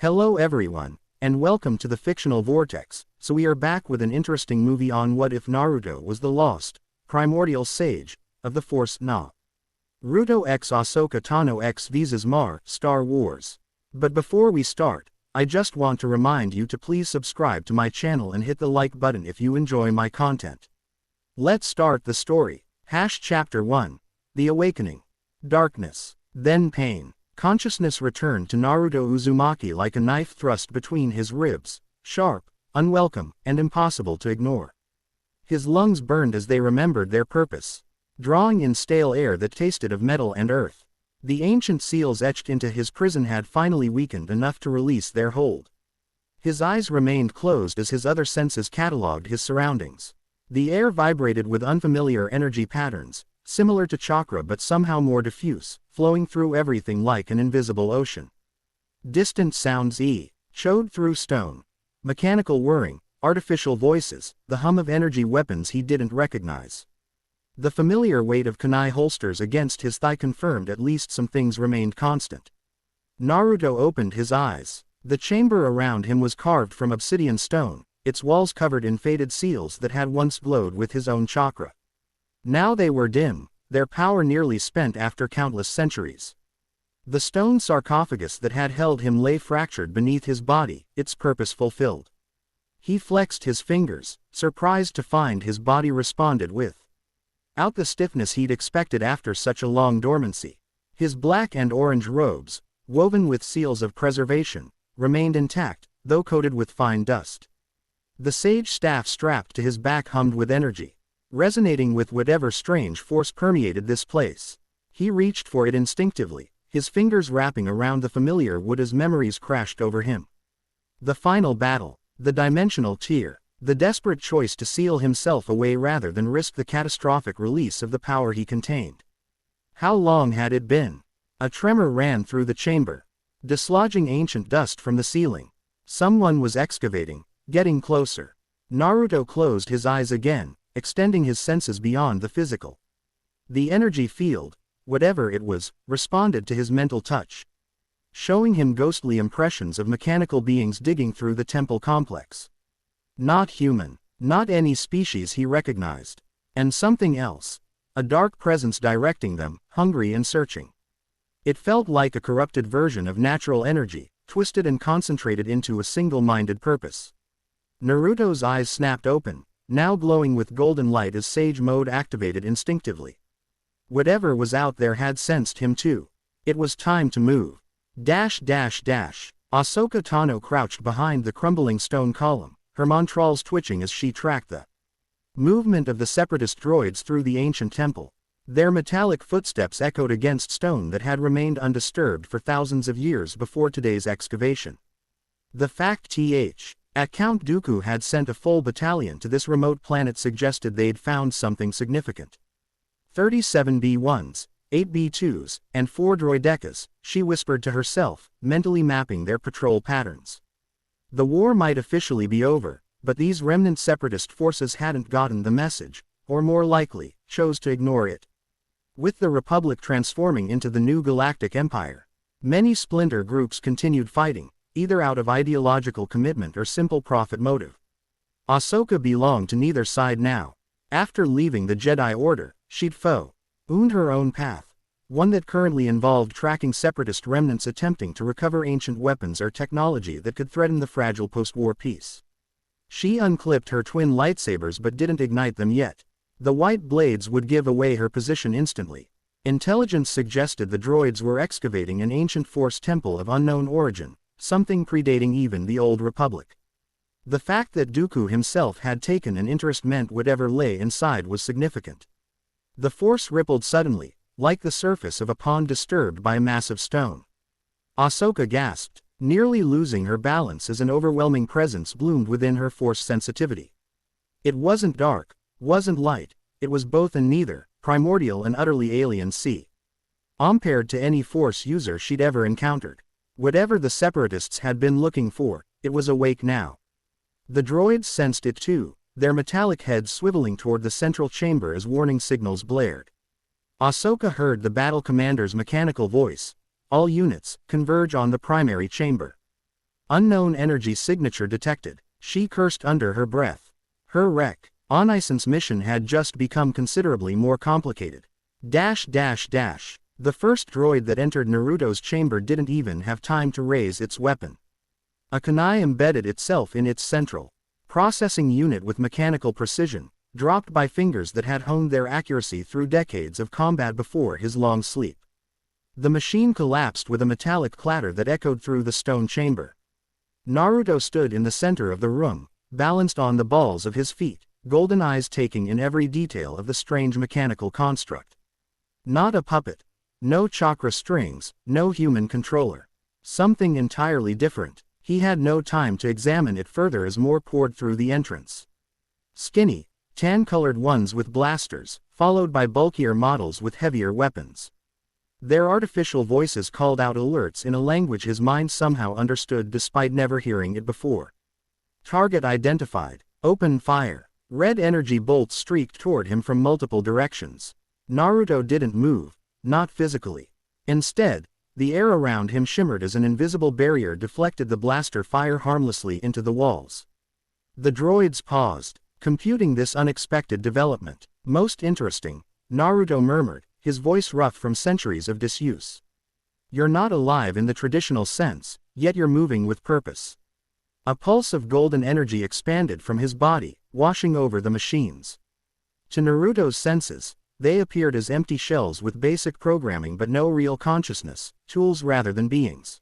Hello everyone, and welcome to the Fictional Vortex. So we are back with an interesting movie on what if Naruto was the lost, primordial sage, of the Force Naruto x Ahsoka Tano x vs Marr, Star Wars. But before we start, I just want to remind you to please subscribe to my channel and hit the like button if you enjoy my content. Let's start the story. Chapter 1. The Awakening. Darkness. Then pain. Consciousness returned to Naruto Uzumaki like a knife thrust between his ribs, sharp, unwelcome, and impossible to ignore. His lungs burned as they remembered their purpose, drawing in stale air that tasted of metal and earth. The ancient seals etched into his prison had finally weakened enough to release their hold. His eyes remained closed as his other senses catalogued his surroundings. The air vibrated with unfamiliar energy patterns, similar to chakra but somehow more diffuse, flowing through everything like an invisible ocean. Distant sounds echoed through stone. Mechanical whirring, artificial voices, the hum of energy weapons he didn't recognize. The familiar weight of kunai holsters against his thigh confirmed at least some things remained constant. Naruto opened his eyes. The chamber around him was carved from obsidian stone, its walls covered in faded seals that had once glowed with his own chakra. Now they were dim, their power nearly spent after countless centuries. The stone sarcophagus that had held him lay fractured beneath his body, its purpose fulfilled. He flexed his fingers, surprised to find his body responded without the stiffness he'd expected after such a long dormancy. His black and orange robes, woven with seals of preservation, remained intact, though coated with fine dust. The sage staff strapped to his back hummed with energy, resonating with whatever strange force permeated this place. He reached for it instinctively, his fingers wrapping around the familiar wood as memories crashed over him. The final battle, the dimensional tear, the desperate choice to seal himself away rather than risk the catastrophic release of the power he contained. How long had it been? A tremor ran through the chamber, dislodging ancient dust from the ceiling. Someone was excavating, getting closer. Naruto closed his eyes again, extending his senses beyond the physical. The energy field, whatever it was, responded to his mental touch, showing him ghostly impressions of mechanical beings digging through the temple complex. Not human, not any species he recognized. And something else, a dark presence directing them, hungry and searching. It felt like a corrupted version of natural energy, twisted and concentrated into a single-minded purpose. Naruto's eyes snapped open, now glowing with golden light as sage mode activated instinctively. Whatever was out there had sensed him too. It was time to move. Ahsoka Tano crouched behind the crumbling stone column, her montrals twitching as she tracked the movement of the separatist droids through the ancient temple. Their metallic footsteps echoed against stone that had remained undisturbed for thousands of years before today's excavation. The fact that Count Dooku had sent a full battalion to this remote planet suggested they'd found something significant. 37 B-1s, 8 B-2s, and 4 droidekas, she whispered to herself, mentally mapping their patrol patterns. The war might officially be over, but these remnant separatist forces hadn't gotten the message, or more likely, chose to ignore it. With the Republic transforming into the new Galactic Empire, many splinter groups continued fighting, either out of ideological commitment or simple profit motive. Ahsoka belonged to neither side now. After leaving the Jedi Order, she'd found her own path, one that currently involved tracking separatist remnants attempting to recover ancient weapons or technology that could threaten the fragile post-war peace. She unclipped her twin lightsabers but didn't ignite them yet. The white blades would give away her position instantly. Intelligence suggested the droids were excavating an ancient Force temple of unknown origin, something predating even the Old Republic. The fact that Dooku himself had taken an interest meant whatever lay inside was significant. The Force rippled suddenly, like the surface of a pond disturbed by a massive stone. Ahsoka gasped, nearly losing her balance as an overwhelming presence bloomed within her Force sensitivity. It wasn't dark, wasn't light, it was both and neither, primordial and utterly alien compared to any Force user she'd ever encountered. Whatever the separatists had been looking for, it was awake now. The droids sensed it too, their metallic heads swiveling toward the central chamber as warning signals blared. Ahsoka heard the battle commander's mechanical voice, "All units, converge on the primary chamber." Unknown energy signature detected, she cursed under her breath. Her reconnaissance mission had just become considerably more complicated. The first droid that entered Naruto's chamber didn't even have time to raise its weapon. A kunai embedded itself in its central processing unit with mechanical precision, dropped by fingers that had honed their accuracy through decades of combat before his long sleep. The machine collapsed with a metallic clatter that echoed through the stone chamber. Naruto stood in the center of the room, balanced on the balls of his feet, golden eyes taking in every detail of the strange mechanical construct. Not a puppet. No chakra strings, no human controller. Something entirely different. He had no time to examine it further as more poured through the entrance. Skinny, tan-colored ones with blasters, followed by bulkier models with heavier weapons. Their artificial voices called out alerts in a language his mind somehow understood despite never hearing it before. Target identified. Open fire. Red energy bolts streaked toward him from multiple directions. Naruto didn't move, not physically. Instead, the air around him shimmered as an invisible barrier deflected the blaster fire harmlessly into the walls. The droids paused, computing this unexpected development. Most interesting, Naruto murmured, his voice rough from centuries of disuse. You're not alive in the traditional sense, yet you're moving with purpose. A pulse of golden energy expanded from his body, washing over the machines. To Naruto's senses, they appeared as empty shells with basic programming but no real consciousness, tools rather than beings.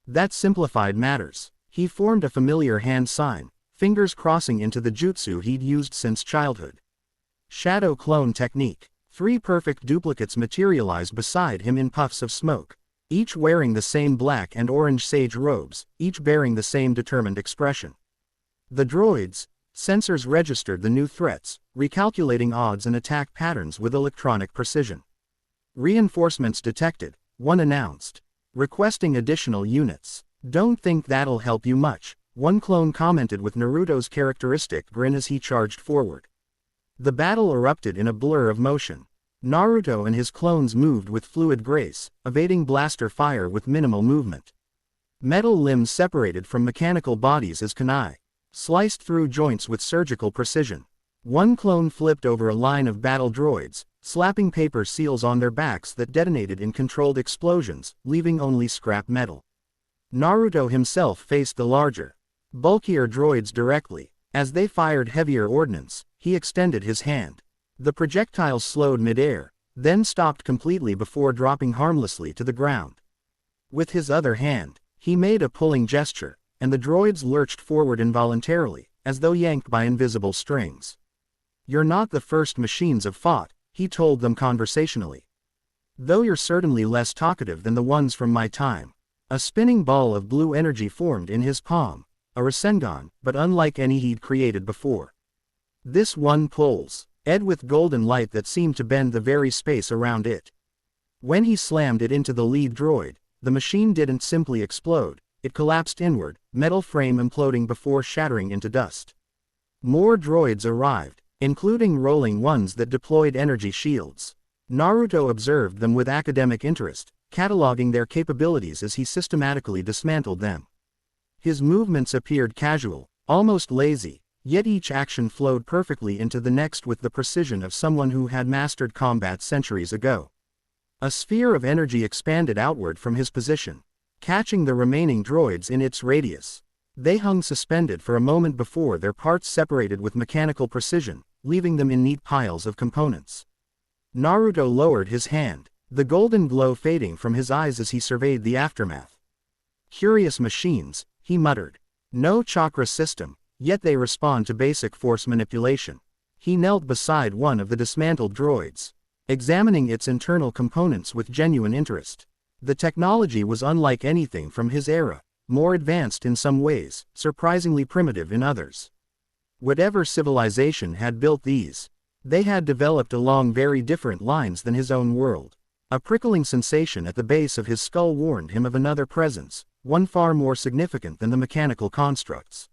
That simplified matters. He formed a familiar hand sign, fingers crossing into the jutsu he'd used since childhood. Shadow clone technique. 3 perfect duplicates materialized beside him in puffs of smoke, each wearing the same black and orange sage robes, each bearing the same determined expression. The droids' sensors registered the new threats, recalculating odds and attack patterns with electronic precision. Reinforcements detected, one announced. Requesting additional units. Don't think that'll help you much, one clone commented with Naruto's characteristic grin as he charged forward. The battle erupted in a blur of motion. Naruto and his clones moved with fluid grace, evading blaster fire with minimal movement. Metal limbs separated from mechanical bodies as kunai sliced through joints with surgical precision. One clone flipped over a line of battle droids, slapping paper seals on their backs that detonated in controlled explosions, leaving only scrap metal. Naruto himself faced the larger, bulkier droids directly. As they fired heavier ordnance, he extended his hand. The projectiles slowed mid-air, then stopped completely before dropping harmlessly to the ground. With his other hand, he made a pulling gesture, and the droids lurched forward involuntarily, as though yanked by invisible strings. You're not the first machines have fought, he told them conversationally. Though you're certainly less talkative than the ones from my time. A spinning ball of blue energy formed in his palm. A Rasengan, but unlike any he'd created before. This one pulls, edged with golden light that seemed to bend the very space around it. When he slammed it into the lead droid, the machine didn't simply explode, it collapsed inward, metal frame imploding before shattering into dust. More droids arrived, including rolling ones that deployed energy shields. Naruto observed them with academic interest, cataloging their capabilities as he systematically dismantled them. His movements appeared casual, almost lazy, yet each action flowed perfectly into the next with the precision of someone who had mastered combat centuries ago. A sphere of energy expanded outward from his position, catching the remaining droids in its radius. They hung suspended for a moment before their parts separated with mechanical precision, leaving them in neat piles of components. Naruto lowered his hand, the golden glow fading from his eyes as he surveyed the aftermath. Curious machines, he muttered. No chakra system, yet they respond to basic force manipulation. He knelt beside one of the dismantled droids, examining its internal components with genuine interest. The technology was unlike anything from his era, more advanced in some ways, surprisingly primitive in others. Whatever civilization had built these, they had developed along very different lines than his own world. A prickling sensation at the base of his skull warned him of another presence, one far more significant than the mechanical constructs.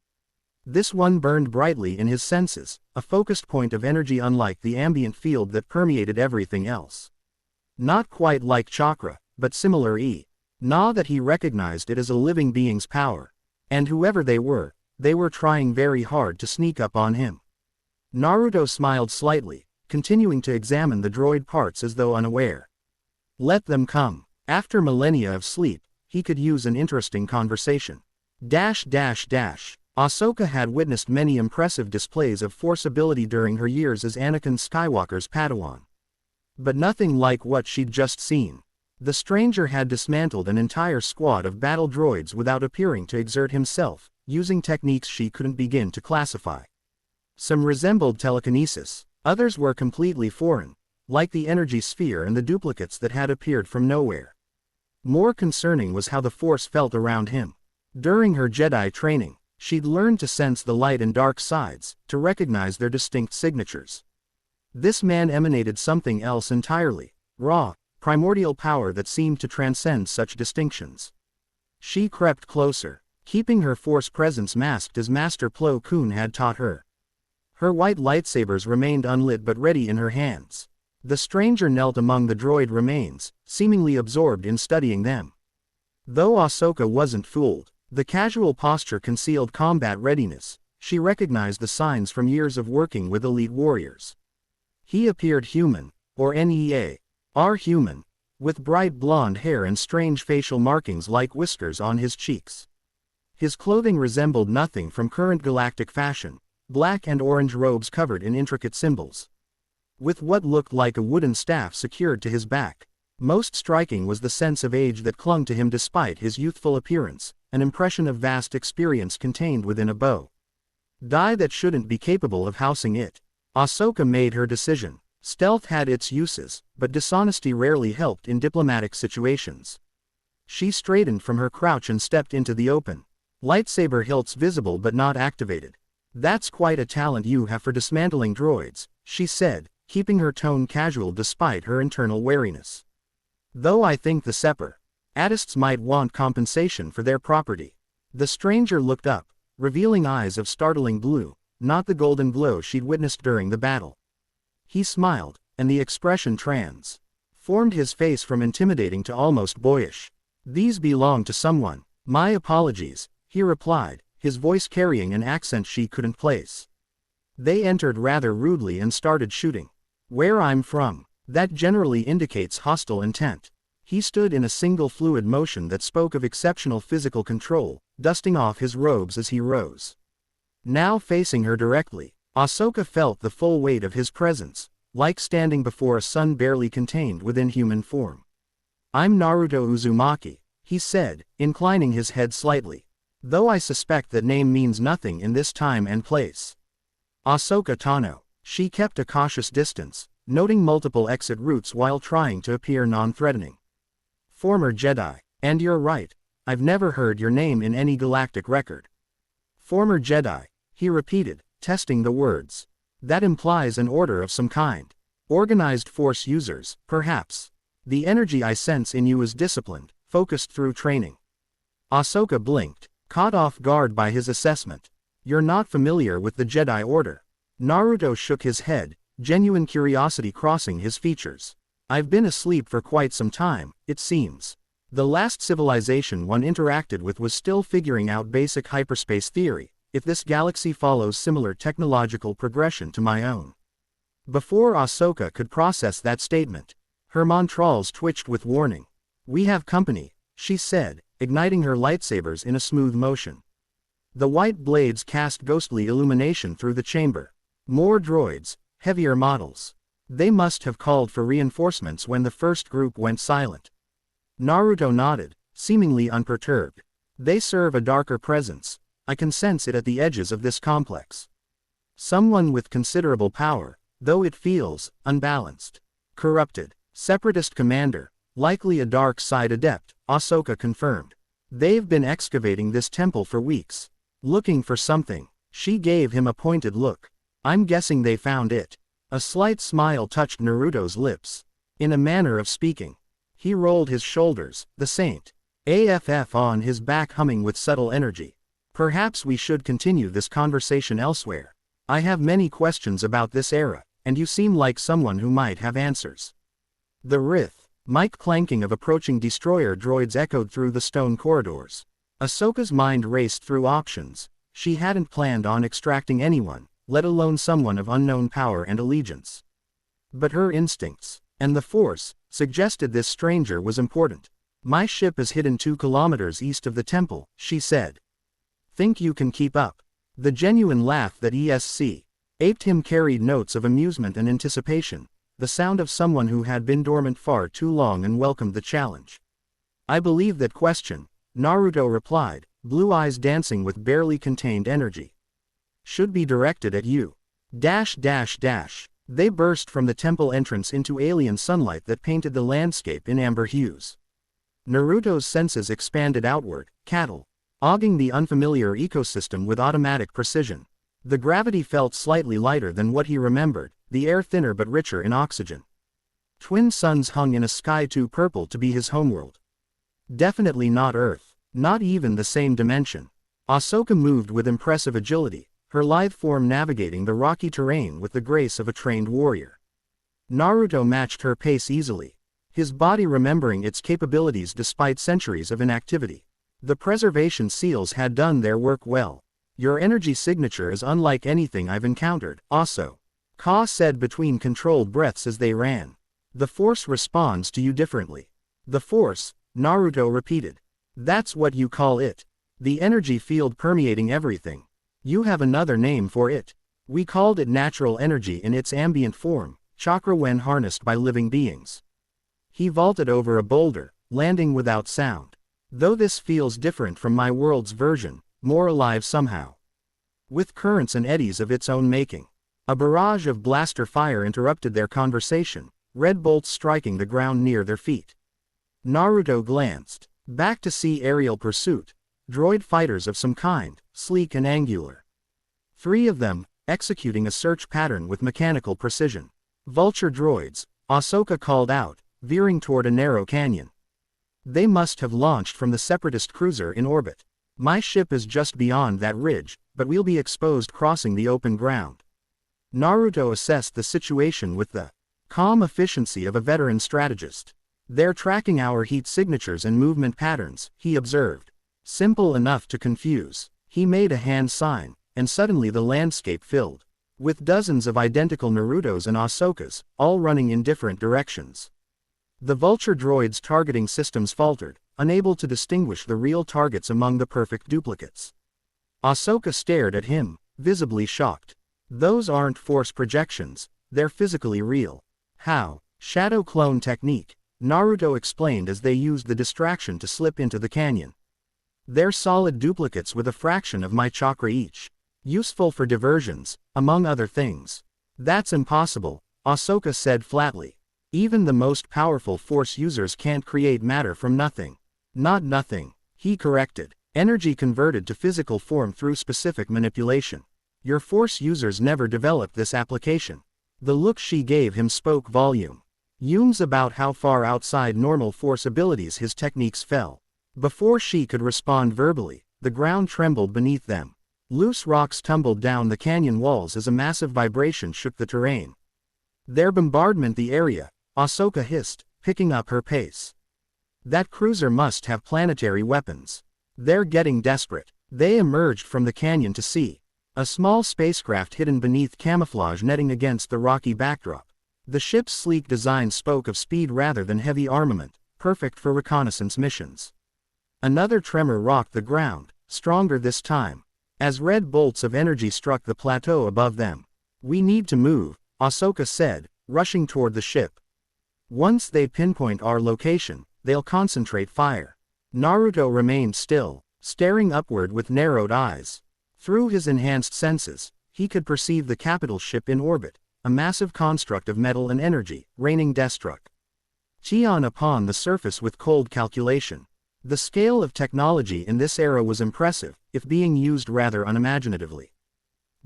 This one burned brightly in his senses, a focused point of energy unlike the ambient field that permeated everything else. Not quite like chakra, but similar that he recognized it as a living being's power. And whoever they were trying very hard to sneak up on him. Naruto smiled slightly, continuing to examine the droid parts as though unaware. Let them come. After millennia of sleep, he could use an interesting conversation. Ahsoka had witnessed many impressive displays of force ability during her years as Anakin Skywalker's Padawan. But nothing like what she'd just seen. The stranger had dismantled an entire squad of battle droids without appearing to exert himself, using techniques she couldn't begin to classify. Some resembled telekinesis, others were completely foreign, like the energy sphere and the duplicates that had appeared from nowhere. More concerning was how the Force felt around him. During her Jedi training, she'd learned to sense the light and dark sides, to recognize their distinct signatures. This man emanated something else entirely, raw, primordial power that seemed to transcend such distinctions. She crept closer, keeping her Force presence masked as Master Plo Koon had taught her. Her white lightsabers remained unlit but ready in her hands. The stranger knelt among the droid remains, seemingly absorbed in studying them. Though Ahsoka wasn't fooled, the casual posture concealed combat readiness. She recognized the signs from years of working with elite warriors. He appeared human, or NEA, human, with bright blonde hair and strange facial markings like whiskers on his cheeks. His clothing resembled nothing from current galactic fashion, black and orange robes covered in intricate symbols. With what looked like a wooden staff secured to his back. Most striking was the sense of age that clung to him despite his youthful appearance, an impression of vast experience contained within a bow. Die that shouldn't be capable of housing it. Ahsoka made her decision. Stealth had its uses, but dishonesty rarely helped in diplomatic situations. She straightened from her crouch and stepped into the open. Lightsaber hilts visible but not activated. That's quite a talent you have for dismantling droids, she said, keeping her tone casual despite her internal wariness. Though I think the separatists might want compensation for their property. The stranger looked up, revealing eyes of startling blue, not the golden glow she'd witnessed during the battle. He smiled, and the expression transformed his face from intimidating to almost boyish. These belong to someone. My apologies, he replied, his voice carrying an accent she couldn't place. They entered rather rudely and started shooting. Where I'm from, that generally indicates hostile intent. He stood in a single fluid motion that spoke of exceptional physical control, dusting off his robes as he rose. Now facing her directly, Ahsoka felt the full weight of his presence, like standing before a sun barely contained within human form. I'm Naruto Uzumaki, he said, inclining his head slightly. Though I suspect that name means nothing in this time and place. Ahsoka Tano. She kept a cautious distance, noting multiple exit routes while trying to appear non-threatening. Former Jedi. And you're right, I've never heard your name in any galactic record. Former Jedi, he repeated, testing the words. That implies an order of some kind. Organized Force users, perhaps. The energy I sense in you is disciplined, focused through training. Ahsoka blinked, caught off guard by his assessment. You're not familiar with the Jedi Order. Naruto shook his head, genuine curiosity crossing his features. I've been asleep for quite some time, it seems. The last civilization one interacted with was still figuring out basic hyperspace theory, if this galaxy follows similar technological progression to my own. Before Ahsoka could process that statement, her montrals twitched with warning. We have company, she said, igniting her lightsabers in a smooth motion. The white blades cast ghostly illumination through the chamber. More droids, heavier models. They must have called for reinforcements when the first group went silent. Naruto nodded, seemingly unperturbed. They serve a darker presence. I can sense it at the edges of this complex. Someone with considerable power, though it feels unbalanced. Corrupted. Separatist commander, likely a dark side adept, Ahsoka confirmed. They've been excavating this temple for weeks. Looking for something. She gave him a pointed look. I'm guessing they found it. A slight smile touched Naruto's lips. In a manner of speaking. He rolled his shoulders, the saint. AFF on his back humming with subtle energy. Perhaps we should continue this conversation elsewhere. I have many questions about this era, and you seem like someone who might have answers. The mic clanking of approaching destroyer droids echoed through the stone corridors. Ahsoka's mind raced through options. She hadn't planned on extracting anyone, let alone someone of unknown power and allegiance. But her instincts, and the Force, suggested this stranger was important. "My ship is hidden 2 kilometers east of the temple," she said. "Think you can keep up?" The genuine laugh that aped him carried notes of amusement and anticipation, the sound of someone who had been dormant far too long and welcomed the challenge. "I believe that question," Naruto replied, blue eyes dancing with barely contained energy. "Should be directed at you." They burst from the temple entrance into alien sunlight that painted the landscape in amber hues. Naruto's senses expanded outward, cattle, auging the unfamiliar ecosystem with automatic precision. The gravity felt slightly lighter than what he remembered, the air thinner but richer in oxygen. Twin suns hung in a sky too purple to be his homeworld. Definitely not Earth, not even the same dimension. Ahsoka moved with impressive agility, her lithe form navigating the rocky terrain with the grace of a trained warrior. Naruto matched her pace easily, his body remembering its capabilities despite centuries of inactivity. The preservation seals had done their work well. "Your energy signature is unlike anything I've encountered," Ahsoka said between controlled breaths as they ran. "The Force responds to you differently." "The Force," Naruto repeated. "That's what you call it? The energy field permeating everything. You have another name for it. We called it natural energy in its ambient form, chakra when harnessed by living beings." He vaulted over a boulder, landing without sound. "Though this feels different from my world's version, more alive somehow. With currents and eddies of its own making." A barrage of blaster fire interrupted their conversation, red bolts striking the ground near their feet. Naruto glanced back to see aerial pursuit, droid fighters of some kind, sleek and angular. 3 of them, executing a search pattern with mechanical precision. "Vulture droids," Ahsoka called out, veering toward a narrow canyon. "They must have launched from the Separatist cruiser in orbit. My ship is just beyond that ridge, but we'll be exposed crossing the open ground." Naruto assessed the situation with the calm efficiency of a veteran strategist. "They're tracking our heat signatures and movement patterns," he observed. "Simple enough to confuse." He made a hand sign, and suddenly the landscape filled with dozens of identical Narutos and Ahsokas, all running in different directions. The Vulture droids' targeting systems faltered, unable to distinguish the real targets among the perfect duplicates. Ahsoka stared at him, visibly shocked. "Those aren't Force projections, they're physically real." "How?" "Shadow clone technique," Naruto explained as they used the distraction to slip into the canyon. "They're solid duplicates with a fraction of my chakra each. Useful for diversions, among other things." "That's impossible," Ahsoka said flatly. "Even the most powerful Force users can't create matter from nothing." "Not nothing," he corrected. "Energy converted to physical form through specific manipulation. Your Force users never developed this application." The look she gave him spoke volumes about how far outside normal Force abilities his techniques fell. Before she could respond verbally, the ground trembled beneath them. Loose rocks tumbled down the canyon walls as a massive vibration shook the terrain. "Their bombardment the area," Ahsoka hissed, picking up her pace. "That cruiser must have planetary weapons. They're getting desperate." They emerged from the canyon to see a small spacecraft hidden beneath camouflage netting against the rocky backdrop. The ship's sleek design spoke of speed rather than heavy armament, perfect for reconnaissance missions. Another tremor rocked the ground, stronger this time, as red bolts of energy struck the plateau above them. "We need to move," Ahsoka said, rushing toward the ship. "Once they pinpoint our location, they'll concentrate fire." Naruto remained still, staring upward with narrowed eyes. Through his enhanced senses, he could perceive the capital ship in orbit, a massive construct of metal and energy, raining destruct Chion upon the surface with cold calculation. The scale of technology in this era was impressive, if being used rather unimaginatively.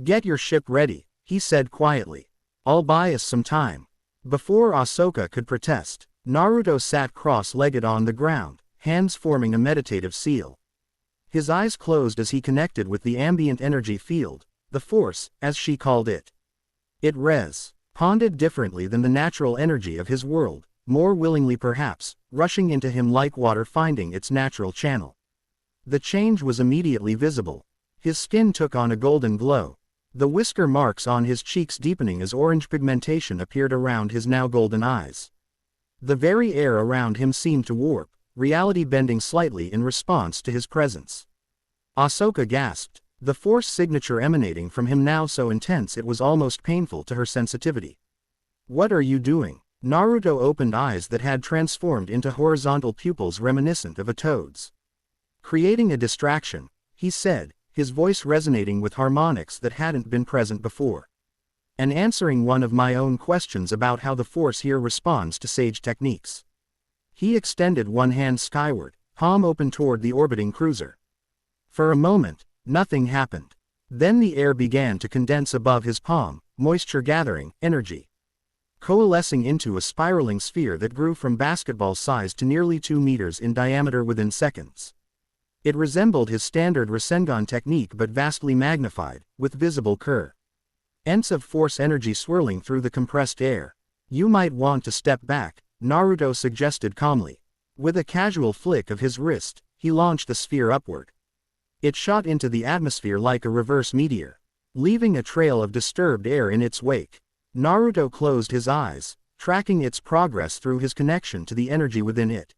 "Get your ship ready," he said quietly. "I'll buy us some time." Before Ahsoka could protest, Naruto sat cross-legged on the ground, hands forming a meditative seal. His eyes closed as he connected with the ambient energy field, the Force, as she called it. It responded differently than the natural energy of his world, more willingly perhaps, rushing into him like water finding its natural channel. The change was immediately visible. His skin took on a golden glow. The whisker marks on his cheeks deepening as orange pigmentation appeared around his now golden eyes. The very air around him seemed to warp, reality bending slightly in response to his presence. Ahsoka gasped, the Force signature emanating from him now so intense it was almost painful to her sensitivity. "What are you doing?" Naruto opened eyes that had transformed into horizontal pupils reminiscent of a toad's. "Creating a distraction," he said, his voice resonating with harmonics that hadn't been present before. "And answering one of my own questions about how the Force here responds to sage techniques." He extended one hand skyward, palm open toward the orbiting cruiser. For a moment, nothing happened. Then the air began to condense above his palm, moisture gathering, energy coalescing into a spiraling sphere that grew from basketball size to nearly 2 meters in diameter within seconds. It resembled his standard Rasengan technique but vastly magnified, with visible currents of force energy swirling through the compressed air. "You might want to step back," Naruto suggested calmly. With a casual flick of his wrist, he launched the sphere upward. It shot into the atmosphere like a reverse meteor, leaving a trail of disturbed air in its wake. Naruto closed his eyes, tracking its progress through his connection to the energy within it.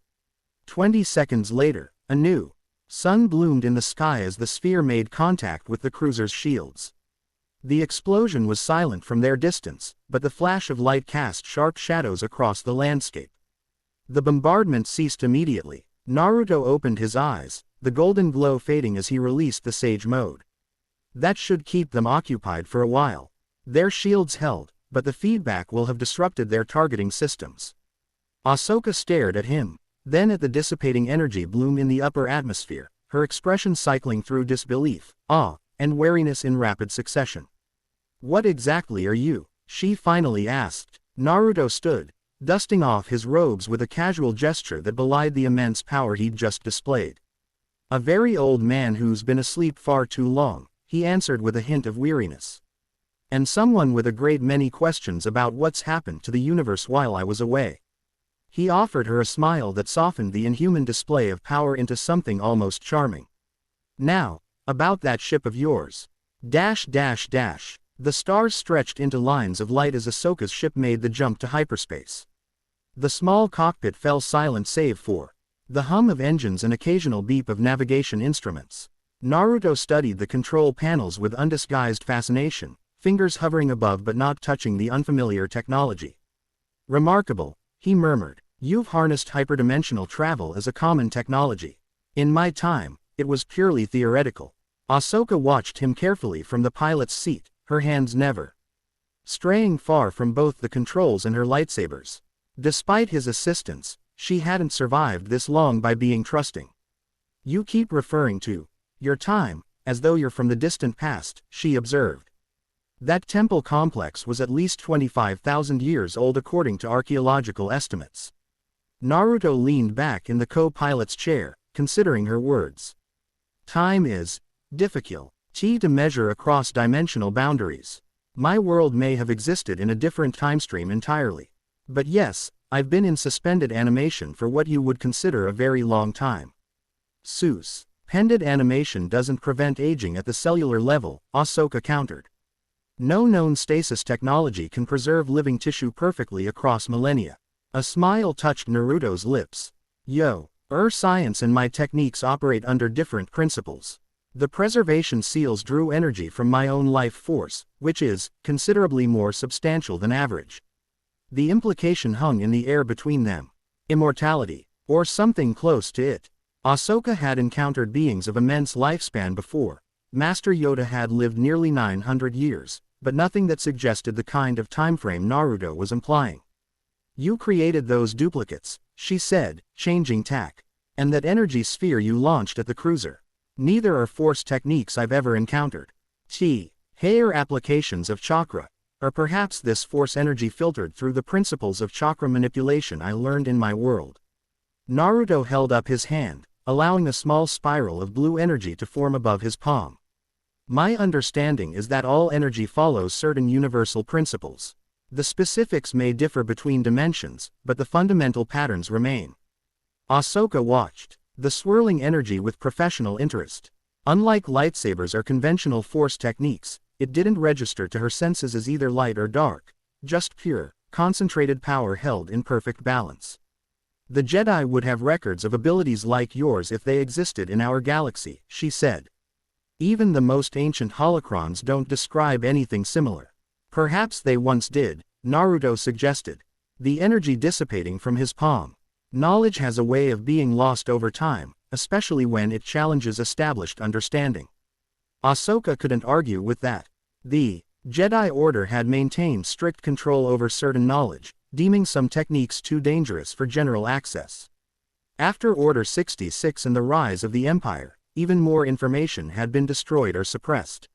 20 seconds later, a new sun bloomed in the sky as the sphere made contact with the cruiser's shields. The explosion was silent from their distance, but the flash of light cast sharp shadows across the landscape. The bombardment ceased immediately. Naruto opened his eyes, the golden glow fading as he released the sage mode. That should keep them occupied for a while. Their shields held, but the feedback will have disrupted their targeting systems. Ahsoka stared at him, then at the dissipating energy bloom in the upper atmosphere, her expression cycling through disbelief, awe, and wariness in rapid succession. "What exactly are you?" she finally asked. Naruto stood, dusting off his robes with a casual gesture that belied the immense power he'd just displayed. "A very old man who's been asleep far too long," he answered with a hint of weariness. "And someone with a great many questions about what's happened to the universe while I was away." He offered her a smile that softened the inhuman display of power into something almost charming. "Now, about that ship of yours. The stars stretched into lines of light as Ahsoka's ship made the jump to hyperspace. The small cockpit fell silent save for the hum of engines and occasional beep of navigation instruments. Naruto studied the control panels with undisguised fascination, fingers hovering above but not touching the unfamiliar technology. "Remarkable," he murmured. "You've harnessed hyperdimensional travel as a common technology. In my time, it was purely theoretical." Ahsoka watched him carefully from the pilot's seat, her hands never straying far from both the controls and her lightsabers. Despite his assistance, she hadn't survived this long by being trusting. "You keep referring to your time, as though you're from the distant past," she observed. "That temple complex was at least 25,000 years old according to archaeological estimates." Naruto leaned back in the co-pilot's chair, considering her words. "Time is difficult to measure across dimensional boundaries. My world may have existed in a different timestream entirely. But yes, I've been in suspended animation for what you would consider a very long time." Suspended animation doesn't prevent aging at the cellular level," Ahsoka countered. "No known stasis technology can preserve living tissue perfectly across millennia." A smile touched Naruto's lips. Science and my techniques operate under different principles. The preservation seals drew energy from my own life force, which is considerably more substantial than average. The implication hung in the air between them. Immortality, or something close to it. Ahsoka had encountered beings of immense lifespan before. Master Yoda had lived nearly 900 years, but nothing that suggested the kind of timeframe Naruto was implying. "You created those duplicates," she said, changing tack. "And that energy sphere you launched at the cruiser. Neither are force techniques I've ever encountered. Higher applications of chakra. Or perhaps this force energy filtered through the principles of chakra manipulation I learned in my world." Naruto held up his hand, allowing a small spiral of blue energy to form above his palm. "My understanding is that all energy follows certain universal principles. The specifics may differ between dimensions, but the fundamental patterns remain." Ahsoka watched, the swirling energy with professional interest. Unlike lightsabers or conventional force techniques, it didn't register to her senses as either light or dark, just pure, concentrated power held in perfect balance. The Jedi would have records of abilities like yours if they existed in our galaxy, she said. Even the most ancient holocrons don't describe anything similar. Perhaps they once did, Naruto suggested, the energy dissipating from his palm. Knowledge has a way of being lost over time, especially when it challenges established understanding. Ahsoka couldn't argue with that. The Jedi Order had maintained strict control over certain knowledge, deeming some techniques too dangerous for general access. After Order 66 and the rise of the Empire, even more information had been destroyed or suppressed.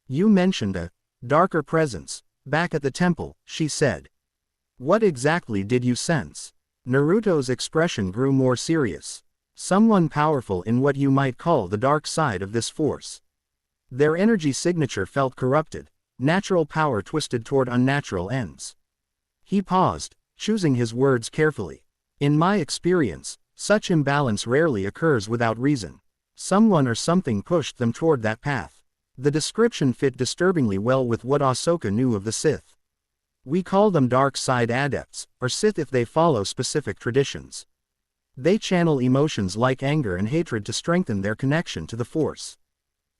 You mentioned a darker presence back at the temple, she said. What exactly did you sense? Naruto's expression grew more serious. Someone powerful in what you might call the dark side of this force. Their energy signature felt corrupted, natural power twisted toward unnatural ends. He paused, choosing his words carefully. In my experience, such imbalance rarely occurs without reason. Someone or something pushed them toward that path. The description fit disturbingly well with what Ahsoka knew of the Sith. We call them dark side adepts, or Sith if they follow specific traditions. They channel emotions like anger and hatred to strengthen their connection to the Force.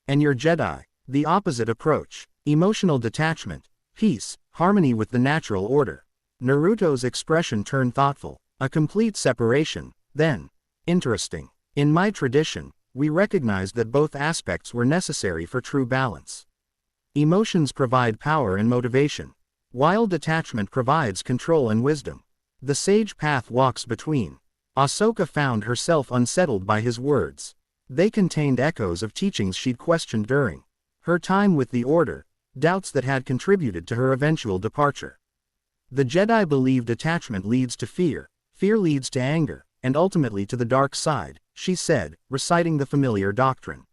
And your Jedi, the opposite approach, emotional detachment, peace, harmony with the natural order. Naruto's expression turned thoughtful, a complete separation, then. Interesting. In my tradition, we recognized that both aspects were necessary for true balance. Emotions provide power and motivation, while detachment provides control and wisdom. The sage path walks between. Ahsoka found herself unsettled by his words. They contained echoes of teachings she'd questioned during her time with the Order, doubts that had contributed to her eventual departure. The Jedi believe detachment leads to fear, fear leads to anger, and ultimately to the dark side, she said, reciting the familiar doctrine.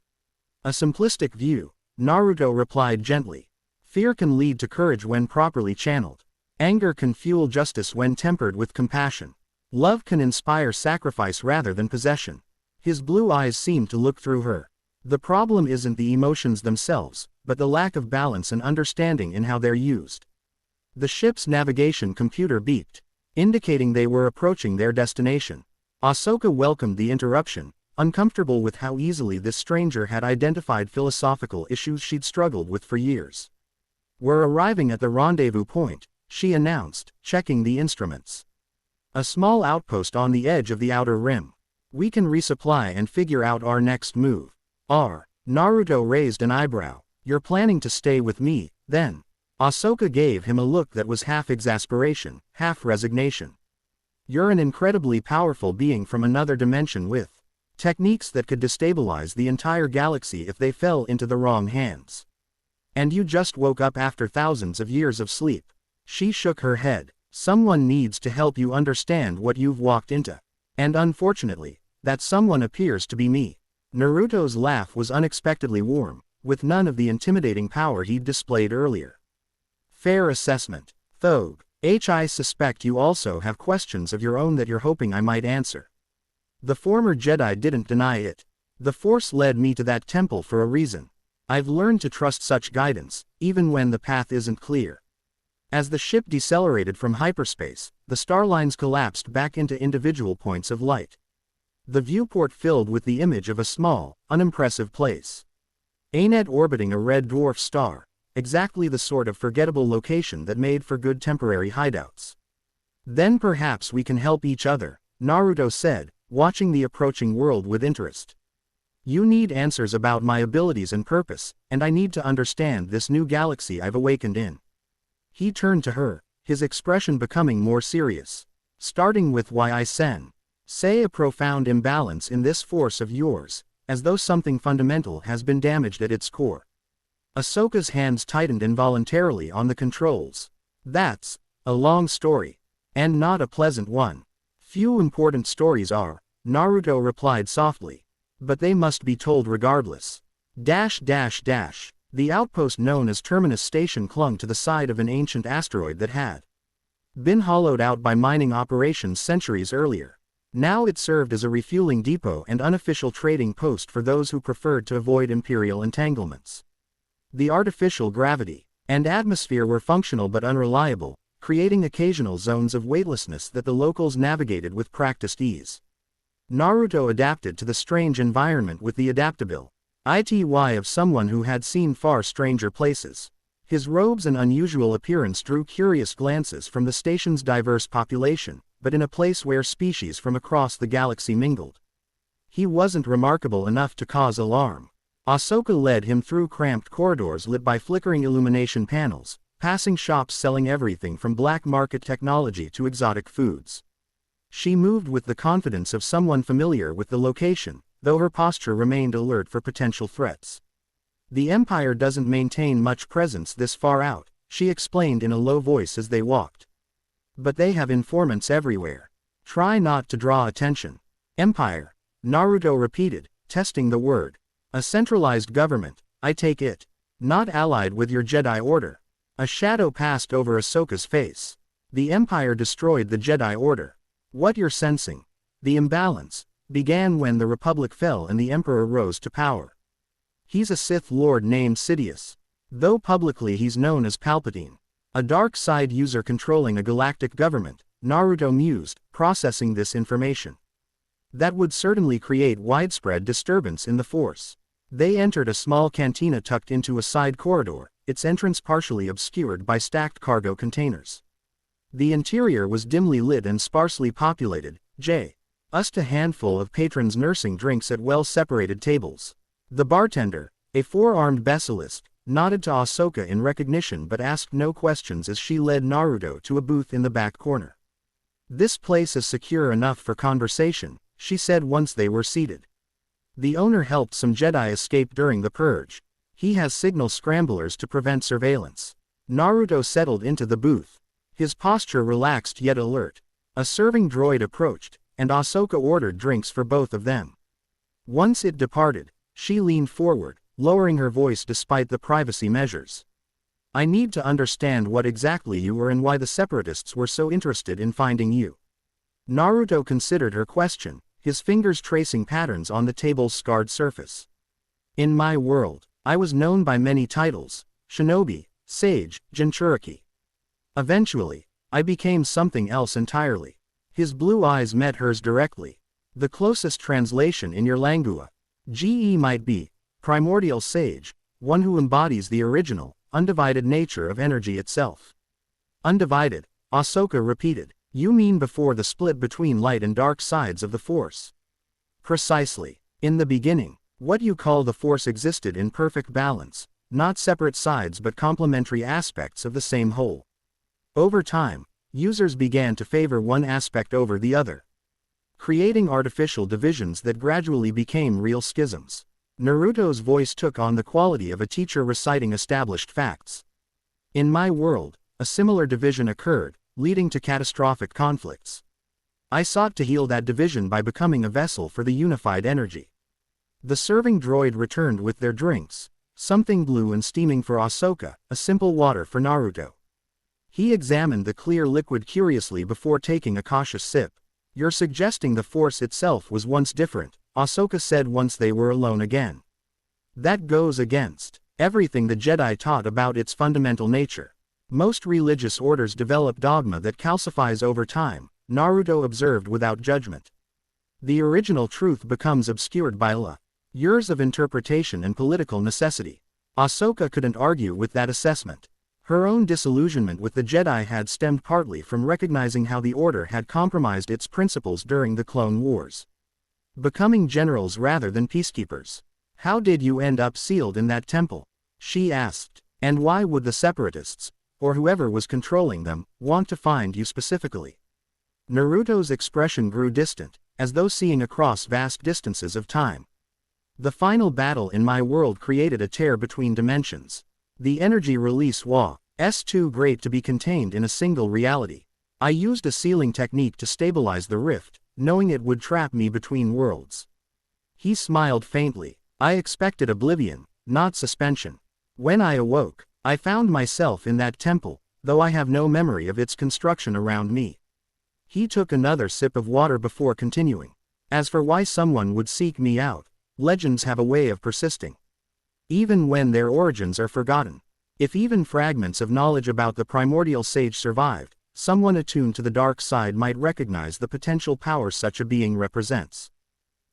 A simplistic view, Naruto replied gently. Fear can lead to courage when properly channeled. Anger can fuel justice when tempered with compassion. Love can inspire sacrifice rather than possession. His blue eyes seemed to look through her. The problem isn't the emotions themselves, but the lack of balance and understanding in how they're used. The ship's navigation computer beeped, indicating they were approaching their destination. Ahsoka welcomed the interruption, uncomfortable with how easily this stranger had identified philosophical issues she'd struggled with for years. We're arriving at the rendezvous point, she announced, checking the instruments. A small outpost on the edge of the outer rim. We can resupply and figure out our next move. Naruto raised an eyebrow. You're planning to stay with me, then? Ahsoka gave him a look that was half exasperation, half resignation. You're an incredibly powerful being from another dimension with techniques that could destabilize the entire galaxy if they fell into the wrong hands. And you just woke up after thousands of years of sleep. She shook her head. Someone needs to help you understand what you've walked into. And unfortunately, that someone appears to be me. Naruto's laugh was unexpectedly warm, with none of the intimidating power he'd displayed earlier. Fair assessment. Though, I suspect you also have questions of your own that you're hoping I might answer. The former Jedi didn't deny it. The Force led me to that temple for a reason. I've learned to trust such guidance, even when the path isn't clear. As the ship decelerated from hyperspace, the star lines collapsed back into individual points of light. The viewport filled with the image of a small, unimpressive place. Anet orbiting a red dwarf star, exactly the sort of forgettable location that made for good temporary hideouts. Then perhaps we can help each other, Naruto said, watching the approaching world with interest. You need answers about my abilities and purpose, and I need to understand this new galaxy I've awakened in. He turned to her, his expression becoming more serious. Starting with why I say a profound imbalance in this force of yours, as though something fundamental has been damaged at its core. Ahsoka's hands tightened involuntarily on the controls. That's a long story. And not a pleasant one. Few important stories are, Naruto replied softly. But they must be told regardless. The outpost known as Terminus Station clung to the side of an ancient asteroid that had been hollowed out by mining operations centuries earlier. Now it served as a refueling depot and unofficial trading post for those who preferred to avoid imperial entanglements. The artificial gravity and atmosphere were functional but unreliable, creating occasional zones of weightlessness that the locals navigated with practiced ease. Naruto adapted to the strange environment with the adaptability of someone who had seen far stranger places. His robes and unusual appearance drew curious glances from the station's diverse population, but in a place where species from across the galaxy mingled. He wasn't remarkable enough to cause alarm. Ahsoka led him through cramped corridors lit by flickering illumination panels, passing shops selling everything from black market technology to exotic foods. She moved with the confidence of someone familiar with the location, though her posture remained alert for potential threats. The Empire doesn't maintain much presence this far out, she explained in a low voice as they walked. But they have informants everywhere. Try not to draw attention. Empire, Naruto repeated, testing the word. A centralized government, I take it. Not allied with your Jedi Order. A shadow passed over Ahsoka's face. The Empire destroyed the Jedi Order. What you're sensing. The imbalance began when the Republic fell and the Emperor rose to power. He's a Sith Lord named Sidious. Though publicly he's known as Palpatine. A dark side user controlling a galactic government, Naruto mused, processing this information. That would certainly create widespread disturbance in the Force. They entered a small cantina tucked into a side corridor, its entrance partially obscured by stacked cargo containers. The interior was dimly lit and sparsely populated, just a handful of patrons nursing drinks at well-separated tables. The bartender, a four-armed basilisk, nodded to Ahsoka in recognition but asked no questions as she led Naruto to a booth in the back corner. This place is secure enough for conversation, she said once they were seated. The owner helped some Jedi escape during the purge. He has signal scramblers to prevent surveillance. Naruto settled into the booth. His posture relaxed yet alert. A serving droid approached, and Ahsoka ordered drinks for both of them. Once it departed, she leaned forward, lowering her voice despite the privacy measures. I need to understand what exactly you were and why the Separatists were so interested in finding you. Naruto considered her question, his fingers tracing patterns on the table's scarred surface. In my world, I was known by many titles: Shinobi, Sage, Jinchuriki. Eventually, I became something else entirely. His blue eyes met hers directly. The closest translation in your lingua, GE might be Primordial Sage, one who embodies the original, undivided nature of energy itself. Undivided, Ahsoka repeated. You mean before the split between light and dark sides of the Force? Precisely. In the beginning, what you call the Force existed in perfect balance, not separate sides but complementary aspects of the same whole. Over time, users began to favor one aspect over the other, creating artificial divisions that gradually became real schisms. Naruto's voice took on the quality of a teacher reciting established facts. In my world, a similar division occurred, leading to catastrophic conflicts. I sought to heal that division by becoming a vessel for the unified energy. The serving droid returned with their drinks, something blue and steaming for Ahsoka, a simple water for Naruto. He examined the clear liquid curiously before taking a cautious sip. You're suggesting the Force itself was once different, Ahsoka said once they were alone again. That goes against everything the Jedi taught about its fundamental nature. Most religious orders develop dogma that calcifies over time, Naruto observed without judgment. The original truth becomes obscured by years of interpretation and political necessity. Ahsoka couldn't argue with that assessment. Her own disillusionment with the Jedi had stemmed partly from recognizing how the Order had compromised its principles during the Clone Wars, becoming generals rather than peacekeepers. How did you end up sealed in that temple? She asked. And why would the Separatists, or whoever was controlling them, want to find you specifically? Naruto's expression grew distant, as though seeing across vast distances of time. The final battle in my world created a tear between dimensions. The energy release was too great to be contained in a single reality. I used a sealing technique to stabilize the rift, knowing it would trap me between worlds. He smiled faintly. I expected oblivion, not suspension. When I awoke, I found myself in that temple, though I have no memory of its construction around me. He took another sip of water before continuing. As for why someone would seek me out, legends have a way of persisting. Even when their origins are forgotten. If even fragments of knowledge about the primordial sage survived, someone attuned to the dark side might recognize the potential power such a being represents.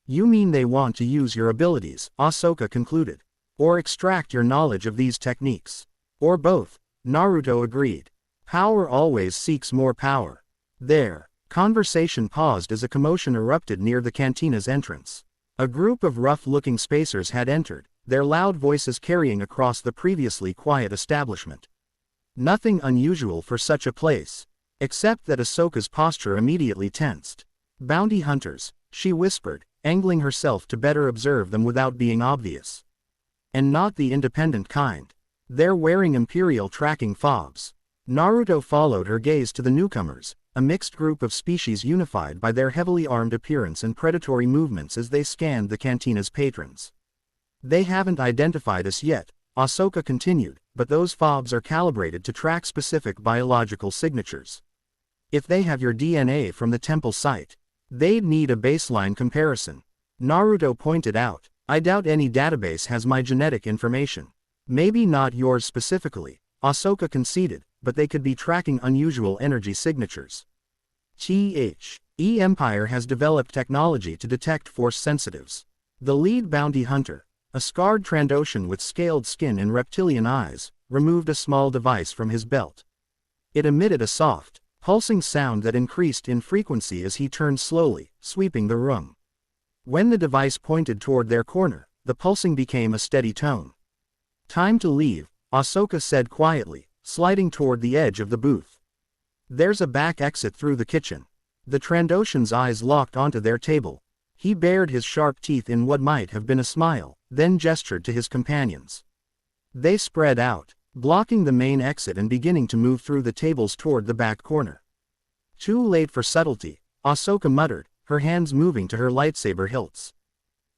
You mean they want to use your abilities, Ahsoka concluded. Or extract your knowledge of these techniques. Or both, Naruto agreed. Power always seeks more power. There. Conversation paused as a commotion erupted near the cantina's entrance. A group of rough-looking spacers had entered, their loud voices carrying across the previously quiet establishment. Nothing unusual for such a place, except that Ahsoka's posture immediately tensed. Bounty hunters, she whispered, angling herself to better observe them without being obvious. And not the independent kind. They're wearing Imperial tracking fobs. Naruto followed her gaze to the newcomers, a mixed group of species unified by their heavily armed appearance and predatory movements as they scanned the cantina's patrons. They haven't identified us yet, Ahsoka continued, but those fobs are calibrated to track specific biological signatures. If they have your DNA from the temple site, they'd need a baseline comparison. Naruto pointed out, I doubt any database has my genetic information. Maybe not yours specifically, Ahsoka conceded, but they could be tracking unusual energy signatures. The Empire has developed technology to detect force sensitives. The lead bounty hunter, a scarred Trandoshan with scaled skin and reptilian eyes, removed a small device from his belt. It emitted a soft, pulsing sound that increased in frequency as he turned slowly, sweeping the room. When the device pointed toward their corner, the pulsing became a steady tone. Time to leave, Ahsoka said quietly, sliding toward the edge of the booth. There's a back exit through the kitchen. The Trandoshan's eyes locked onto their table. He bared his sharp teeth in what might have been a smile, then gestured to his companions. They spread out, blocking the main exit and beginning to move through the tables toward the back corner. Too late for subtlety, Ahsoka muttered, her hands moving to her lightsaber hilts.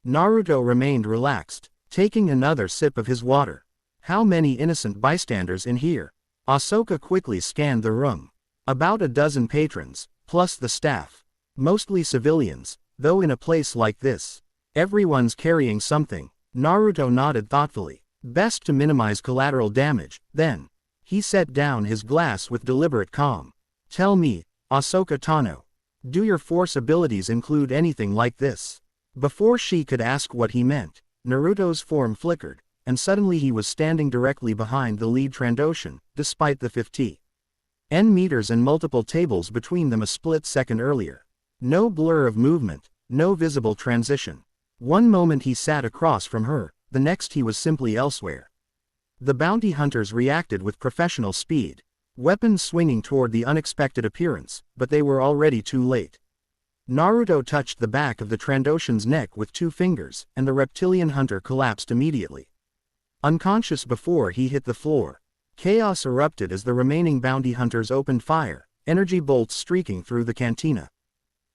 Naruto remained relaxed, taking another sip of his water. How many innocent bystanders in here? Ahsoka quickly scanned the room. About a dozen patrons, plus the staff. Mostly civilians, though in a place like this, everyone's carrying something. Naruto nodded thoughtfully. Best to minimize collateral damage, then. He set down his glass with deliberate calm. Tell me, Ahsoka Tano, do your force abilities include anything like this? Before she could ask what he meant, Naruto's form flickered, and suddenly he was standing directly behind the lead Trandoshan, despite the 50 meters and multiple tables between them a split second earlier. No blur of movement, no visible transition. One moment he sat across from her, the next he was simply elsewhere. The bounty hunters reacted with professional speed, weapons swinging toward the unexpected appearance, but they were already too late. Naruto touched the back of the Trandoshan's neck with 2 fingers, and the reptilian hunter collapsed immediately. Unconscious before he hit the floor, chaos erupted as the remaining bounty hunters opened fire, energy bolts streaking through the cantina.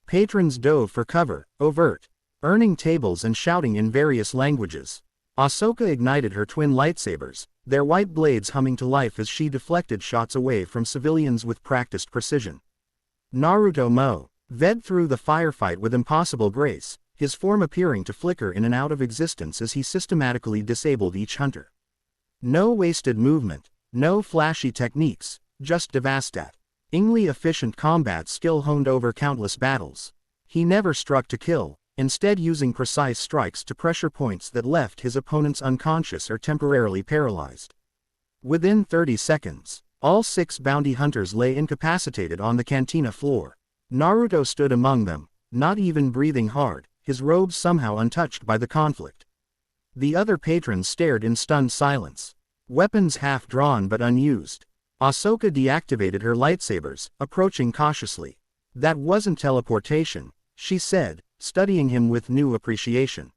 Patrons dove for cover, overt, earning tables and shouting in various languages. Ahsoka ignited her twin lightsabers, their white blades humming to life as she deflected shots away from civilians with practiced precision. Naruto ved through the firefight with impossible grace, his form appearing to flicker in and out of existence as he systematically disabled each hunter. No wasted movement, no flashy techniques, just devastatingly efficient combat skill honed over countless battles. He never struck to kill, instead using precise strikes to pressure points that left his opponents unconscious or temporarily paralyzed. Within 30 seconds, all 6 bounty hunters lay incapacitated on the cantina floor. Naruto stood among them, not even breathing hard, his robes somehow untouched by the conflict. The other patrons stared in stunned silence, weapons half drawn but unused. Ahsoka deactivated her lightsabers, approaching cautiously. That wasn't teleportation, she said, studying him with new appreciation.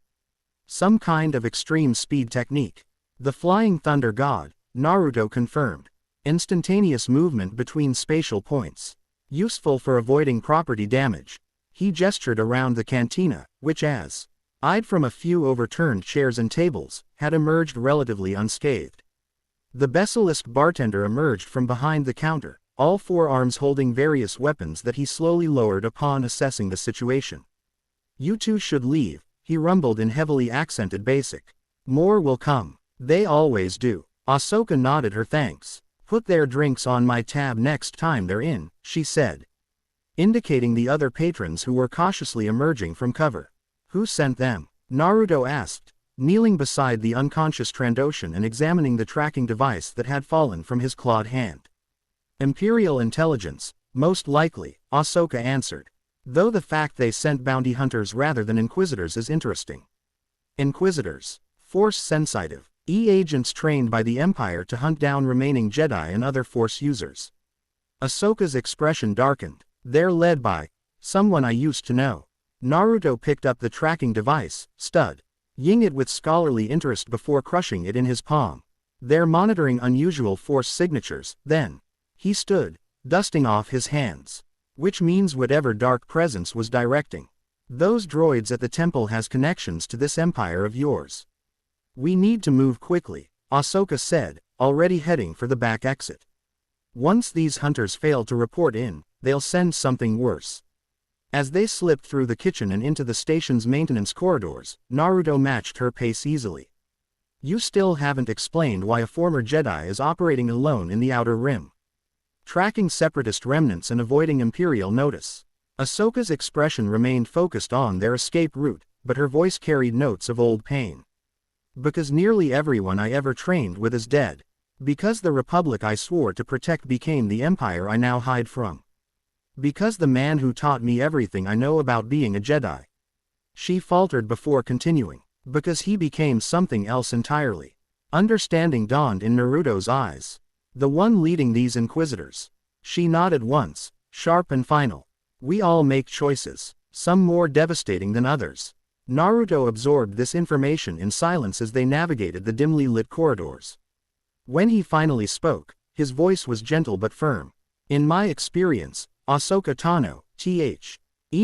Some kind of extreme speed technique. The Flying Thunder God, Naruto confirmed. Instantaneous movement between spatial points. Useful for avoiding property damage. He gestured around the cantina, which eyed from a few overturned chairs and tables, had emerged relatively unscathed. The basilisk bartender emerged from behind the counter, all four arms holding various weapons that he slowly lowered upon assessing the situation. "You two should leave," he rumbled in heavily accented basic. "More will come." "They always do." Ahsoka nodded her thanks. "Put their drinks on my tab next time they're in," she said, indicating the other patrons who were cautiously emerging from cover. "Who sent them?" Naruto asked, kneeling beside the unconscious Trandoshan and examining the tracking device that had fallen from his clawed hand. "Imperial intelligence, most likely," Ahsoka answered. "Though the fact they sent bounty hunters rather than inquisitors is interesting." Inquisitors. Force-sensitive. Agents trained by the Empire to hunt down remaining Jedi and other Force users. Ahsoka's expression darkened. "They're led by someone I used to know." Naruto picked up the tracking device, studying it with scholarly interest before crushing it in his palm. "They're monitoring unusual Force signatures." Then he stood, dusting off his hands. "Which means whatever dark presence was directing those droids at the temple has connections to this empire of yours. We need to move quickly," Ahsoka said, already heading for the back exit. "Once these hunters fail to report in, they'll send something worse." As they slipped through the kitchen and into the station's maintenance corridors, Naruto matched her pace easily. "You still haven't explained why a former Jedi is operating alone in the Outer Rim, tracking separatist remnants and avoiding Imperial notice." Ahsoka's expression remained focused on their escape route, but her voice carried notes of old pain. "Because nearly everyone I ever trained with is dead. Because the Republic I swore to protect became the Empire I now hide from. Because the man who taught me everything I know about being a Jedi." She faltered before continuing. "Because he became something else entirely." Understanding dawned in Naruto's eyes. "The one leading these inquisitors." She nodded once, sharp and final. "We all make choices, some more devastating than others." Naruto absorbed this information in silence as they navigated the dimly lit corridors. When he finally spoke, his voice was gentle but firm. "In my experience, Ahsoka Tano,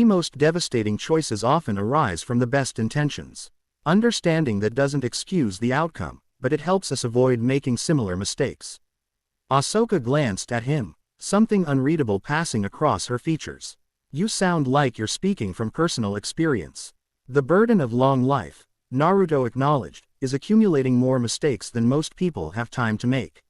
most devastating choices often arise from the best intentions. Understanding that doesn't excuse the outcome, but it helps us avoid making similar mistakes." Ahsoka glanced at him, something unreadable passing across her features. "You sound like you're speaking from personal experience." "The burden of long life," Naruto acknowledged, "is accumulating more mistakes than most people have time to make."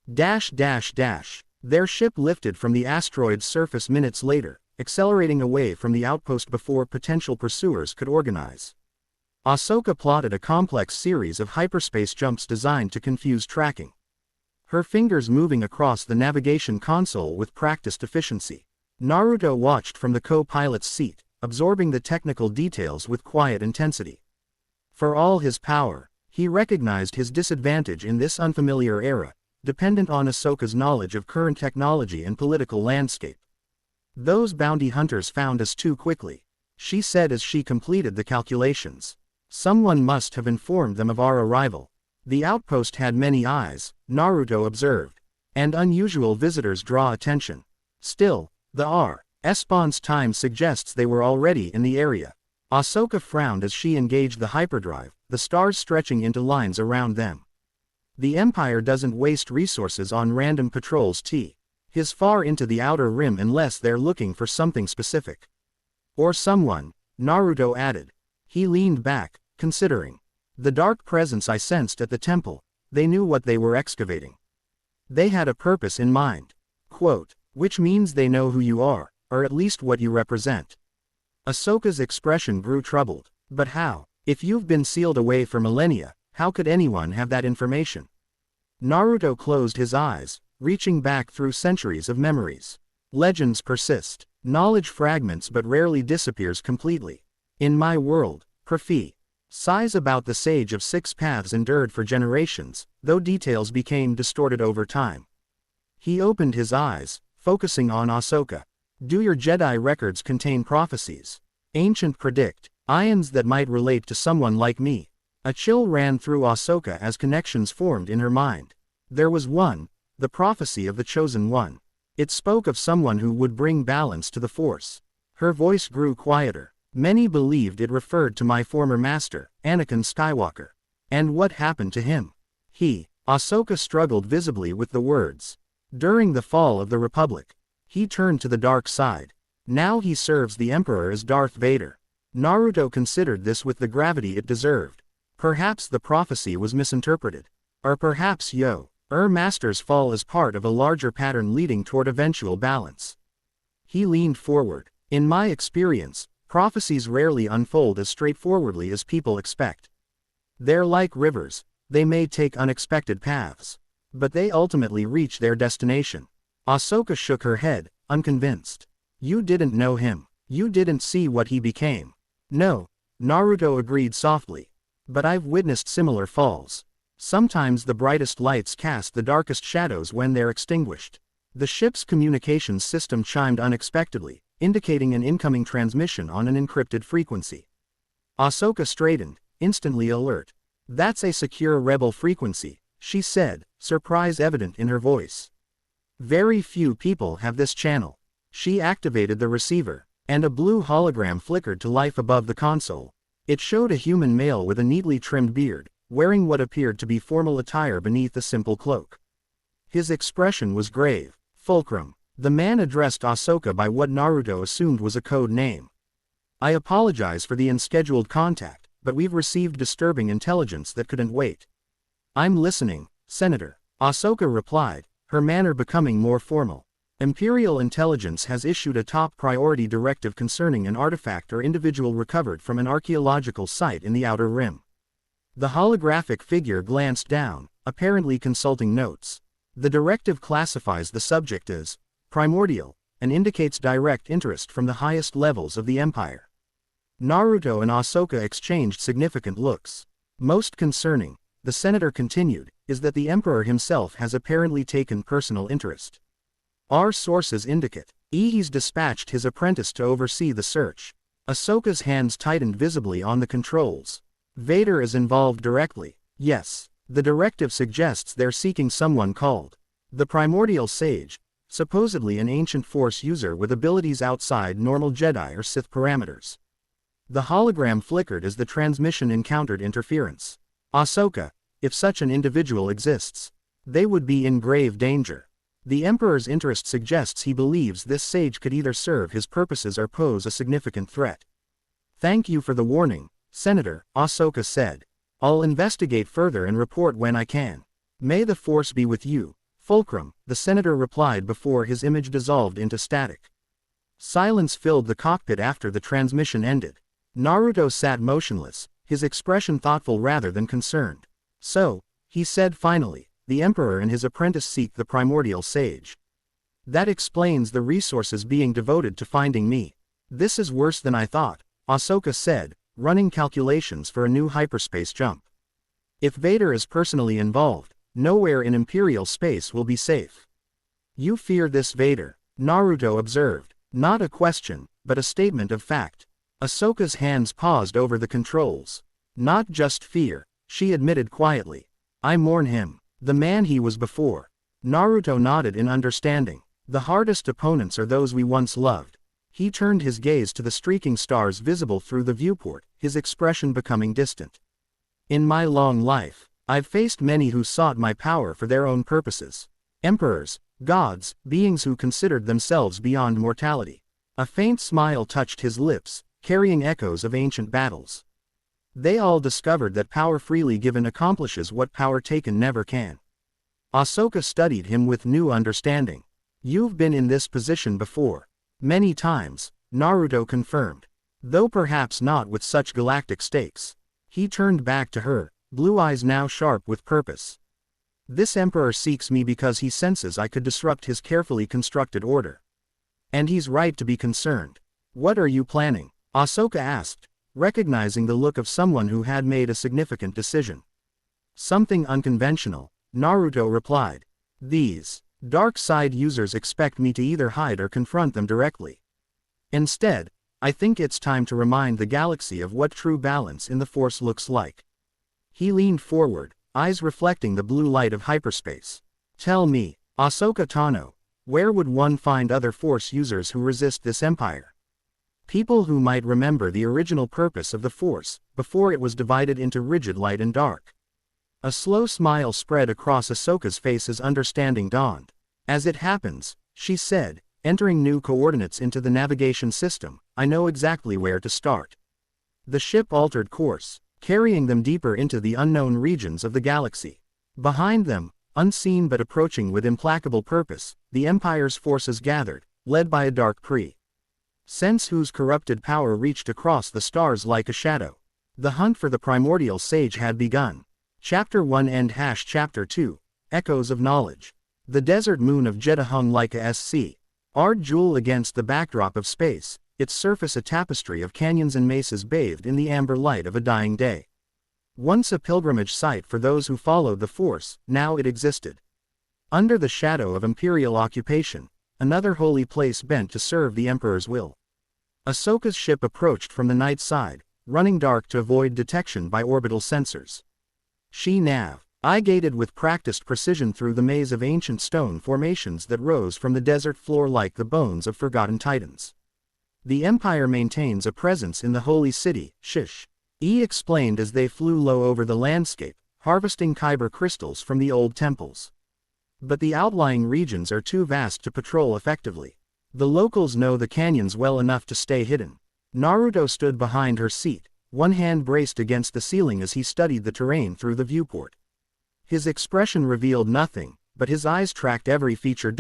Their ship lifted from the asteroid's surface minutes later, accelerating away from the outpost before potential pursuers could organize. Ahsoka plotted a complex series of hyperspace jumps designed to confuse tracking, her fingers moving across the navigation console with practiced efficiency. Naruto watched from the co-pilot's seat, absorbing the technical details with quiet intensity. For all his power, he recognized his disadvantage in this unfamiliar era, dependent on Ahsoka's knowledge of current technology and political landscape. "Those bounty hunters found us too quickly," she said as she completed the calculations. "Someone must have informed them of our arrival." The outpost had many eyes, Naruto observed, and unusual visitors draw attention. Still, the response time suggests they were already in the area. Ahsoka frowned as she engaged the hyperdrive, the stars stretching into lines around them. "The Empire doesn't waste resources on random patrols his far into the Outer Rim unless they're looking for something specific. Or someone," Naruto added. He leaned back, considering. "The dark presence I sensed at the temple, they knew what they were excavating. They had a purpose in mind. Which means they know who you are, or at least what you represent." Ahsoka's expression grew troubled. "But how? If you've been sealed away for millennia, how could anyone have that information?" Naruto closed his eyes, reaching back through centuries of memories. "Legends persist. Knowledge fragments but rarely disappears completely. In my world, prophecies about the Sage of Six Paths endured for generations, though details became distorted over time." He opened his eyes, focusing on Ahsoka. "Do your Jedi records contain prophecies? Ancient predictions that might relate to someone like me?" A chill ran through Ahsoka as connections formed in her mind. There was one, the prophecy of the Chosen One. It spoke of someone who would bring balance to the Force. Her voice grew quieter. "Many believed it referred to my former master, Anakin Skywalker. And what happened to him?" Ahsoka struggled visibly with the words. During the fall of the Republic, he turned to the dark side. Now he serves the Emperor as Darth Vader. Naruto considered this with the gravity it deserved. Perhaps the prophecy was misinterpreted. Or perhaps Master's fall is part of a larger pattern leading toward eventual balance. He leaned forward. In my experience, prophecies rarely unfold as straightforwardly as people expect. They're like rivers. They may take unexpected paths, but they ultimately reach their destination. Ahsoka shook her head, unconvinced. You didn't know him. You didn't see what he became. No, Naruto agreed softly. But I've witnessed similar falls. Sometimes the brightest lights cast the darkest shadows when they're extinguished. The ship's communications system chimed unexpectedly, indicating an incoming transmission on an encrypted frequency. Ahsoka straightened, instantly alert. That's a secure rebel frequency, she said, surprise evident in her voice. Very few people have this channel. She activated the receiver, and a blue hologram flickered to life above the console. It showed a human male with a neatly trimmed beard, wearing what appeared to be formal attire beneath a simple cloak. His expression was grave. Fulcrum. The man addressed Ahsoka by what Naruto assumed was a code name. I apologize for the unscheduled contact, but we've received disturbing intelligence that couldn't wait. I'm listening, Senator, Ahsoka replied, her manner becoming more formal. Imperial intelligence has issued a top priority directive concerning an artifact or individual recovered from an archaeological site in the Outer Rim. The holographic figure glanced down, apparently consulting notes. The directive classifies the subject as primordial, and indicates direct interest from the highest levels of the Empire. Naruto and Ahsoka exchanged significant looks. Most concerning, the senator continued, is that the Emperor himself has apparently taken personal interest. Our sources indicate he's dispatched his apprentice to oversee the search. Ahsoka's hands tightened visibly on the controls. Vader is involved directly. Yes. The directive suggests they're seeking someone called the Primordial Sage, supposedly an ancient Force user with abilities outside normal Jedi or Sith parameters. The hologram flickered as the transmission encountered interference. Ahsoka, if such an individual exists, they would be in grave danger. The Emperor's interest suggests he believes this sage could either serve his purposes or pose a significant threat. Thank you for the warning, Senator, Ahsoka said. I'll investigate further and report when I can. May the Force be with you, Fulcrum, the senator replied before his image dissolved into static. Silence filled the cockpit after the transmission ended. Naruto sat motionless, his expression thoughtful rather than concerned. So, he said finally, the Emperor and his apprentice seek the Primordial Sage. That explains the resources being devoted to finding me. This is worse than I thought, Ahsoka said, running calculations for a new hyperspace jump. If Vader is personally involved, nowhere in Imperial space will be safe. You fear this Vader, Naruto observed, not a question, but a statement of fact. Ahsoka's hands paused over the controls. Not just fear, she admitted quietly. I mourn him, the man he was before. Naruto nodded in understanding. The hardest opponents are those we once loved. He turned his gaze to the streaking stars visible through the viewport, his expression becoming distant. In my long life, I've faced many who sought my power for their own purposes. Emperors, gods, beings who considered themselves beyond mortality. A faint smile touched his lips, carrying echoes of ancient battles. They all discovered that power freely given accomplishes what power taken never can. Ahsoka studied him with new understanding. You've been in this position before. Many times, Naruto confirmed. Though perhaps not with such galactic stakes. He turned back to her, blue eyes now sharp with purpose. This Emperor seeks me because he senses I could disrupt his carefully constructed order. And he's right to be concerned. What are you planning? Ahsoka asked, recognizing the look of someone who had made a significant decision. Something unconventional, Naruto replied. These dark side users expect me to either hide or confront them directly. Instead, I think it's time to remind the galaxy of what true balance in the Force looks like. He leaned forward, eyes reflecting the blue light of hyperspace. Tell me, Ahsoka Tano, where would one find other Force users who resist this empire? People who might remember the original purpose of the Force, before it was divided into rigid light and dark. A slow smile spread across Ahsoka's face as understanding dawned. As it happens, she said, entering new coordinates into the navigation system, I know exactly where to start. The ship altered course, carrying them deeper into the unknown regions of the galaxy. Behind them, unseen but approaching with implacable purpose, the Empire's forces gathered, led by a dark presence whose corrupted power reached across the stars like a shadow. The hunt for the primordial sage had begun. Chapter 1 and Chapter 2, Echoes of Knowledge. The desert moon of Jeddah hung like a sc. Jewel against the backdrop of space, its surface a tapestry of canyons and mesas bathed in the amber light of a dying day. Once a pilgrimage site for those who followed the Force, now it existed under the shadow of imperial occupation, another holy place bent to serve the Emperor's will. Ahsoka's ship approached from the night side, running dark to avoid detection by orbital sensors. She navigated with practiced precision through the maze of ancient stone formations that rose from the desert floor like the bones of forgotten titans. The Empire maintains a presence in the holy city, Shish. Explained as they flew low over the landscape, harvesting kyber crystals from the old temples. But the outlying regions are too vast to patrol effectively. The locals know the canyons well enough to stay hidden. Naruto stood behind her seat, one hand braced against the ceiling as he studied the terrain through the viewport. His expression revealed nothing, but his eyes tracked every feature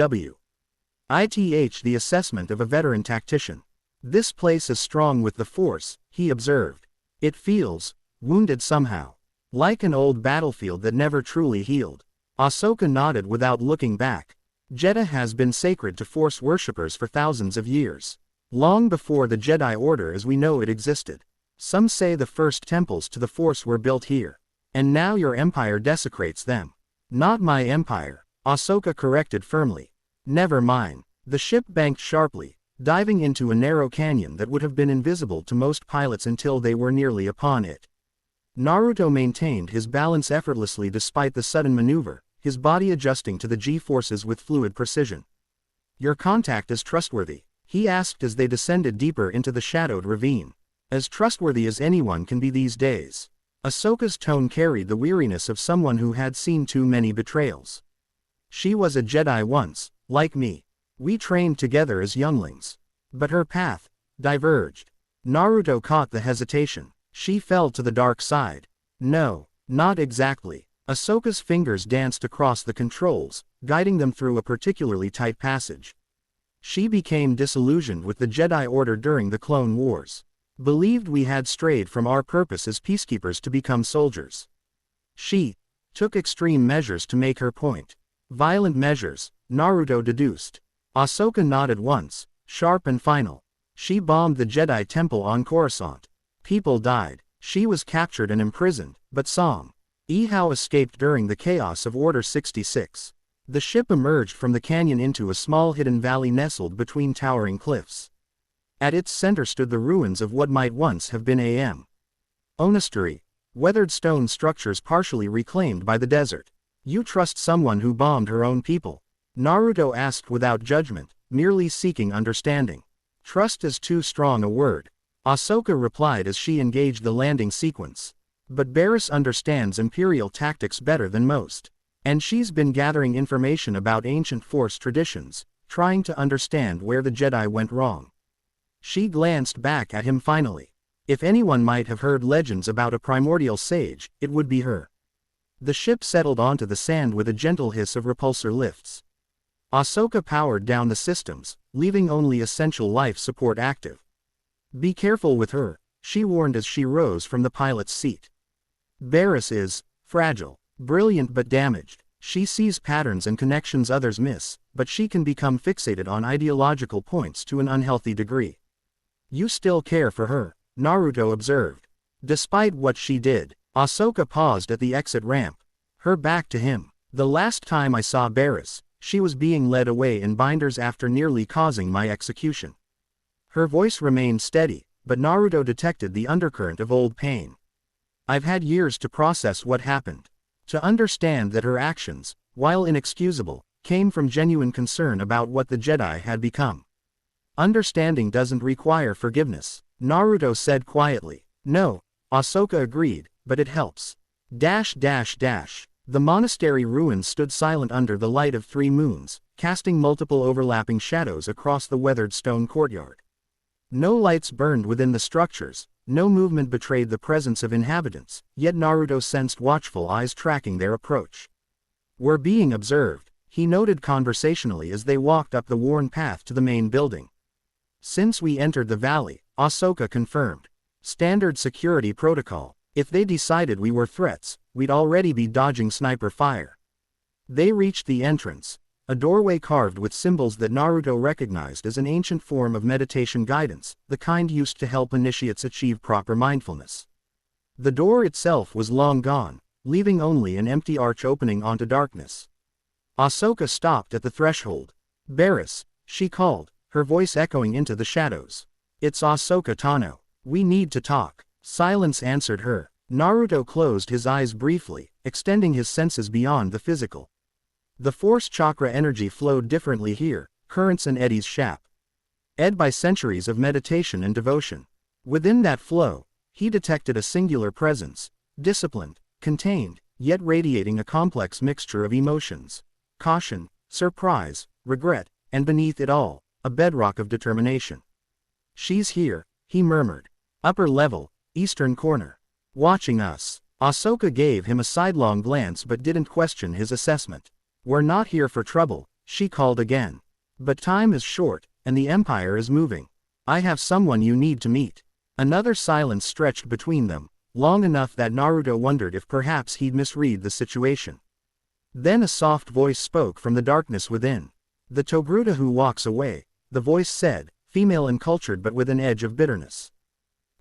the assessment of a veteran tactician. This place is strong with the Force, he observed. It feels wounded somehow, like an old battlefield that never truly healed. Ahsoka nodded without looking back. Jeddah has been sacred to Force worshippers for thousands of years. Long before the Jedi Order as we know it existed. Some say the first temples to the Force were built here. And now your Empire desecrates them. Not my Empire, Ahsoka corrected firmly. Never mine. The ship banked sharply, diving into a narrow canyon that would have been invisible to most pilots until they were nearly upon it. Naruto maintained his balance effortlessly despite the sudden maneuver, his body adjusting to the G-forces with fluid precision. Your contact is trustworthy, he asked as they descended deeper into the shadowed ravine. As trustworthy as anyone can be these days. Ahsoka's tone carried the weariness of someone who had seen too many betrayals. She was a Jedi once, like me. We trained together as younglings. But her path diverged. Naruto caught the hesitation. She fell to the dark side. No, not exactly. Ahsoka's fingers danced across the controls, guiding them through a particularly tight passage. She became disillusioned with the Jedi Order during the Clone Wars. Believed we had strayed from our purpose as peacekeepers to become soldiers. She took extreme measures to make her point. Violent measures, Naruto deduced. Ahsoka nodded once, sharp and final. She bombed the Jedi Temple on Coruscant. People died. She was captured and imprisoned, but somehow escaped during the chaos of Order 66. The ship emerged from the canyon into a small hidden valley nestled between towering cliffs. At its center stood the ruins of what might once have been a monastery, weathered stone structures partially reclaimed by the desert. You trust someone who bombed her own people? Naruto asked without judgment, merely seeking understanding. Trust is too strong a word. Ahsoka replied as she engaged the landing sequence. But Barriss understands Imperial tactics better than most. And she's been gathering information about ancient Force traditions, trying to understand where the Jedi went wrong. She glanced back at him finally. If anyone might have heard legends about a primordial sage, it would be her. The ship settled onto the sand with a gentle hiss of repulsor lifts. Ahsoka powered down the systems, leaving only essential life support active. Be careful with her, she warned as she rose from the pilot's seat. Barriss is fragile, brilliant but damaged. She sees patterns and connections others miss, but she can become fixated on ideological points to an unhealthy degree. You still care for her, Naruto observed. Despite what she did, Ahsoka paused at the exit ramp. Her back to him. The last time I saw Barriss, she was being led away in binders after nearly causing my execution. Her voice remained steady, but Naruto detected the undercurrent of old pain. I've had years to process what happened. To understand that her actions, while inexcusable, came from genuine concern about what the Jedi had become. Understanding doesn't require forgiveness, Naruto said quietly. No, Ahsoka agreed, but it helps. The monastery ruins stood silent under the light of 3 moons, casting multiple overlapping shadows across the weathered stone courtyard. No lights burned within the structures, no movement betrayed the presence of inhabitants, yet Naruto sensed watchful eyes tracking their approach. "We're being observed," he noted conversationally as they walked up the worn path to the main building. "Since we entered the valley," Ahsoka confirmed. "Standard security protocol. If they decided we were threats, we'd already be dodging sniper fire." They reached the entrance, a doorway carved with symbols that Naruto recognized as an ancient form of meditation guidance, the kind used to help initiates achieve proper mindfulness. The door itself was long gone, leaving only an empty arch opening onto darkness. Ahsoka stopped at the threshold. "Barris," she called, her voice echoing into the shadows. "It's Ahsoka Tano. We need to talk." Silence answered her. Naruto closed his eyes briefly, extending his senses beyond the physical. The Force chakra energy flowed differently here, currents and eddies shaped by centuries of meditation and devotion. Within that flow, he detected a singular presence, disciplined, contained, yet radiating a complex mixture of emotions: caution, surprise, regret, and beneath it all, a bedrock of determination. "She's here," he murmured. "Upper level, eastern corner. Watching us." Ahsoka gave him a sidelong glance but didn't question his assessment. "We're not here for trouble," she called again. "But time is short, and the Empire is moving. I have someone you need to meet." Another silence stretched between them, long enough that Naruto wondered if perhaps he'd misread the situation. Then a soft voice spoke from the darkness within. "The Togruta who walks away," the voice said, female and cultured but with an edge of bitterness.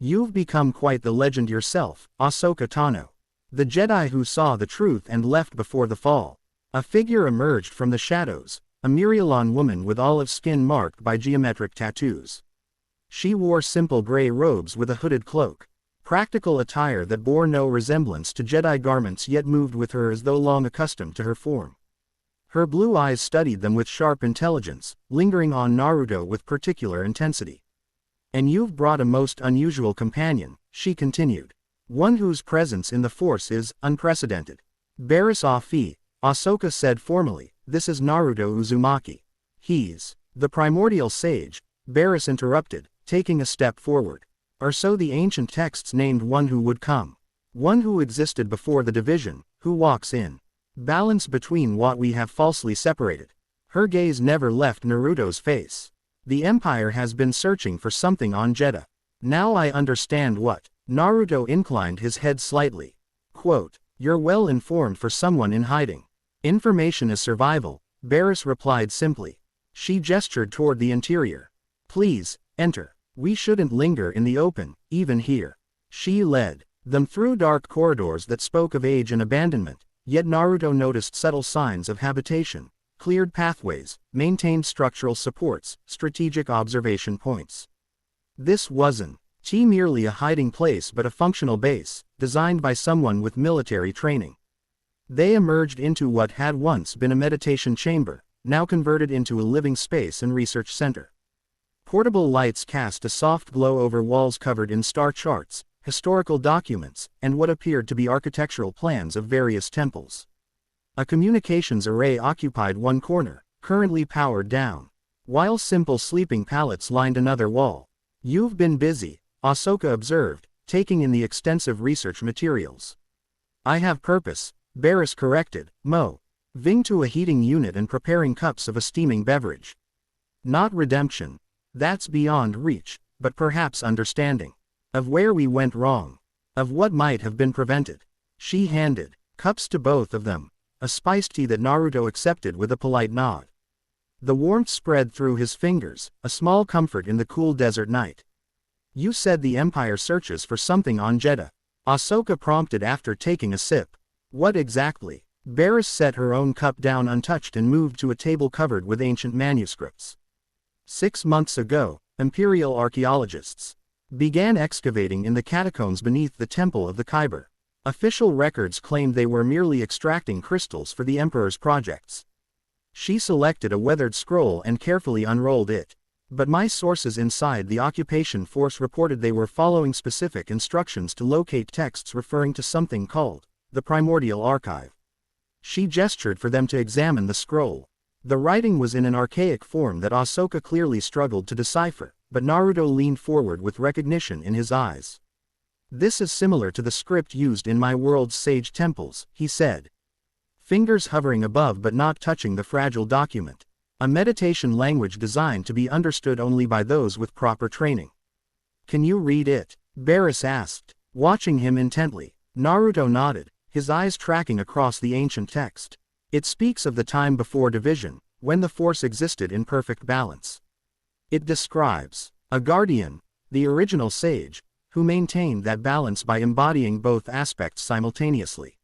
"You've become quite the legend yourself, Ahsoka Tano. The Jedi who saw the truth and left before the fall." A figure emerged from the shadows, a Murielon woman with olive skin marked by geometric tattoos. She wore simple gray robes with a hooded cloak, practical attire that bore no resemblance to Jedi garments yet moved with her as though long accustomed to her form. Her blue eyes studied them with sharp intelligence, lingering on Naruto with particular intensity. "And you've brought a most unusual companion," she continued. "One whose presence in the Force is unprecedented." "Barris Afi," Ahsoka said formally, "this is Naruto Uzumaki. He's the primordial sage," Barris interrupted, taking a step forward. "Or so the ancient texts named one who would come. One who existed before the division, who walks in balance between what we have falsely separated." Her gaze never left Naruto's face. "The Empire has been searching for something on Jedha. Now I understand what." Naruto inclined his head slightly. Quote, "You're well informed for someone in hiding." "Information is survival," Barris replied simply. She gestured toward the interior. "Please, enter. We shouldn't linger in the open, even here." She led them through dark corridors that spoke of age and abandonment, yet Naruto noticed subtle signs of habitation, cleared pathways, maintained structural supports, strategic observation points. This wasn't merely a hiding place but a functional base, designed by someone with military training. They emerged into what had once been a meditation chamber, now converted into a living space and research center. Portable lights cast a soft glow over walls covered in star charts, historical documents, and what appeared to be architectural plans of various temples. A communications array occupied one corner, currently powered down, while simple sleeping pallets lined another wall. "You've been busy," Ahsoka observed, taking in the extensive research materials. "I have purpose," Barris corrected, moving to a heating unit and preparing cups of a steaming beverage. "Not redemption. That's beyond reach, but perhaps understanding. Of where we went wrong. Of what might have been prevented." She handed cups to both of them, a spiced tea that Naruto accepted with a polite nod. The warmth spread through his fingers, a small comfort in the cool desert night. "You said the Empire searches for something on Jedha," Ahsoka prompted after taking a sip. "What exactly?" Barris set her own cup down untouched and moved to a table covered with ancient manuscripts. 6 months ago, Imperial archaeologists began excavating in the catacombs beneath the Temple of the Kyber. Official records claimed they were merely extracting crystals for the Emperor's projects. She selected a weathered scroll and carefully unrolled it. "But my sources inside the occupation force reported they were following specific instructions to locate texts referring to something called the Primordial Archive." She gestured for them to examine the scroll. The writing was in an archaic form that Ahsoka clearly struggled to decipher, but Naruto leaned forward with recognition in his eyes. "This is similar to the script used in my world's sage temples," he said. Fingers hovering above but not touching the fragile document. A meditation language designed to be understood only by those with proper training. "Can you read it?" Barriss asked, watching him intently. Naruto nodded, his eyes tracking across the ancient text. "It speaks of the time before division, when the Force existed in perfect balance. It describes a guardian, the original sage, who maintained that balance by embodying both aspects simultaneously."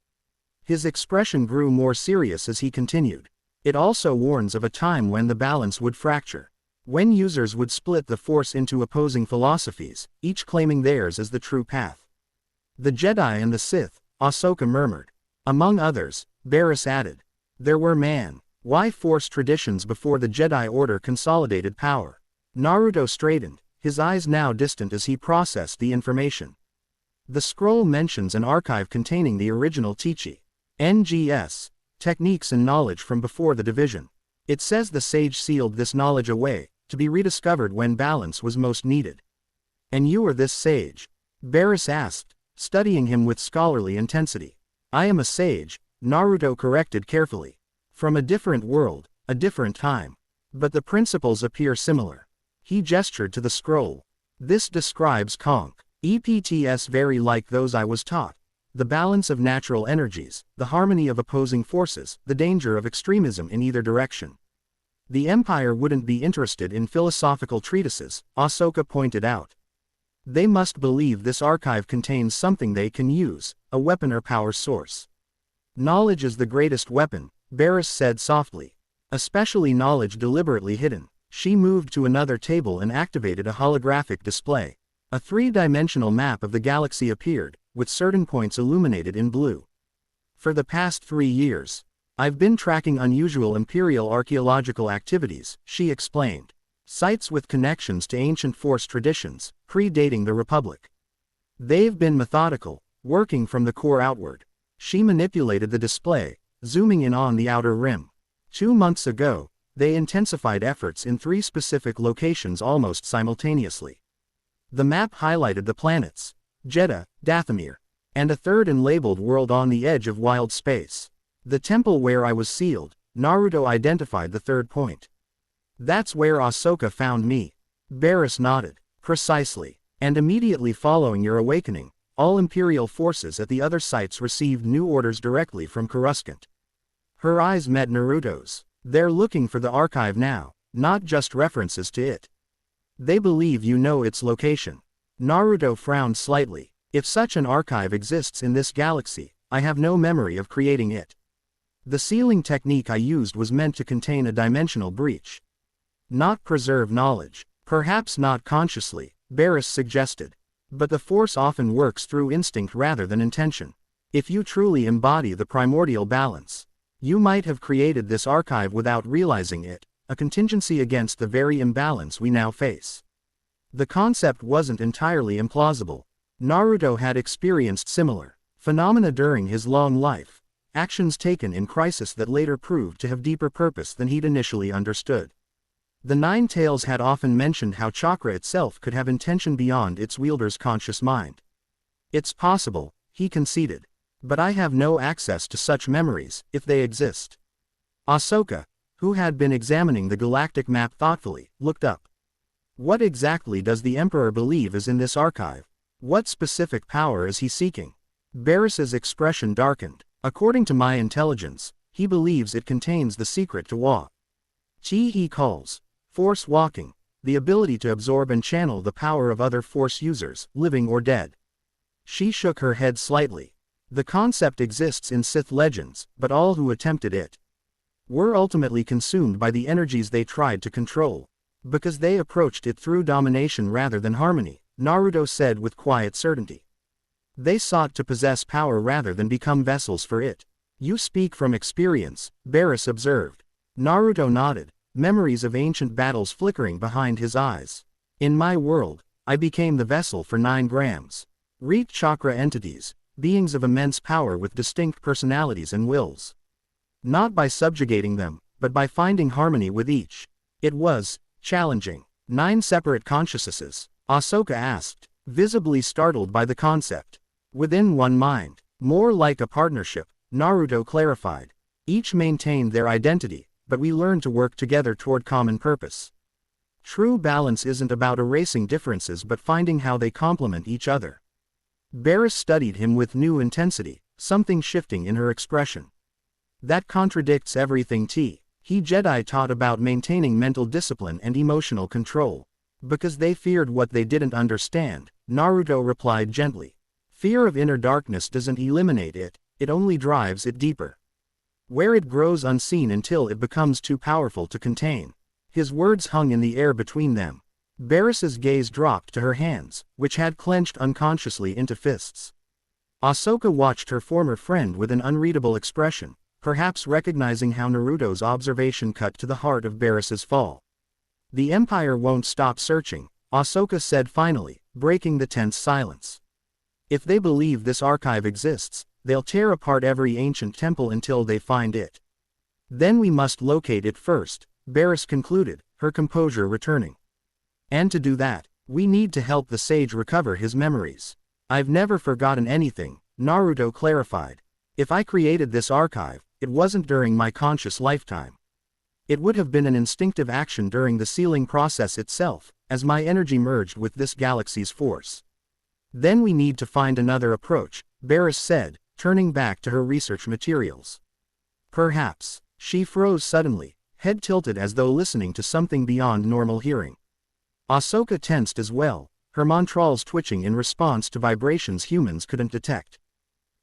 His expression grew more serious as he continued. "It also warns of a time when the balance would fracture. When users would split the Force into opposing philosophies, each claiming theirs as the true path." "The Jedi and the Sith," Ahsoka murmured. "Among others," Barriss added. "There were why Force traditions before the Jedi Order consolidated power." Naruto straightened, his eyes now distant as he processed the information. "The scroll mentions an archive containing the original NGS, techniques and knowledge from before the division. It says the sage sealed this knowledge away, to be rediscovered when balance was most needed." "And you are this sage?" Barriss asked, studying him with scholarly intensity. "I am a sage," Naruto corrected carefully. "From a different world, a different time. But the principles appear similar." He gestured to the scroll. "This describes EPTs very like those I was taught. The balance of natural energies, the harmony of opposing forces, the danger of extremism in either direction." "The Empire wouldn't be interested in philosophical treatises," Ahsoka pointed out. "They must believe this archive contains something they can use, a weapon or power source." "Knowledge is the greatest weapon," Barriss said softly. "Especially knowledge deliberately hidden." She moved to another table and activated a holographic display. A three-dimensional map of the galaxy appeared, with certain points illuminated in blue. "For the past 3 years, I've been tracking unusual Imperial archaeological activities," she explained. "Sites with connections to ancient Force traditions, predating the Republic. They've been methodical, working from the core outward." She manipulated the display, zooming in on the outer rim. 2 months ago, they intensified efforts in 3 specific locations almost simultaneously. The map highlighted the planets, Jeddah, Dathomir, and a third unlabeled world on the edge of wild space. "The temple where I was sealed," Naruto identified the third point. "That's where Ahsoka found me." Barriss nodded. "Precisely. And immediately following your awakening, all Imperial forces at the other sites received new orders directly from Coruscant." Her eyes met Naruto's. "They're looking for the archive now, not just references to it. They believe you know its location." Naruto frowned slightly. "If such an archive exists in this galaxy, I have no memory of creating it. The sealing technique I used was meant to contain a dimensional breach, not preserve knowledge." "Perhaps not consciously," Barriss suggested. "But the Force often works through instinct rather than intention. If you truly embody the primordial balance, you might have created this archive without realizing it, a contingency against the very imbalance we now face." The concept wasn't entirely implausible. Naruto had experienced similar phenomena during his long life, actions taken in crisis that later proved to have deeper purpose than he'd initially understood. The Nine Tails had often mentioned how chakra itself could have intention beyond its wielder's conscious mind. "It's possible," he conceded. "But I have no access to such memories, if they exist." Ahsoka, who had been examining the galactic map thoughtfully, looked up. "What exactly does the Emperor believe is in this archive? What specific power is he seeking?" Barriss's expression darkened. "According to my intelligence, he believes it contains the secret to he calls Force walking, the ability to absorb and channel the power of other Force users, living or dead." She shook her head slightly. "The concept exists in Sith legends, but all who attempted it were ultimately consumed by the energies they tried to control. Because they approached it through domination rather than harmony," Naruto said with quiet certainty. "They sought to possess power rather than become vessels for it." "You speak from experience," Barriss observed. Naruto nodded, memories of ancient battles flickering behind his eyes. "In my world, I became the vessel for 9 grams. Reek chakra entities, beings of immense power with distinct personalities and wills. Not by subjugating them, but by finding harmony with each. It was challenging. 9 separate consciousnesses? Ahsoka asked, visibly startled by the concept. Within one mind. More like a partnership, Naruto clarified. Each maintained their identity, but we learned to work together toward common purpose. True balance isn't about erasing differences but finding how they complement each other. Barriss studied him with new intensity, something shifting in her expression. That contradicts everything he Jedi taught about maintaining mental discipline and emotional control. Because they feared what they didn't understand, Naruto replied gently. Fear of inner darkness doesn't eliminate it, it only drives it deeper. Where it grows unseen until it becomes too powerful to contain. His words hung in the air between them. Barriss's gaze dropped to her hands, which had clenched unconsciously into fists. Ahsoka watched her former friend with an unreadable expression, perhaps recognizing how Naruto's observation cut to the heart of Barriss's fall. The Empire won't stop searching, Ahsoka said finally, breaking the tense silence. If they believe this archive exists, they'll tear apart every ancient temple until they find it. Then we must locate it first, Barriss concluded, her composure returning. And to do that, we need to help the sage recover his memories. I've never forgotten anything, Naruto clarified. If I created this archive, it wasn't during my conscious lifetime. It would have been an instinctive action during the sealing process itself, as my energy merged with this galaxy's force. Then we need to find another approach, Barriss said, turning back to her research materials. Perhaps. She froze suddenly, head tilted as though listening to something beyond normal hearing. Ahsoka tensed as well, her montrals twitching in response to vibrations humans couldn't detect.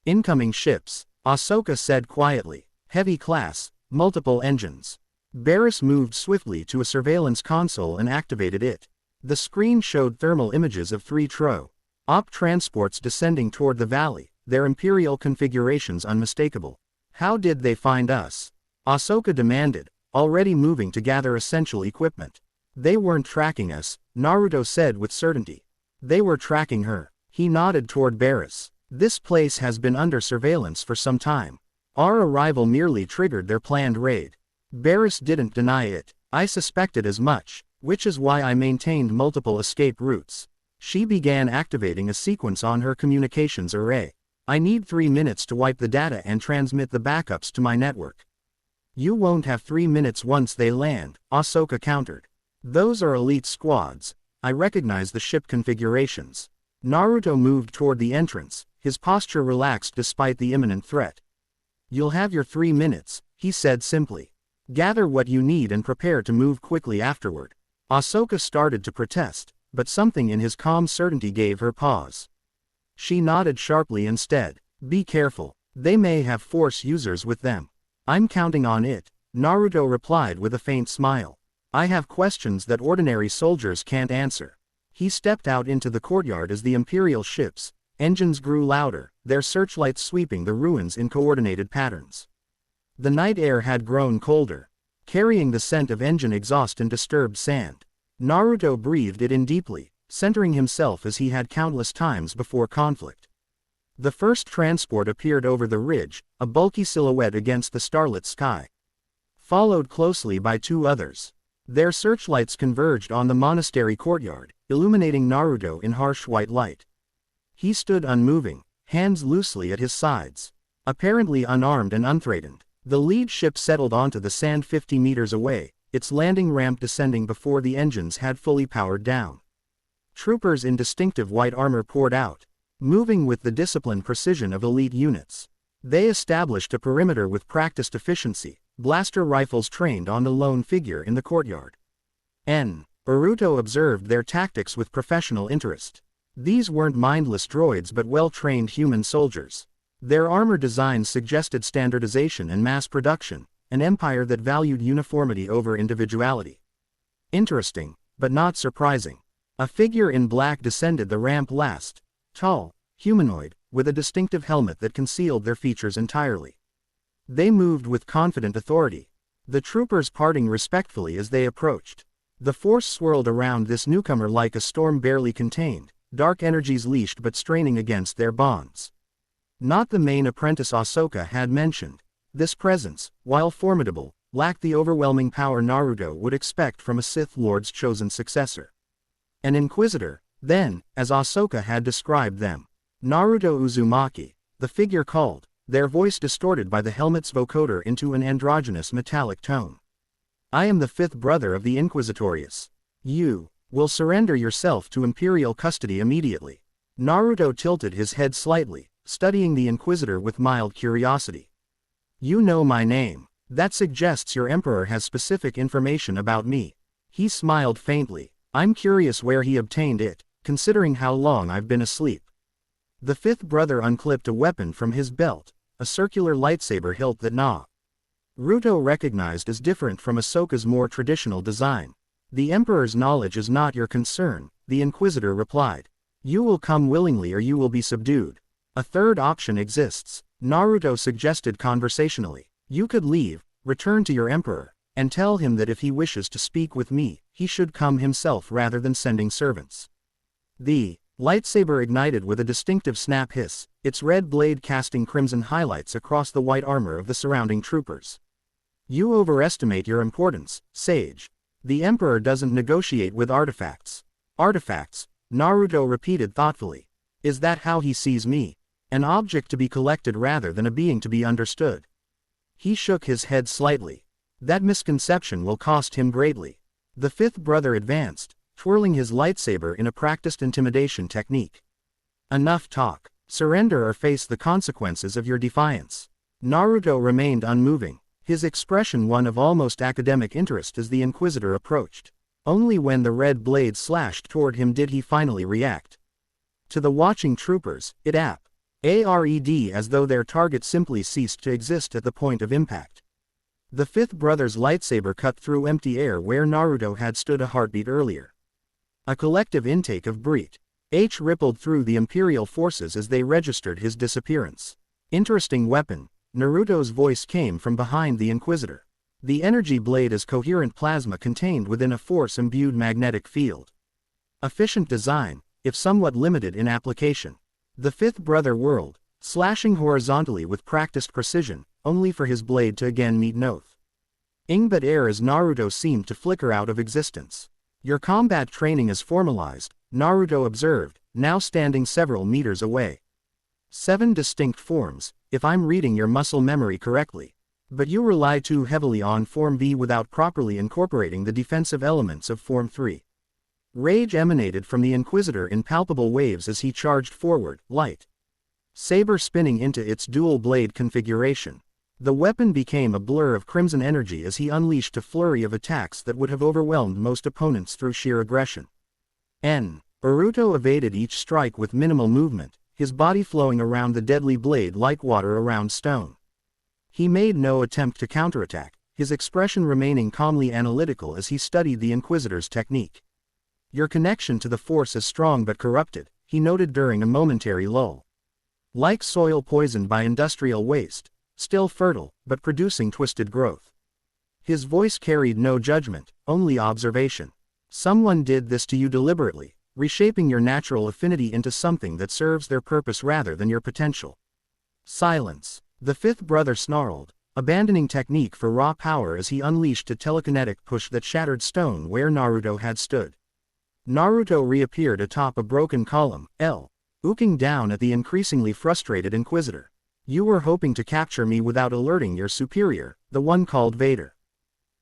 Incoming ships, Ahsoka said quietly. Heavy class, multiple engines. Barriss moved swiftly to a surveillance console and activated it. The screen showed thermal images of 3 Op transports descending toward the valley, their imperial configurations unmistakable. How did they find us? Ahsoka demanded, already moving to gather essential equipment. They weren't tracking us, Naruto said with certainty. They were tracking her. He nodded toward Barriss. This place has been under surveillance for some time. Our arrival merely triggered their planned raid. Barriss didn't deny it. I suspected as much, which is why I maintained multiple escape routes. She began activating a sequence on her communications array. I need 3 minutes to wipe the data and transmit the backups to my network. You won't have 3 minutes once they land, Ahsoka countered. Those are elite squads. I recognize the ship configurations. Naruto moved toward the entrance, his posture relaxed despite the imminent threat. You'll have your 3 minutes, he said simply. Gather what you need and prepare to move quickly afterward. Ahsoka started to protest, but something in his calm certainty gave her pause. She nodded sharply instead. Be careful, they may have Force users with them. I'm counting on it, Naruto replied with a faint smile. I have questions that ordinary soldiers can't answer. He stepped out into the courtyard as the Imperial ships' engines grew louder, their searchlights sweeping the ruins in coordinated patterns. The night air had grown colder, carrying the scent of engine exhaust and disturbed sand. Naruto breathed it in deeply, centering himself as he had countless times before conflict. The first transport appeared over the ridge, a bulky silhouette against the starlit sky. Followed closely by 2 others. Their searchlights converged on the monastery courtyard, illuminating Naruto in harsh white light. He stood unmoving, hands loosely at his sides. Apparently unarmed and unthreatened, the lead ship settled onto the sand 50 meters away, its landing ramp descending before the engines had fully powered down. Troopers in distinctive white armor poured out, moving with the disciplined precision of elite units. They established a perimeter with practiced efficiency, blaster rifles trained on the lone figure in the courtyard. Naruto observed their tactics with professional interest. These weren't mindless droids but well-trained human soldiers. Their armor designs suggested standardization and mass production, an empire that valued uniformity over individuality. Interesting, but not surprising. A figure in black descended the ramp last, tall, humanoid, with a distinctive helmet that concealed their features entirely. They moved with confident authority, the troopers parting respectfully as they approached. The force swirled around this newcomer like a storm barely contained, dark energies leashed but straining against their bonds. Not the main apprentice Ahsoka had mentioned. This presence, while formidable, lacked the overwhelming power Naruto would expect from a Sith Lord's chosen successor. An Inquisitor, then, as Ahsoka had described them. Naruto Uzumaki, the figure called, their voice distorted by the helmet's vocoder into an androgynous metallic tone. I am the fifth brother of the Inquisitorius. You will surrender yourself to Imperial custody immediately. Naruto tilted his head slightly, studying the Inquisitor with mild curiosity. You know my name. That suggests your Emperor has specific information about me. He smiled faintly. I'm curious where he obtained it, considering how long I've been asleep. The fifth brother unclipped a weapon from his belt, a circular lightsaber hilt that Naruto recognized as different from Ahsoka's more traditional design. The Emperor's knowledge is not your concern, the Inquisitor replied. You will come willingly or you will be subdued. A third option exists, Naruto suggested conversationally. You could leave, return to your Emperor, and tell him that if he wishes to speak with me, he should come himself rather than sending servants. The lightsaber ignited with a distinctive snap hiss, its red blade casting crimson highlights across the white armor of the surrounding troopers. You overestimate your importance, sage. The Emperor doesn't negotiate with artifacts. Artifacts, Naruto repeated thoughtfully. Is that how he sees me? An object to be collected rather than a being to be understood. He shook his head slightly. That misconception will cost him greatly. The fifth brother advanced, twirling his lightsaber in a practiced intimidation technique. Enough talk. Surrender or face the consequences of your defiance. Naruto remained unmoving, his expression one of almost academic interest as the Inquisitor approached. Only when the red blade slashed toward him did he finally react. To the watching troopers, it ared as though their target simply ceased to exist at the point of impact. The fifth brother's lightsaber cut through empty air where Naruto had stood a heartbeat earlier. A collective intake of breath rippled through the Imperial forces as they registered his disappearance. Interesting weapon, Naruto's voice came from behind the Inquisitor. The energy blade is coherent plasma contained within a force-imbued magnetic field. Efficient design, if somewhat limited in application. The fifth brother whirled, slashing horizontally with practiced precision, only for his blade to again meet Noth. But air as Naruto seemed to flicker out of existence. Your combat training is formalized, Naruto observed, now standing several meters away. 7 distinct forms, if I'm reading your muscle memory correctly. But you rely too heavily on Form V without properly incorporating the defensive elements of Form 3. Rage emanated from the Inquisitor in palpable waves as he charged forward, light saber spinning into its dual-blade configuration. The weapon became a blur of crimson energy as he unleashed a flurry of attacks that would have overwhelmed most opponents through sheer aggression. Naruto evaded each strike with minimal movement, his body flowing around the deadly blade like water around stone. He made no attempt to counterattack, his expression remaining calmly analytical as he studied the Inquisitor's technique. Your connection to the Force is strong but corrupted, he noted during a momentary lull. Like soil poisoned by industrial waste, still fertile, but producing twisted growth. His voice carried no judgment, only observation. Someone did this to you deliberately, reshaping your natural affinity into something that serves their purpose rather than your potential. Silence. The fifth brother snarled, abandoning technique for raw power as he unleashed a telekinetic push that shattered stone where Naruto had stood. Naruto reappeared atop a broken column, looking down at the increasingly frustrated Inquisitor. You were hoping to capture me without alerting your superior, the one called Vader.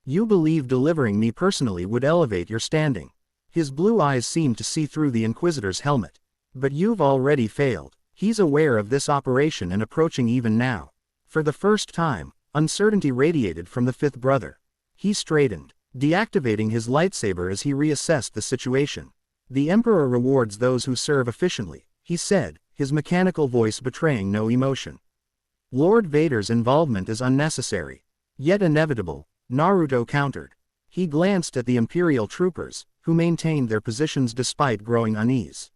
You believe delivering me personally would elevate your standing. His blue eyes seemed to see through the Inquisitor's helmet. But you've already failed. He's aware of this operation and approaching even now. For the first time, uncertainty radiated from the fifth brother. He straightened, deactivating his lightsaber as he reassessed the situation. The Emperor rewards those who serve efficiently, he said, his mechanical voice betraying no emotion. Lord Vader's involvement is unnecessary, yet inevitable, Naruto countered. He glanced at the Imperial troopers, who maintained their positions despite growing unease.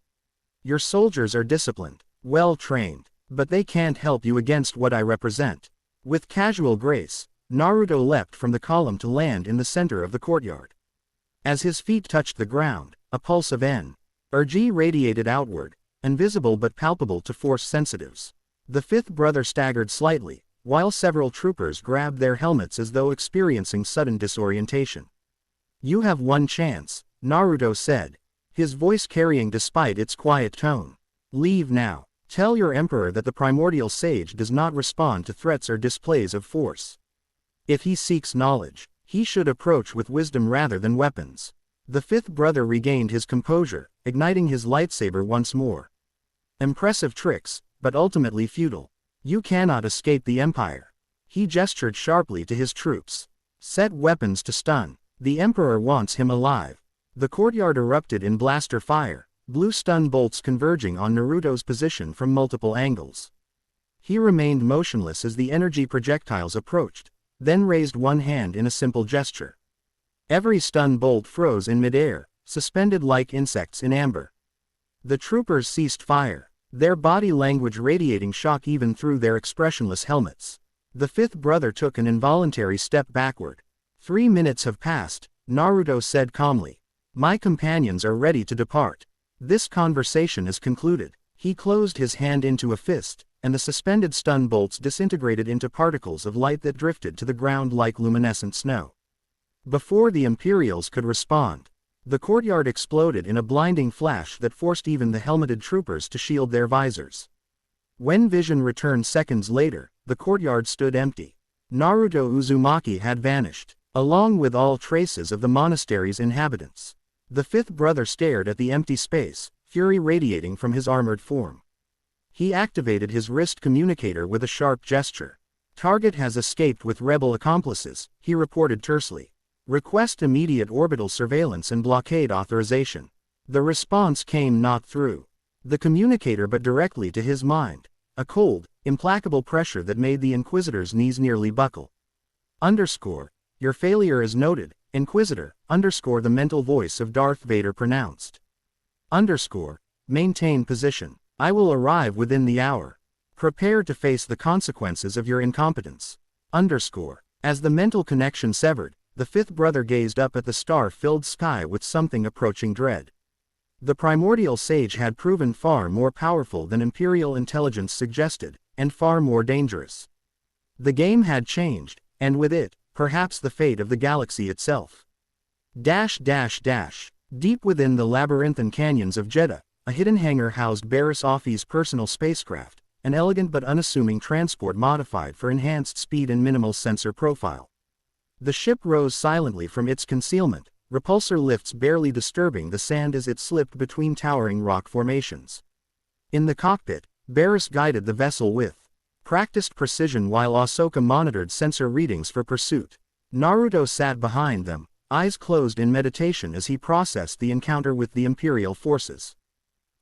Your soldiers are disciplined, well-trained, but they can't help you against what I represent. With casual grace, Naruto leapt from the column to land in the center of the courtyard. As his feet touched the ground, a pulse of energy radiated outward, invisible but palpable to Force sensitives. The fifth brother staggered slightly, while several troopers grabbed their helmets as though experiencing sudden disorientation. "You have one chance," Naruto said, his voice carrying despite its quiet tone. "Leave now. Tell your emperor that the primordial sage does not respond to threats or displays of force. If he seeks knowledge, he should approach with wisdom rather than weapons." The fifth brother regained his composure, igniting his lightsaber once more. "Impressive tricks, but ultimately futile. You cannot escape the Empire." He gestured sharply to his troops. "Set weapons to stun. The Emperor wants him alive." The courtyard erupted in blaster fire, blue stun bolts converging on Naruto's position from multiple angles. He remained motionless as the energy projectiles approached, then raised one hand in a simple gesture. Every stun bolt froze in midair, suspended like insects in amber. The troopers ceased fire, their body language radiating shock even through their expressionless helmets. The fifth brother took an involuntary step backward. 3 minutes have passed, Naruto said calmly. "My companions are ready to depart. This conversation is concluded." He closed his hand into a fist, and the suspended stun bolts disintegrated into particles of light that drifted to the ground like luminescent snow. Before the Imperials could respond, the courtyard exploded in a blinding flash that forced even the helmeted troopers to shield their visors. When vision returned seconds later, the courtyard stood empty. Naruto Uzumaki had vanished, along with all traces of the monastery's inhabitants. The fifth brother stared at the empty space, fury radiating from his armored form. He activated his wrist communicator with a sharp gesture. "Target has escaped with rebel accomplices," he reported tersely. "Request immediate orbital surveillance and blockade authorization." The response came not through the communicator but directly to his mind, a cold, implacable pressure that made the Inquisitor's knees nearly buckle. "Your failure is noted, Inquisitor," the mental voice of Darth Vader pronounced. "Maintain position. I will arrive within the hour. Prepare to face the consequences of your incompetence." As the mental connection severed, the fifth brother gazed up at the star-filled sky with something approaching dread. The primordial sage had proven far more powerful than Imperial intelligence suggested, and far more dangerous. The game had changed, and with it, perhaps the fate of the galaxy itself. Deep within the labyrinthine canyons of Jeddah, a hidden hangar housed Barriss Offee's personal spacecraft, an elegant but unassuming transport modified for enhanced speed and minimal sensor profile. The ship rose silently from its concealment, repulsor lifts barely disturbing the sand as it slipped between towering rock formations. In the cockpit, Barriss guided the vessel with practiced precision while Ahsoka monitored sensor readings for pursuit. Naruto sat behind them, eyes closed in meditation as he processed the encounter with the Imperial forces.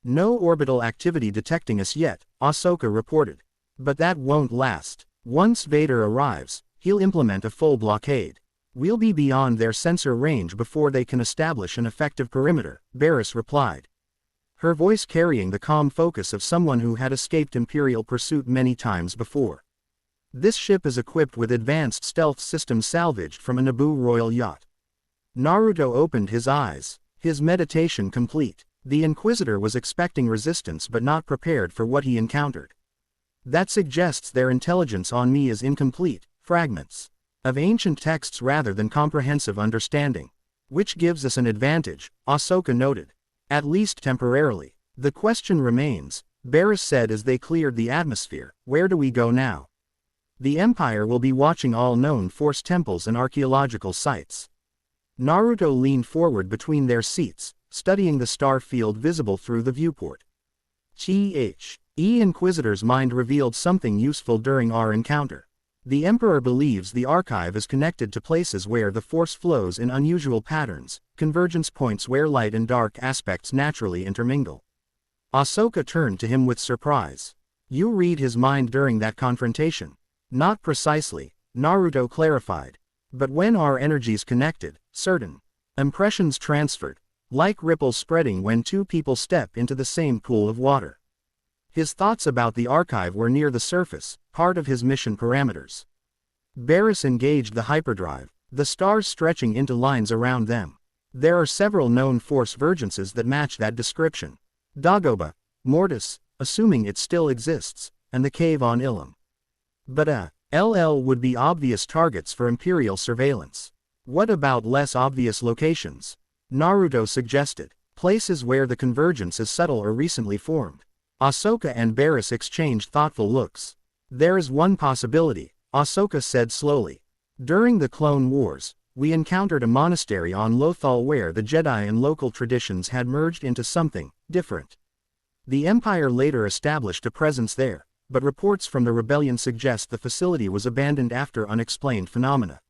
"No orbital activity detecting us yet," Ahsoka reported. "But that won't last. Once Vader arrives, he'll implement a full blockade. We'll be beyond their sensor range before they can establish an effective perimeter," Barriss replied, her voice carrying the calm focus of someone who had escaped Imperial pursuit many times before. "This ship is equipped with advanced stealth systems salvaged from a Naboo royal yacht." Naruto opened his eyes, his meditation complete. The Inquisitor was expecting resistance but not prepared for what he encountered. "That suggests their intelligence on me is incomplete, fragments of ancient texts rather than comprehensive understanding. Which gives us an advantage," Ahsoka noted. "At least temporarily. The question remains," Barriss said as they cleared the atmosphere, "where do we go now? The Empire will be watching all known Force temples and archaeological sites." Naruto leaned forward between their seats, studying the star field visible through the viewport. Inquisitor's mind revealed something useful during our encounter. The Emperor believes the archive is connected to places where the Force flows in unusual patterns, convergence points where light and dark aspects naturally intermingle. Ahsoka turned to him with surprise. "You read his mind during that confrontation?" "Not precisely," Naruto clarified. "But when our energies connected, certain impressions transferred, like ripples spreading when two people step into the same pool of water." His thoughts about the archive were near the surface, part of his mission parameters. Barriss engaged the hyperdrive, the stars stretching into lines around them. "There are several known Force vergences that match that description. Dagobah, Mortis, assuming it still exists, and the cave on Ilum. But LL would be obvious targets for Imperial surveillance. What about less obvious locations? Naruto suggested. Places where the convergence is subtle or recently formed. Ahsoka and Barris exchanged thoughtful looks. There is one possibility, Ahsoka said slowly. During the Clone Wars, we encountered a monastery on Lothal where the Jedi and local traditions had merged into something different. The Empire later established a presence there, but reports from the rebellion suggest the facility was abandoned after unexplained phenomena.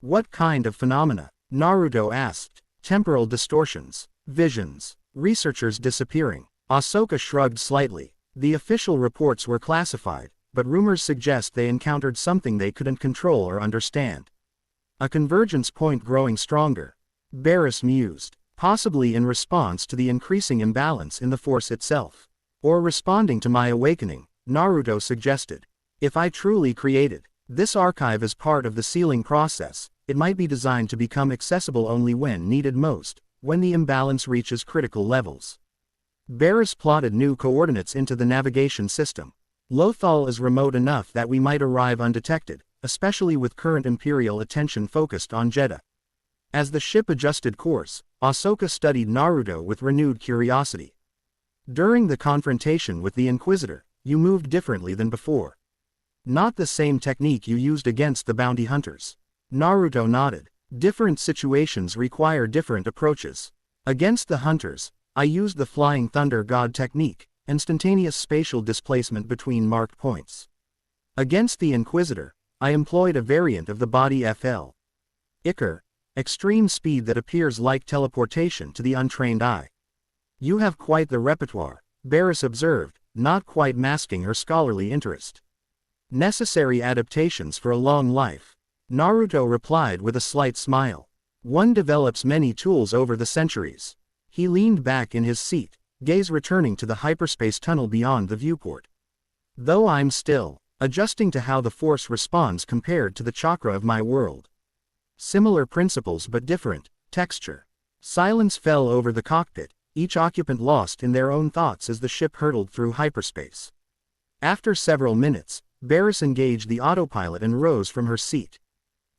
What kind of phenomena? Naruto asked. Temporal distortions, visions, researchers disappearing. Ahsoka shrugged slightly. The official reports were classified, but rumors suggest they encountered something they couldn't control or understand. A convergence point growing stronger. Barris mused. Possibly in response to the increasing imbalance in the Force itself. Or responding to my awakening, Naruto suggested. If I truly created this archive as part of the sealing process, it might be designed to become accessible only when needed most, when the imbalance reaches critical levels. Barris plotted new coordinates into the navigation system. Lothal is remote enough that we might arrive undetected, especially with current Imperial attention focused on Jeddah. As the ship adjusted course, Ahsoka studied Naruto with renewed curiosity. During the confrontation with the Inquisitor, you moved differently than before. Not the same technique you used against the bounty hunters. Naruto nodded. Different situations require different approaches. Against the hunters, I used the Flying Thunder God technique, instantaneous spatial displacement between marked points. Against the Inquisitor, I employed a variant of the body FL. Icar, extreme speed that appears like teleportation to the untrained eye. You have quite the repertoire, Barris observed, not quite masking her scholarly interest. Necessary adaptations for a long life. Naruto replied with a slight smile. One develops many tools over the centuries. He leaned back in his seat, gaze returning to the hyperspace tunnel beyond the viewport. Though I'm still adjusting to how the Force responds compared to the chakra of my world. Similar principles but different texture. Silence fell over the cockpit, each occupant lost in their own thoughts as the ship hurtled through hyperspace. After several minutes, Barris engaged the autopilot and rose from her seat.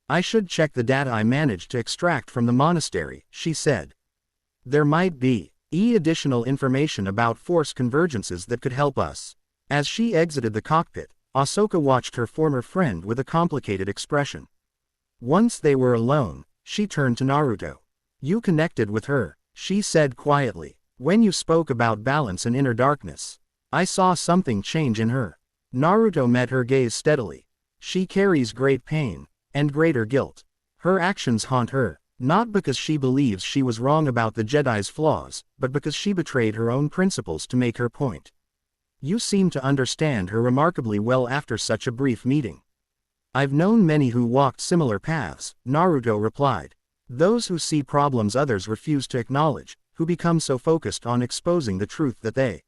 I should check the data I managed to extract from the monastery, she said. There might be additional information about Force convergences that could help us. As she exited the cockpit, Ahsoka watched her former friend with a complicated expression. Once they were alone, she turned to Naruto. You connected with her, she said quietly. When you spoke about balance and inner darkness, I saw something change in her. Naruto met her gaze steadily. She carries great pain, and greater guilt. Her actions haunt her, not because she believes she was wrong about the Jedi's flaws, but because she betrayed her own principles to make her point. You seem to understand her remarkably well after such a brief meeting. I've known many who walked similar paths, Naruto replied. Those who see problems others refuse to acknowledge, who become so focused on exposing the truth that they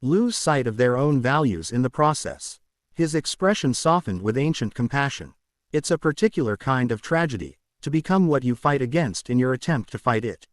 lose sight of their own values in the process. His expression softened with ancient compassion. It's a particular kind of tragedy, to become what you fight against in your attempt to fight it.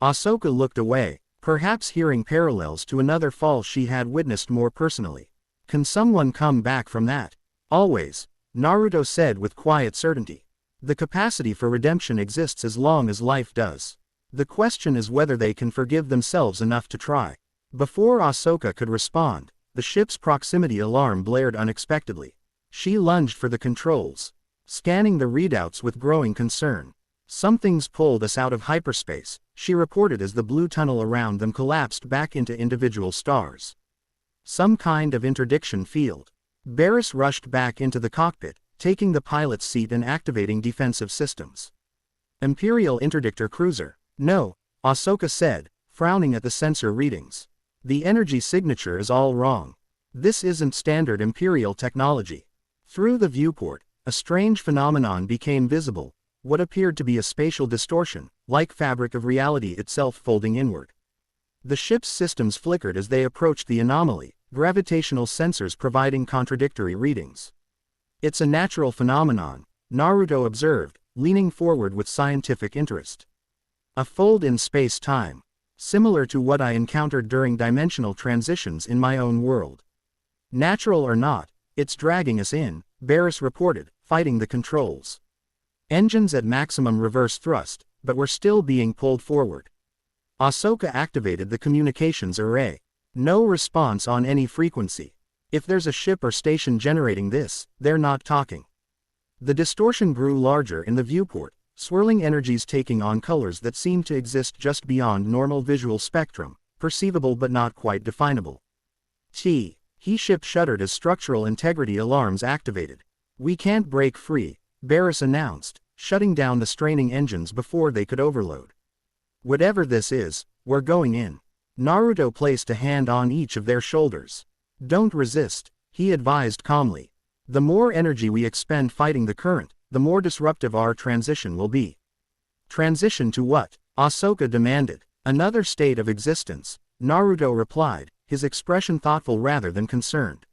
Ahsoka looked away, perhaps hearing parallels to another fall she had witnessed more personally. Can someone come back from that? Always, Naruto said with quiet certainty. The capacity for redemption exists as long as life does. The question is whether they can forgive themselves enough to try. Before Ahsoka could respond, the ship's proximity alarm blared unexpectedly. She lunged for the controls, scanning the readouts with growing concern. Something's pulled us out of hyperspace, she reported as the blue tunnel around them collapsed back into individual stars. Some kind of interdiction field. Barris rushed back into the cockpit, taking the pilot's seat and activating defensive systems. Imperial Interdictor Cruiser. No, Ahsoka said, frowning at the sensor readings. The energy signature is all wrong. This isn't standard Imperial technology. Through the viewport, a strange phenomenon became visible, what appeared to be a spatial distortion, like fabric of reality itself folding inward. The ship's systems flickered as they approached the anomaly, gravitational sensors providing contradictory readings. It's a natural phenomenon, Naruto observed, leaning forward with scientific interest. A fold in space-time, similar to what I encountered during dimensional transitions in my own world. Natural or not, it's dragging us in, Barris reported, fighting the controls. Engines at maximum reverse thrust, but were still being pulled forward. Ahsoka activated the communications array. No response on any frequency. If there's a ship or station generating this, they're not talking. The distortion grew larger in the viewport, swirling energies taking on colors that seemed to exist just beyond normal visual spectrum, perceivable but not quite definable. He ship shuddered as structural integrity alarms activated. We can't break free, Barris announced, shutting down the straining engines before they could overload. Whatever this is, we're going in. Naruto placed a hand on each of their shoulders. Don't resist, he advised calmly. The more energy we expend fighting the current, the more disruptive our transition will be. Transition to what? Ahsoka demanded. Another state of existence, Naruto replied, his expression thoughtful rather than concerned.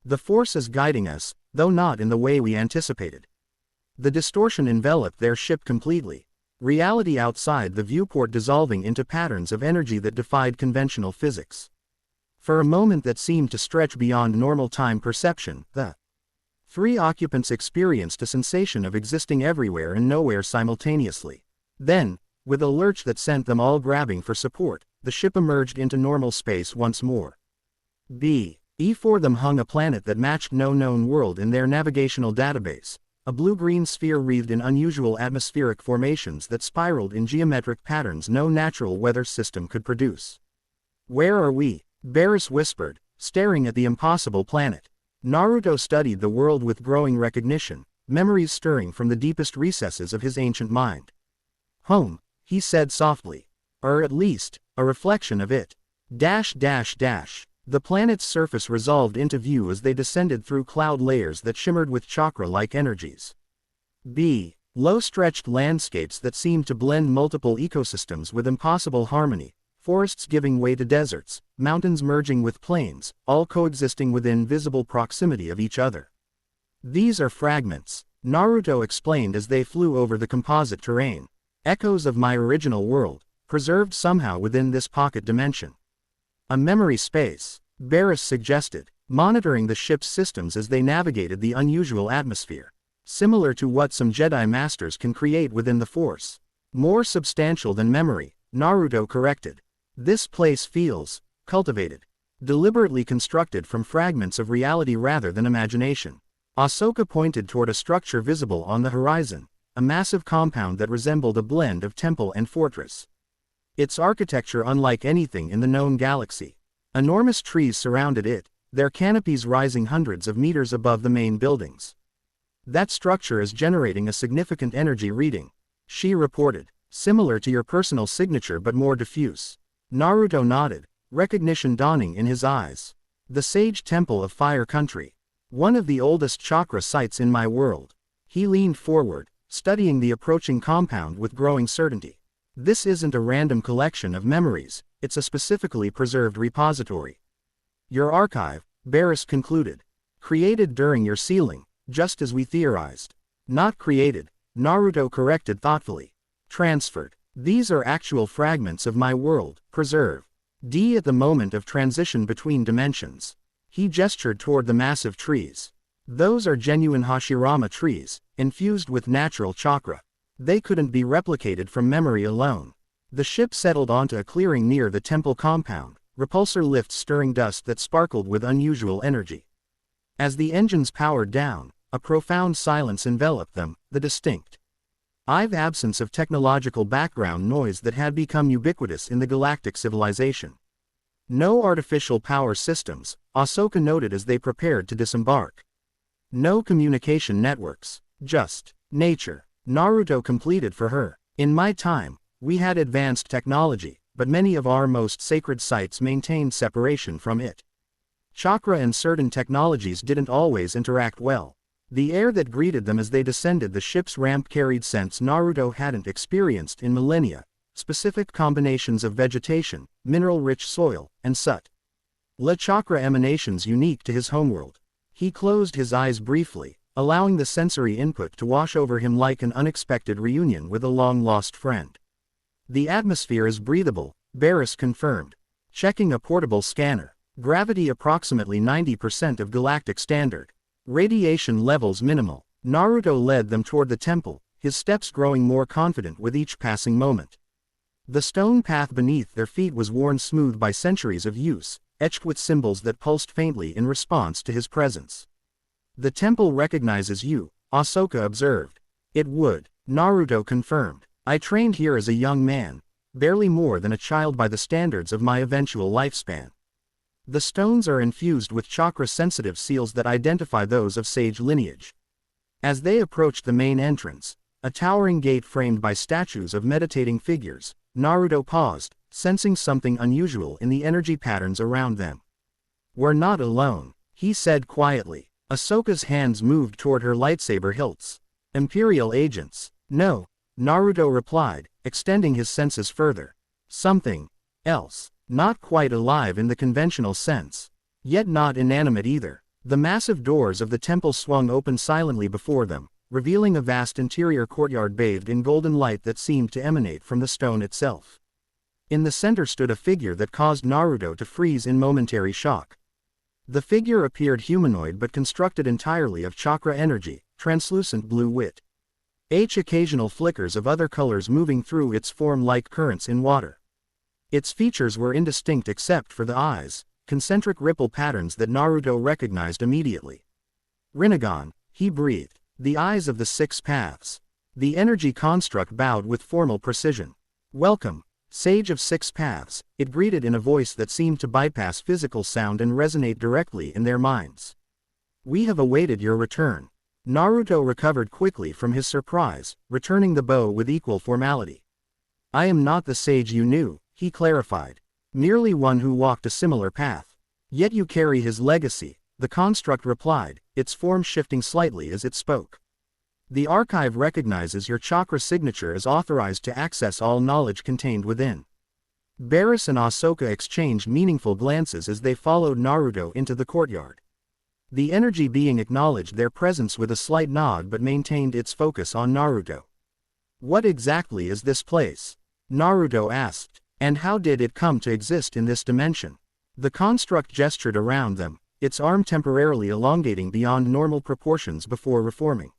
The Force is guiding us, though not in the way we anticipated. The distortion enveloped their ship completely. Reality outside the viewport dissolving into patterns of energy that defied conventional physics. For a moment that seemed to stretch beyond normal time perception, the three occupants experienced a sensation of existing everywhere and nowhere simultaneously. Then, with a lurch that sent them all grabbing for support, the ship emerged into normal space once more. For them hung a planet that matched no known world in their navigational database, a blue-green sphere wreathed in unusual atmospheric formations that spiraled in geometric patterns no natural weather system could produce. Where are we? Barris whispered, staring at the impossible planet. Naruto studied the world with growing recognition, memories stirring from the deepest recesses of his ancient mind. Home, he said softly. Or at least, a reflection of it. The planet's surface resolved into view as they descended through cloud layers that shimmered with chakra-like energies. Low-stretched landscapes that seemed to blend multiple ecosystems with impossible harmony. Forests giving way to deserts, mountains merging with plains, all coexisting within visible proximity of each other. These are fragments, Naruto explained as they flew over the composite terrain. Echoes of my original world, preserved somehow within this pocket dimension. A memory space, Barris suggested, monitoring the ship's systems as they navigated the unusual atmosphere. Similar to what some Jedi Masters can create within the Force. More substantial than memory, Naruto corrected. This place feels cultivated, deliberately constructed from fragments of reality rather than imagination. Ahsoka pointed toward a structure visible on the horizon, a massive compound that resembled a blend of temple and fortress. Its architecture unlike anything in the known galaxy. Enormous trees surrounded it, their canopies rising hundreds of meters above the main buildings. That structure is generating a significant energy reading, she reported, similar to your personal signature but more diffuse. Naruto nodded, recognition dawning in his eyes. The Sage Temple of Fire Country. One of the oldest chakra sites in my world. He leaned forward, studying the approaching compound with growing certainty. This isn't a random collection of memories, it's a specifically preserved repository. Your archive, Barris concluded. Created during your sealing, just as we theorized. Not created, Naruto corrected thoughtfully. Transferred. These are actual fragments of my world, preserved. At the moment of transition between dimensions. He gestured toward the massive trees. Those are genuine Hashirama trees, infused with natural chakra. They couldn't be replicated from memory alone. The ship settled onto a clearing near the temple compound, repulsor lifts stirring dust that sparkled with unusual energy. As the engines powered down, a profound silence enveloped them, the distinct absence of technological background noise that had become ubiquitous in the galactic civilization. No artificial power systems, Ahsoka noted as they prepared to disembark. No communication networks, just nature, Naruto completed for her. In my time, we had advanced technology, but many of our most sacred sites maintained separation from it. Chakra and certain technologies didn't always interact well. The air that greeted them as they descended the ship's ramp carried scents Naruto hadn't experienced in millennia, specific combinations of vegetation, mineral-rich soil, and La chakra emanations unique to his homeworld. He closed his eyes briefly, allowing the sensory input to wash over him like an unexpected reunion with a long-lost friend. The atmosphere is breathable, Barris confirmed. Checking a portable scanner. Gravity approximately 90% of galactic standard. Radiation levels minimal. Naruto led them toward the temple, his steps growing more confident with each passing moment. The stone path beneath their feet was worn smooth by centuries of use, etched with symbols that pulsed faintly in response to his presence. The temple recognizes you, Ahsoka observed. It would, Naruto confirmed. I trained here as a young man, barely more than a child by the standards of my eventual lifespan. The stones are infused with chakra-sensitive seals that identify those of sage lineage. As they approached the main entrance, a towering gate framed by statues of meditating figures, Naruto paused, sensing something unusual in the energy patterns around them. "We're not alone," he said quietly. Ahsoka's hands moved toward her lightsaber hilts. "Imperial agents." "No," Naruto replied, extending his senses further. "Something else. Not quite alive in the conventional sense. Yet not inanimate either." The massive doors of the temple swung open silently before them, revealing a vast interior courtyard bathed in golden light that seemed to emanate from the stone itself. In the center stood a figure that caused Naruto to freeze in momentary shock. The figure appeared humanoid but constructed entirely of chakra energy, translucent blue wit. Occasional flickers of other colors moving through its form like currents in water. Its features were indistinct except for the eyes, concentric ripple patterns that Naruto recognized immediately. "Rinnegan," he breathed. "The eyes of the six paths." The energy construct bowed with formal precision. "Welcome, Sage of Six Paths," it greeted in a voice that seemed to bypass physical sound and resonate directly in their minds. "We have awaited your return." Naruto recovered quickly from his surprise, returning the bow with equal formality. "I am not the sage you knew," he clarified. "Merely one who walked a similar path. Yet you carry his legacy," the construct replied, its form shifting slightly as it spoke. "The archive recognizes your chakra signature as authorized to access all knowledge contained within." Barris and Ahsoka exchanged meaningful glances as they followed Naruto into the courtyard. The energy being acknowledged their presence with a slight nod but maintained its focus on Naruto. "What exactly is this place?" Naruto asked. "And how did it come to exist in this dimension?" The construct gestured around them, its arm temporarily elongating beyond normal proportions before reforming.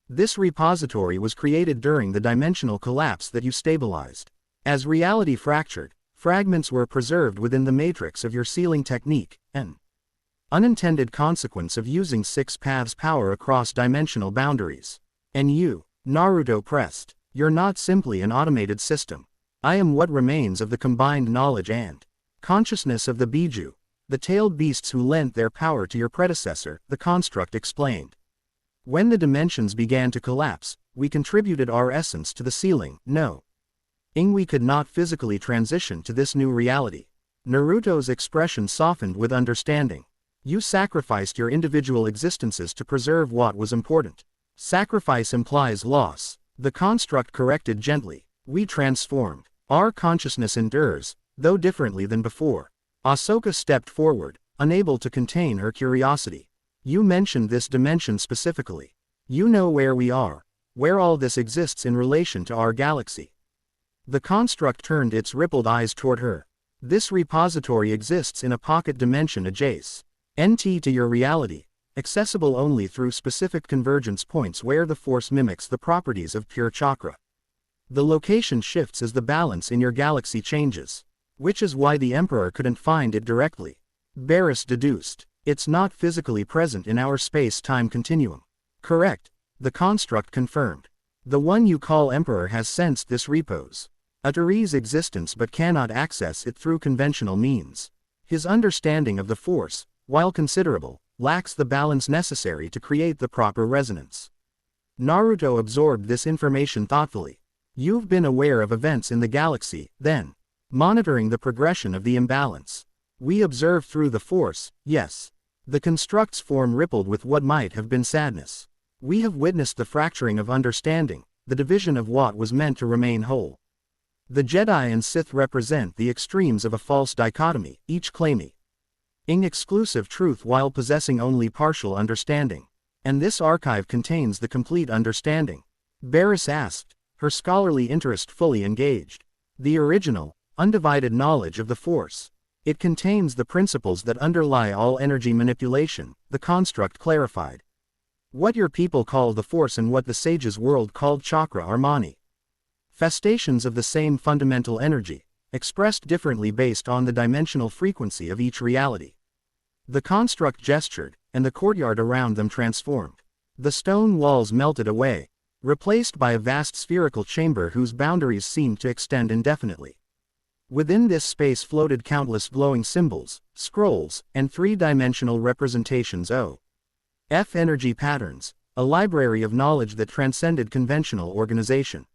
"This repository was created during the dimensional collapse that you stabilized. As reality fractured, fragments were preserved within the matrix of your sealing technique, an unintended consequence of using Six Paths power across dimensional boundaries. And you," Naruto pressed, "you're not simply an automated system. I am what remains of the combined knowledge and consciousness of the Biju, the tailed beasts who lent their power to your predecessor," the construct explained. "When the dimensions began to collapse, we contributed our essence to the sealing. No, we could not physically transition to this new reality." Naruto's expression softened with understanding. "You sacrificed your individual existences to preserve what was important." "Sacrifice implies loss," the construct corrected gently. "We transformed. Our consciousness endures, though differently than before." Ahsoka stepped forward, unable to contain her curiosity. "You mentioned this dimension specifically. You know where we are, where all this exists in relation to our galaxy." The construct turned its rippled eyes toward her. "This repository exists in a pocket dimension adjacent to your reality, accessible only through specific convergence points where the Force mimics the properties of pure chakra. The location shifts as the balance in your galaxy changes, which is why the Emperor couldn't find it directly." Barris deduced. "It's not physically present in our space-time continuum." "Correct," the construct confirmed. "The one you call Emperor has sensed this repose Atari's existence but cannot access it through conventional means. His understanding of the Force, while considerable, lacks the balance necessary to create the proper resonance." Naruto absorbed this information thoughtfully. "You've been aware of events in the galaxy, then, monitoring the progression of the imbalance." "We observe through the Force, yes." The construct's form rippled with what might have been sadness. "We have witnessed the fracturing of understanding, the division of what was meant to remain whole. The Jedi and Sith represent the extremes of a false dichotomy, each claiming exclusive truth while possessing only partial understanding. And this archive contains the complete understanding?" Barris asked, her scholarly interest fully engaged. "The original, undivided knowledge of the Force." It contains the principles that underlie all energy manipulation, the construct clarified. What your people call the Force and what the sages' world called chakra are mani. Festations of the same fundamental energy, expressed differently based on the dimensional frequency of each reality. The construct gestured, and the courtyard around them transformed. The stone walls melted away, replaced by a vast spherical chamber whose boundaries seemed to extend indefinitely. Within this space floated countless glowing symbols, scrolls, and three-dimensional representations of energy patterns, a library of knowledge that transcended conventional organization.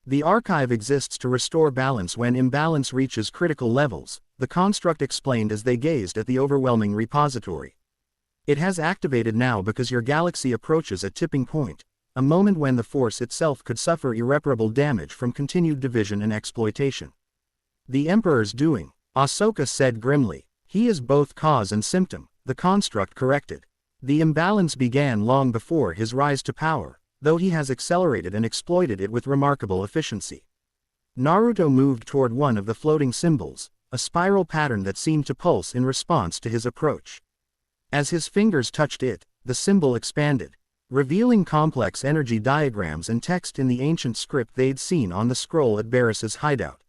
The archive exists to restore balance when imbalance reaches critical levels, the construct explained as they gazed at the overwhelming repository. It has activated now because your galaxy approaches a tipping point, a moment when the Force itself could suffer irreparable damage from continued division and exploitation. The Emperor's doing, Ahsoka said grimly. He is both cause and symptom, the construct corrected. The imbalance began long before his rise to power, though he has accelerated and exploited it with remarkable efficiency. Naruto moved toward one of the floating symbols, a spiral pattern that seemed to pulse in response to his approach. As his fingers touched it, the symbol expanded, revealing complex energy diagrams and text in the ancient script they'd seen on the scroll at Barris's hideout.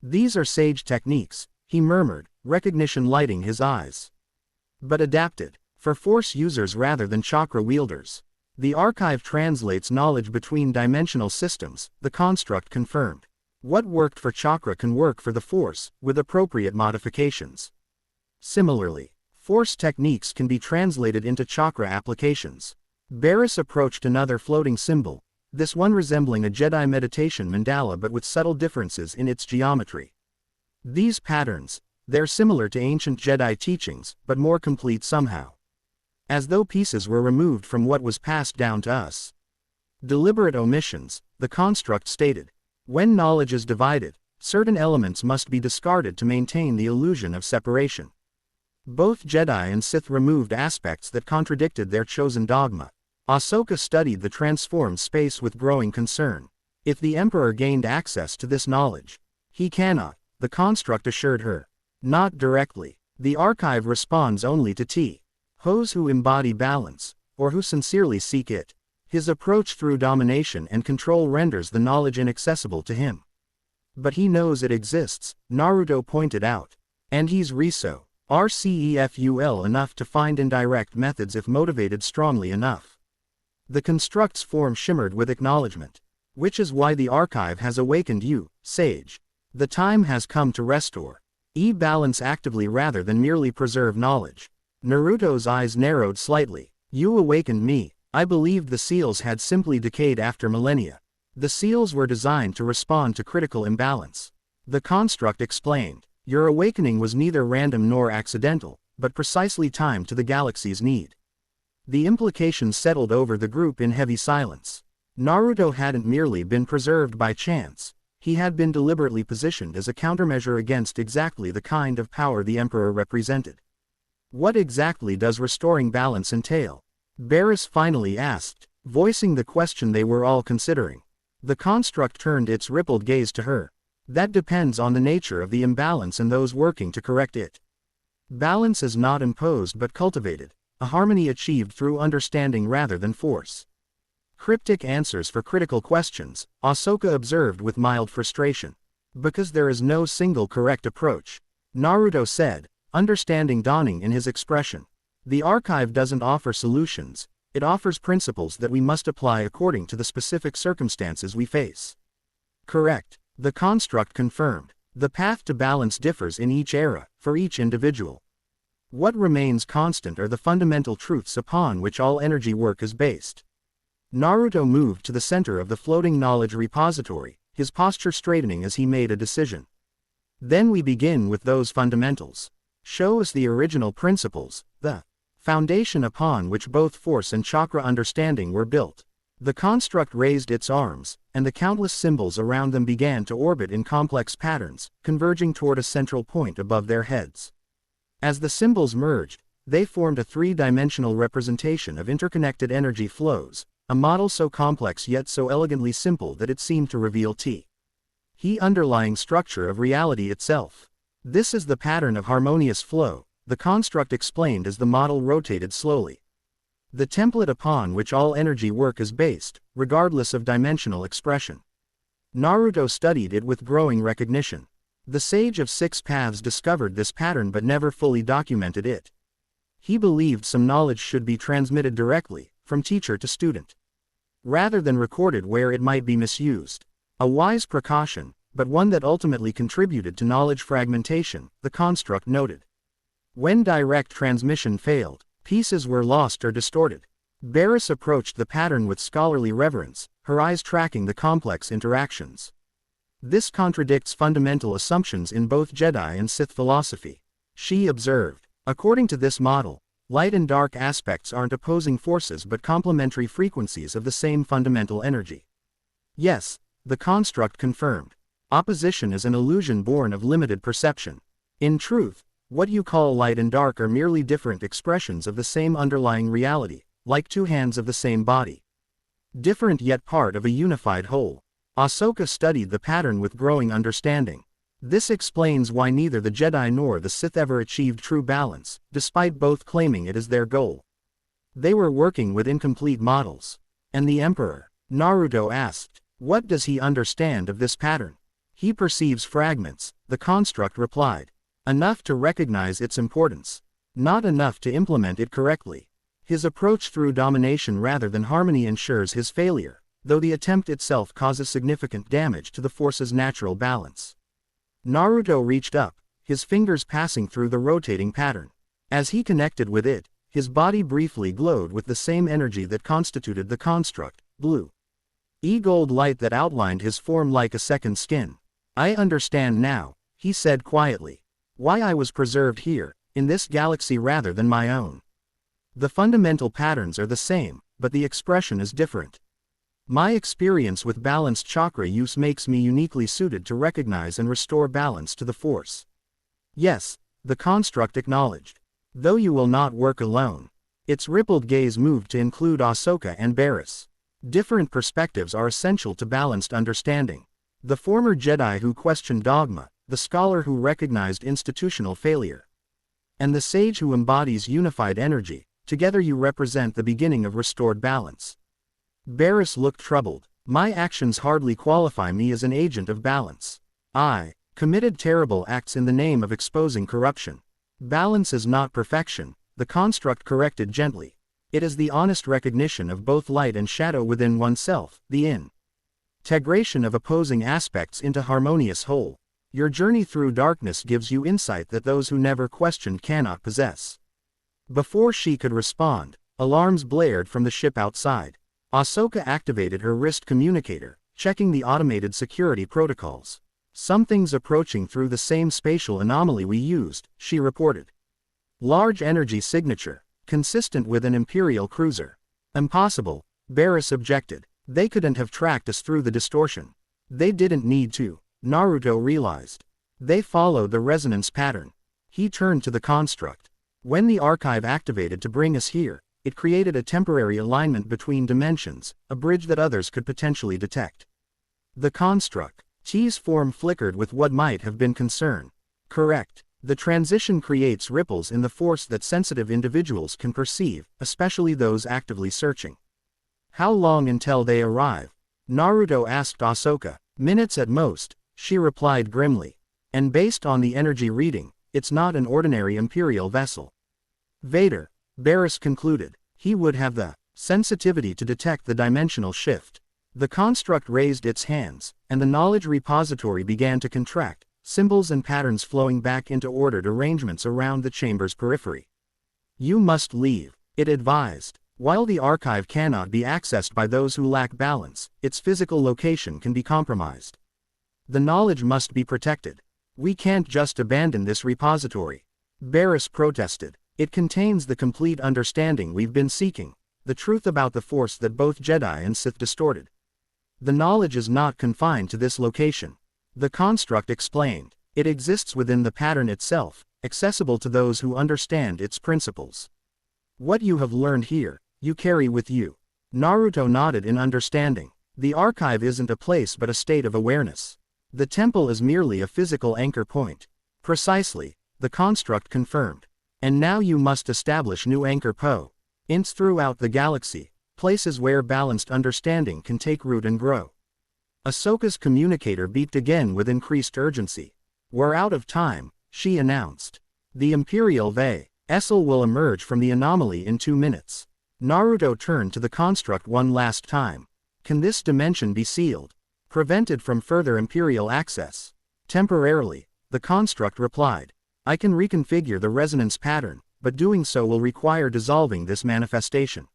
These are sage techniques, he murmured, recognition lighting his eyes. But adapted, for Force users rather than chakra wielders. The archive translates knowledge between dimensional systems, the construct confirmed. What worked for chakra can work for the Force, with appropriate modifications. Similarly, Force techniques can be translated into chakra applications. Barris approached another floating symbol, this one resembling a Jedi meditation mandala but with subtle differences in its geometry. These patterns, they're similar to ancient Jedi teachings, but more complete somehow. As though pieces were removed from what was passed down to us. Deliberate omissions, the construct stated. When knowledge is divided, certain elements must be discarded to maintain the illusion of separation. Both Jedi and Sith removed aspects that contradicted their chosen dogma. Ahsoka studied the transformed space with growing concern. If the Emperor gained access to this knowledge, he cannot, the construct assured her. Not directly. The archive responds only to those who embody balance, or who sincerely seek it. His approach through domination and control renders the knowledge inaccessible to him. But he knows it exists, Naruto pointed out. And he's RCEFUL enough to find indirect methods if motivated strongly enough. The construct's form shimmered with acknowledgement. Which is why the archive has awakened you, sage. The time has come to restore balance actively rather than merely preserve knowledge. Naruto's eyes narrowed slightly. You awakened me. I believed the seals had simply decayed after millennia. The seals were designed to respond to critical imbalance. The construct explained. Your awakening was neither random nor accidental, but precisely timed to the galaxy's need. The implications settled over the group in heavy silence. Naruto hadn't merely been preserved by chance. He had been deliberately positioned as a countermeasure against exactly the kind of power the Emperor represented. What exactly does restoring balance entail? Barris finally asked, voicing the question they were all considering. The construct turned its rippled gaze to her. That depends on the nature of the imbalance and those working to correct it. Balance is not imposed but cultivated, a harmony achieved through understanding rather than force. Cryptic answers for critical questions, Ahsoka observed with mild frustration. Because there is no single correct approach, Naruto said, understanding dawning in his expression. The archive doesn't offer solutions, it offers principles that we must apply according to the specific circumstances we face. Correct. The construct confirmed. The path to balance differs in each era, for each individual. What remains constant are the fundamental truths upon which all energy work is based. Naruto moved to the center of the floating knowledge repository, his posture straightening as he made a decision. Then we begin with those fundamentals. Show us the original principles, the foundation upon which both force and chakra understanding were built. The construct raised its arms, and the countless symbols around them began to orbit in complex patterns, converging toward a central point above their heads. As the symbols merged, they formed a three-dimensional representation of interconnected energy flows, a model so complex yet so elegantly simple that it seemed to reveal the underlying structure of reality itself. This is the pattern of harmonious flow, the construct explained as the model rotated slowly. The template upon which all energy work is based, regardless of dimensional expression. Naruto studied it with growing recognition. The Sage of Six Paths discovered this pattern but never fully documented it. He believed some knowledge should be transmitted directly, from teacher to student, rather than recorded where it might be misused. A wise precaution, but one that ultimately contributed to knowledge fragmentation, the construct noted. When direct transmission failed, pieces were lost or distorted. Barris approached the pattern with scholarly reverence, her eyes tracking the complex interactions. This contradicts fundamental assumptions in both Jedi and Sith philosophy. She observed, according to this model, light and dark aspects aren't opposing forces but complementary frequencies of the same fundamental energy. Yes, the construct confirmed. Opposition is an illusion born of limited perception. In truth, what you call light and dark are merely different expressions of the same underlying reality, like two hands of the same body. Different yet part of a unified whole. Ahsoka studied the pattern with growing understanding. This explains why neither the Jedi nor the Sith ever achieved true balance, despite both claiming it as their goal. They were working with incomplete models. And the Emperor? Naruto asked. What does he understand of this pattern? He perceives fragments, the construct replied. Enough to recognize its importance. Not enough to implement it correctly. His approach through domination rather than harmony ensures his failure, though the attempt itself causes significant damage to the Force's natural balance. Naruto reached up, his fingers passing through the rotating pattern. As he connected with it, his body briefly glowed with the same energy that constituted the construct, blue. E-gold light that outlined his form like a second skin. I understand now, he said quietly. Why I was preserved here, in this galaxy rather than my own. The fundamental patterns are the same, but the expression is different. My experience with balanced chakra use makes me uniquely suited to recognize and restore balance to the Force. Yes, the construct acknowledged. Though you will not work alone. Its rippled gaze moved to include Ahsoka and Barris. Different perspectives are essential to balanced understanding. The former Jedi who questioned dogma, the scholar who recognized institutional failure, and the sage who embodies unified energy, together you represent the beginning of restored balance. Barris looked troubled. My actions hardly qualify me as an agent of balance. I committed terrible acts in the name of exposing corruption. Balance is not perfection, the construct corrected gently. It is the honest recognition of both light and shadow within oneself, the integration of opposing aspects into harmonious whole. Your journey through darkness gives you insight that those who never questioned cannot possess. Before she could respond, alarms blared from the ship outside. Ahsoka activated her wrist communicator, checking the automated security protocols. Something's approaching through the same spatial anomaly we used, she reported. Large energy signature, consistent with an Imperial cruiser. Impossible, Barris objected. They couldn't have tracked us through the distortion. They didn't need to, Naruto realized. They followed the resonance pattern. He turned to the construct. When the archive activated to bring us here, it created a temporary alignment between dimensions, a bridge that others could potentially detect. The construct. T's form flickered with what might have been concern. Correct. The transition creates ripples in the Force that sensitive individuals can perceive, especially those actively searching. How long until they arrive? Naruto asked Ahsoka. Minutes at most, she replied grimly. And based on the energy reading, it's not an ordinary Imperial vessel. Vader, Barris concluded. He would have the sensitivity to detect the dimensional shift. The construct raised its hands, and the knowledge repository began to contract, symbols and patterns flowing back into ordered arrangements around the chamber's periphery. You must leave, it advised. While the archive cannot be accessed by those who lack balance, its physical location can be compromised. The knowledge must be protected. We can't just abandon this repository. Barris protested. It contains the complete understanding we've been seeking, the truth about the Force that both Jedi and Sith distorted. The knowledge is not confined to this location. The construct explained. It exists within the pattern itself, accessible to those who understand its principles. What you have learned here, you carry with you. Naruto nodded in understanding. The archive isn't a place but a state of awareness. The temple is merely a physical anchor point. Precisely, the construct confirmed. And now you must establish new anchor points throughout the galaxy, places where balanced understanding can take root and grow. Ahsoka's communicator beeped again with increased urgency. We're out of time, she announced. The Imperial vessel will emerge from the anomaly in 2 minutes. Naruto turned to the construct one last time. Can this dimension be sealed? Prevented from further Imperial access? Temporarily, the construct replied. I can reconfigure the resonance pattern, but doing so will require dissolving this manifestation.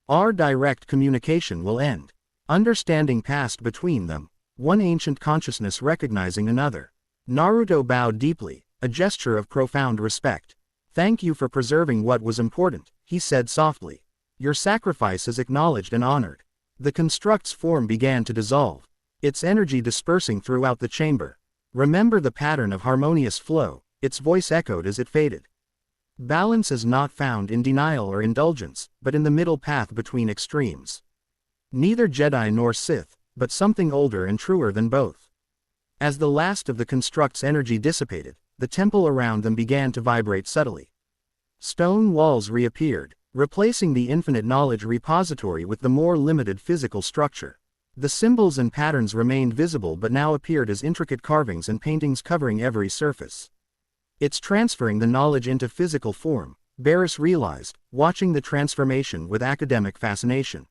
Our direct communication will end. Understanding passed between them, one ancient consciousness recognizing another. Naruto bowed deeply, a gesture of profound respect. Thank you for preserving what was important, he said softly. Your sacrifice is acknowledged and honored. The construct's form began to dissolve, its energy dispersing throughout the chamber. Remember the pattern of harmonious flow, its voice echoed as it faded. Balance is not found in denial or indulgence, but in the middle path between extremes. Neither Jedi nor Sith, but something older and truer than both. As the last of the construct's energy dissipated, the temple around them began to vibrate subtly. Stone walls reappeared, replacing the infinite knowledge repository with the more limited physical structure. The symbols and patterns remained visible but now appeared as intricate carvings and paintings covering every surface. It's transferring the knowledge into physical form, Barris realized, watching the transformation with academic fascination.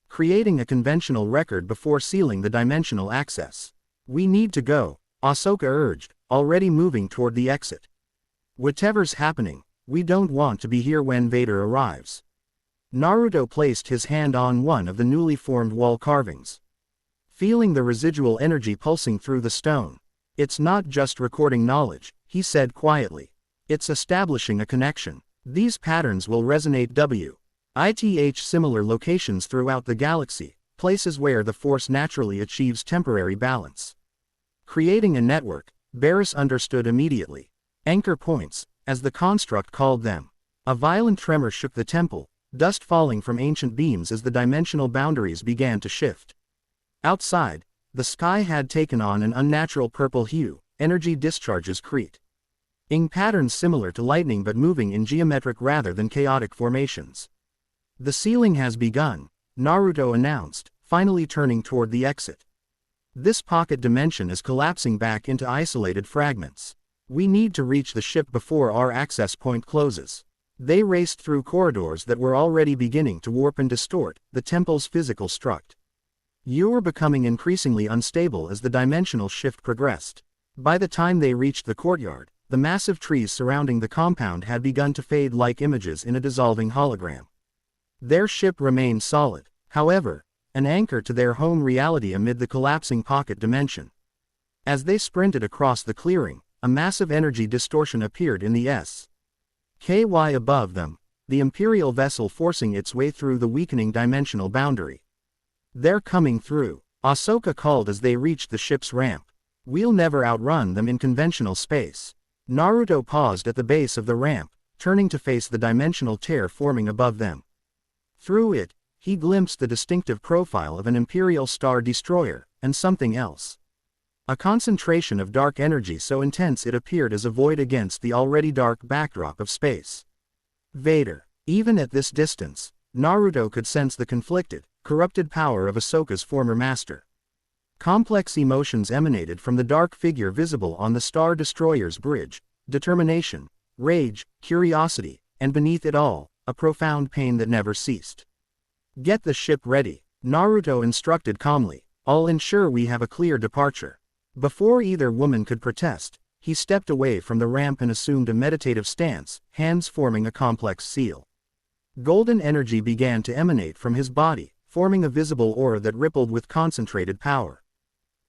Creating a conventional record before sealing the dimensional access. We need to go, Ahsoka urged, already moving toward the exit. Whatever's happening, we don't want to be here when Vader arrives. Naruto placed his hand on one of the newly formed wall carvings. Feeling the residual energy pulsing through the stone. It's not just recording knowledge, he said quietly. It's establishing a connection. These patterns will resonate with similar locations throughout the galaxy, places where the Force naturally achieves temporary balance. Creating a network, Barris understood immediately. Anchor points, as the construct called them. A violent tremor shook the temple, dust falling from ancient beams as the dimensional boundaries began to shift. Outside, the sky had taken on an unnatural purple hue, energy discharges creating patterns similar to lightning but moving in geometric rather than chaotic formations. The sealing has begun, Naruto announced, finally turning toward the exit. This pocket dimension is collapsing back into isolated fragments. We need to reach the ship before our access point closes. They raced through corridors that were already beginning to warp and distort the temple's physical structure. You were becoming increasingly unstable as the dimensional shift progressed. By the time they reached the courtyard, the massive trees surrounding the compound had begun to fade like images in a dissolving hologram. Their ship remained solid, however, an anchor to their home reality amid the collapsing pocket dimension. As they sprinted across the clearing, a massive energy distortion appeared in the sky above them, the Imperial vessel forcing its way through the weakening dimensional boundary. They're coming through, Ahsoka called as they reached the ship's ramp. We'll never outrun them in conventional space. Naruto paused at the base of the ramp, turning to face the dimensional tear forming above them. Through it, he glimpsed the distinctive profile of an Imperial Star Destroyer, and something else. A concentration of dark energy so intense it appeared as a void against the already dark backdrop of space. Vader. Even at this distance, Naruto could sense the conflicted, corrupted power of Ahsoka's former master. Complex emotions emanated from the dark figure visible on the Star Destroyer's bridge: determination, rage, curiosity, and beneath it all, a profound pain that never ceased. Get the ship ready, Naruto instructed calmly. I'll ensure we have a clear departure. Before either woman could protest, he stepped away from the ramp and assumed a meditative stance, hands forming a complex seal. Golden energy began to emanate from his body, forming a visible aura that rippled with concentrated power.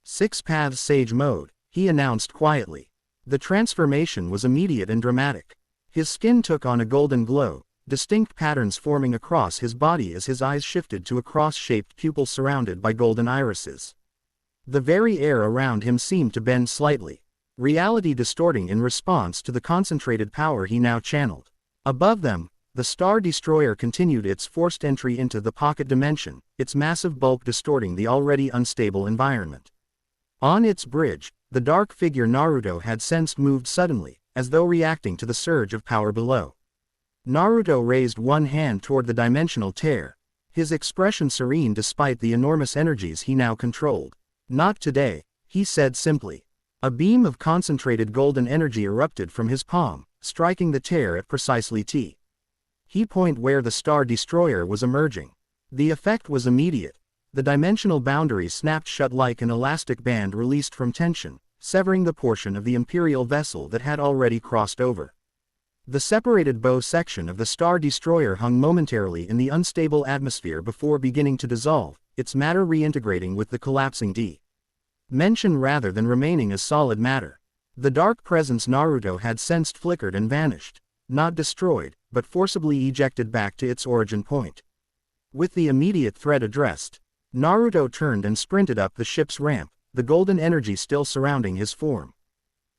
6 paths Sage Mode, he announced quietly. The transformation was immediate and dramatic. His skin took on a golden glow, distinct patterns forming across his body as his eyes shifted to a cross-shaped pupil surrounded by golden irises. The very air around him seemed to bend slightly, reality distorting in response to the concentrated power he now channeled. Above them, the Star Destroyer continued its forced entry into the pocket dimension, its massive bulk distorting the already unstable environment. On its bridge, the dark figure Naruto had sensed moved suddenly, as though reacting to the surge of power below. Naruto raised one hand toward the dimensional tear, his expression serene despite the enormous energies he now controlled. "Not today," he said simply. A beam of concentrated golden energy erupted from his palm, striking the tear at precisely He point where the Star Destroyer was emerging. The effect was immediate. The dimensional boundary snapped shut like an elastic band released from tension, severing the portion of the Imperial vessel that had already crossed over. The separated bow section of the Star Destroyer hung momentarily in the unstable atmosphere before beginning to dissolve, its matter reintegrating with the collapsing dimension rather than remaining as solid matter. The dark presence Naruto had sensed flickered and vanished, not destroyed, but forcibly ejected back to its origin point. With the immediate threat addressed, Naruto turned and sprinted up the ship's ramp, the golden energy still surrounding his form.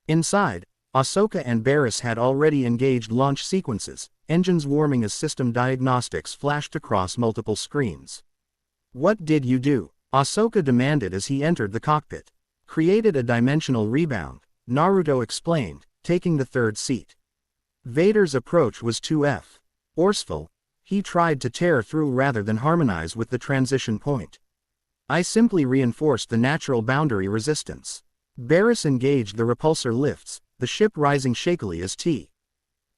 Inside, Ahsoka and Barris had already engaged launch sequences, engines warming as system diagnostics flashed across multiple screens. "What did you do?" Ahsoka demanded as he entered the cockpit. "Created a dimensional rebound," Naruto explained, taking the third seat. Vader's approach was too forceful. He tried to tear through rather than harmonize with the transition point. "I simply reinforced the natural boundary resistance." Barris engaged the repulsor lifts, the ship rising shakily as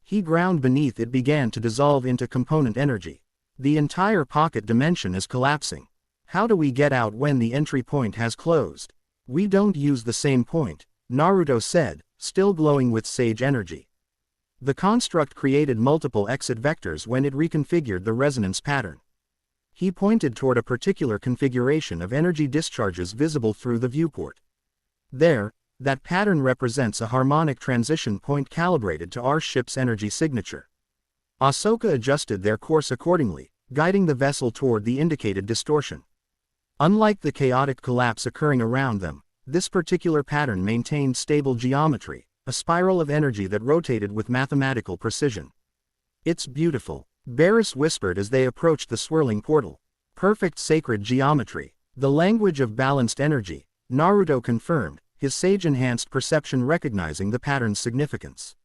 he ground beneath it began to dissolve into component energy. "The entire pocket dimension is collapsing. How do we get out when the entry point has closed?" "We don't use the same point," Naruto said, still glowing with sage energy. The construct created multiple exit vectors when it reconfigured the resonance pattern. He pointed toward a particular configuration of energy discharges visible through the viewport. "There, that pattern represents a harmonic transition point calibrated to our ship's energy signature." Ahsoka adjusted their course accordingly, guiding the vessel toward the indicated distortion. Unlike the chaotic collapse occurring around them, this particular pattern maintained stable geometry, a spiral of energy that rotated with mathematical precision. "It's beautiful," Barris whispered as they approached the swirling portal. "Perfect sacred geometry. The language of balanced energy," Naruto confirmed, his sage-enhanced perception recognizing the pattern's significance.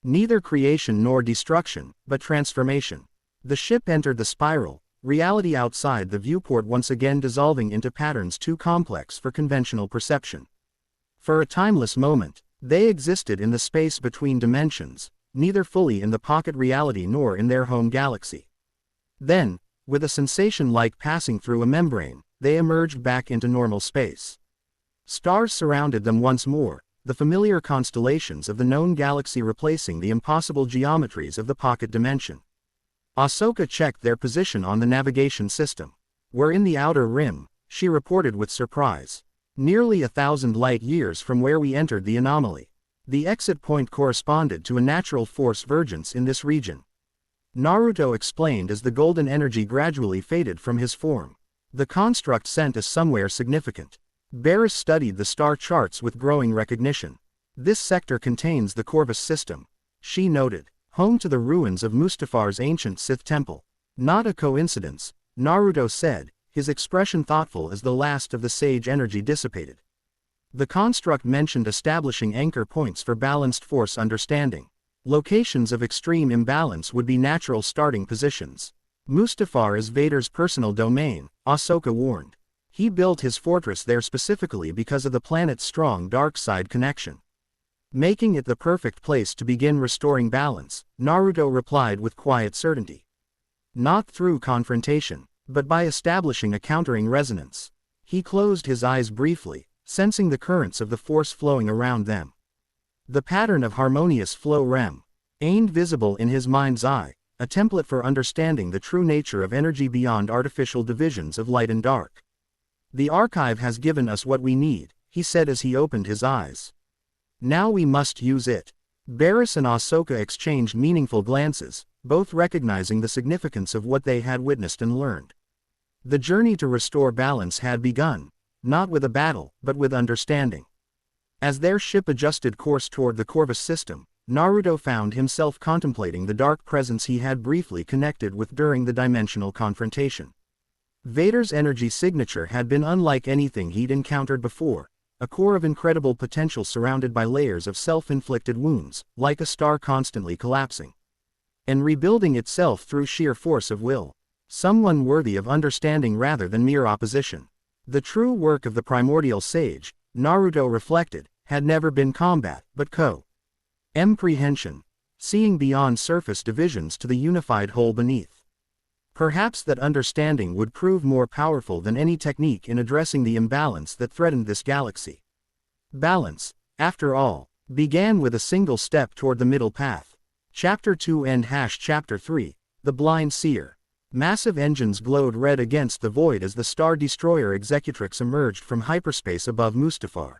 "Neither creation nor destruction, but transformation." The ship entered the spiral, reality outside the viewport once again dissolving into patterns too complex for conventional perception. For a timeless moment, they existed in the space between dimensions, neither fully in the pocket reality nor in their home galaxy. Then, with a sensation like passing through a membrane, they emerged back into normal space. Stars surrounded them once more, the familiar constellations of the known galaxy replacing the impossible geometries of the pocket dimension. Ahsoka checked their position on the navigation system. "We're in the outer rim," she reported with surprise. "Nearly 1,000 light-years from where we entered the anomaly. The exit point corresponded to a natural force vergence in this region." Naruto explained as the golden energy gradually faded from his form. "The construct sent us somewhere significant." Barris studied the star charts with growing recognition. "This sector contains the Corvus system," she noted, "home to the ruins of Mustafar's ancient Sith temple." "Not a coincidence," Naruto said, his expression thoughtful as the last of the sage energy dissipated. The construct mentioned establishing anchor points for balanced force understanding. Locations of extreme imbalance would be natural starting positions. "Mustafar is Vader's personal domain," Ahsoka warned. "He built his fortress there specifically because of the planet's strong dark side connection. Making it the perfect place to begin restoring balance," Naruto replied with quiet certainty. "Not through confrontation, but by establishing a countering resonance." He closed his eyes briefly, sensing the currents of the force flowing around them. The pattern of harmonious flow remained visible in his mind's eye, a template for understanding the true nature of energy beyond artificial divisions of light and dark. "The archive has given us what we need," he said as he opened his eyes. "Now we must use it." Barris and Ahsoka exchanged meaningful glances, both recognizing the significance of what they had witnessed and learned. The journey to restore balance had begun, not with a battle, but with understanding. As their ship adjusted course toward the Corvus system, Naruto found himself contemplating the dark presence he had briefly connected with during the dimensional confrontation. Vader's energy signature had been unlike anything he'd encountered before, a core of incredible potential surrounded by layers of self-inflicted wounds, like a star constantly collapsing and rebuilding itself through sheer force of will. Someone worthy of understanding rather than mere opposition. The true work of the primordial sage, Naruto reflected, had never been combat, but comprehension, seeing beyond surface divisions to the unified whole beneath. Perhaps that understanding would prove more powerful than any technique in addressing the imbalance that threatened this galaxy. Balance, after all, began with a single step toward the middle path. Chapter 2 and Chapter 3, The Blind Seer. Massive engines glowed red against the void as the Star Destroyer Executrix emerged from hyperspace above Mustafar.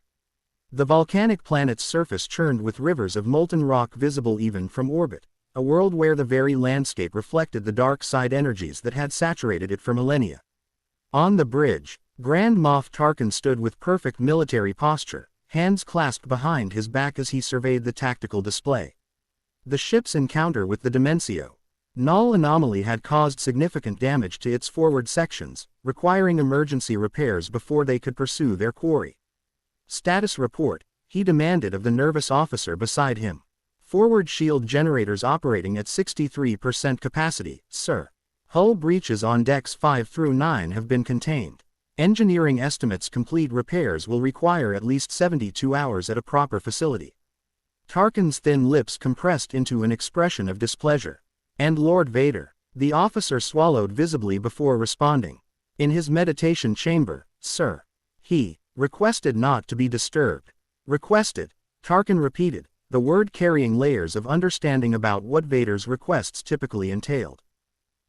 The volcanic planet's surface churned with rivers of molten rock visible even from orbit, a world where the very landscape reflected the dark side energies that had saturated it for millennia. On the bridge, Grand Moff Tarkin stood with perfect military posture, hands clasped behind his back as he surveyed the tactical display. The ship's encounter with the Dimensio Null anomaly had caused significant damage to its forward sections, requiring emergency repairs before they could pursue their quarry. Status report, he demanded of the nervous officer beside him. Forward shield generators operating at 63% capacity, sir. Hull breaches on decks 5 through 9 have been contained. Engineering estimates complete repairs will require at least 72 hours at a proper facility. Tarkin's thin lips compressed into an expression of displeasure. And Lord Vader, the officer swallowed visibly before responding. In his meditation chamber, sir. He requested not to be disturbed. Requested, Tarkin repeated, the word carrying layers of understanding about what Vader's requests typically entailed.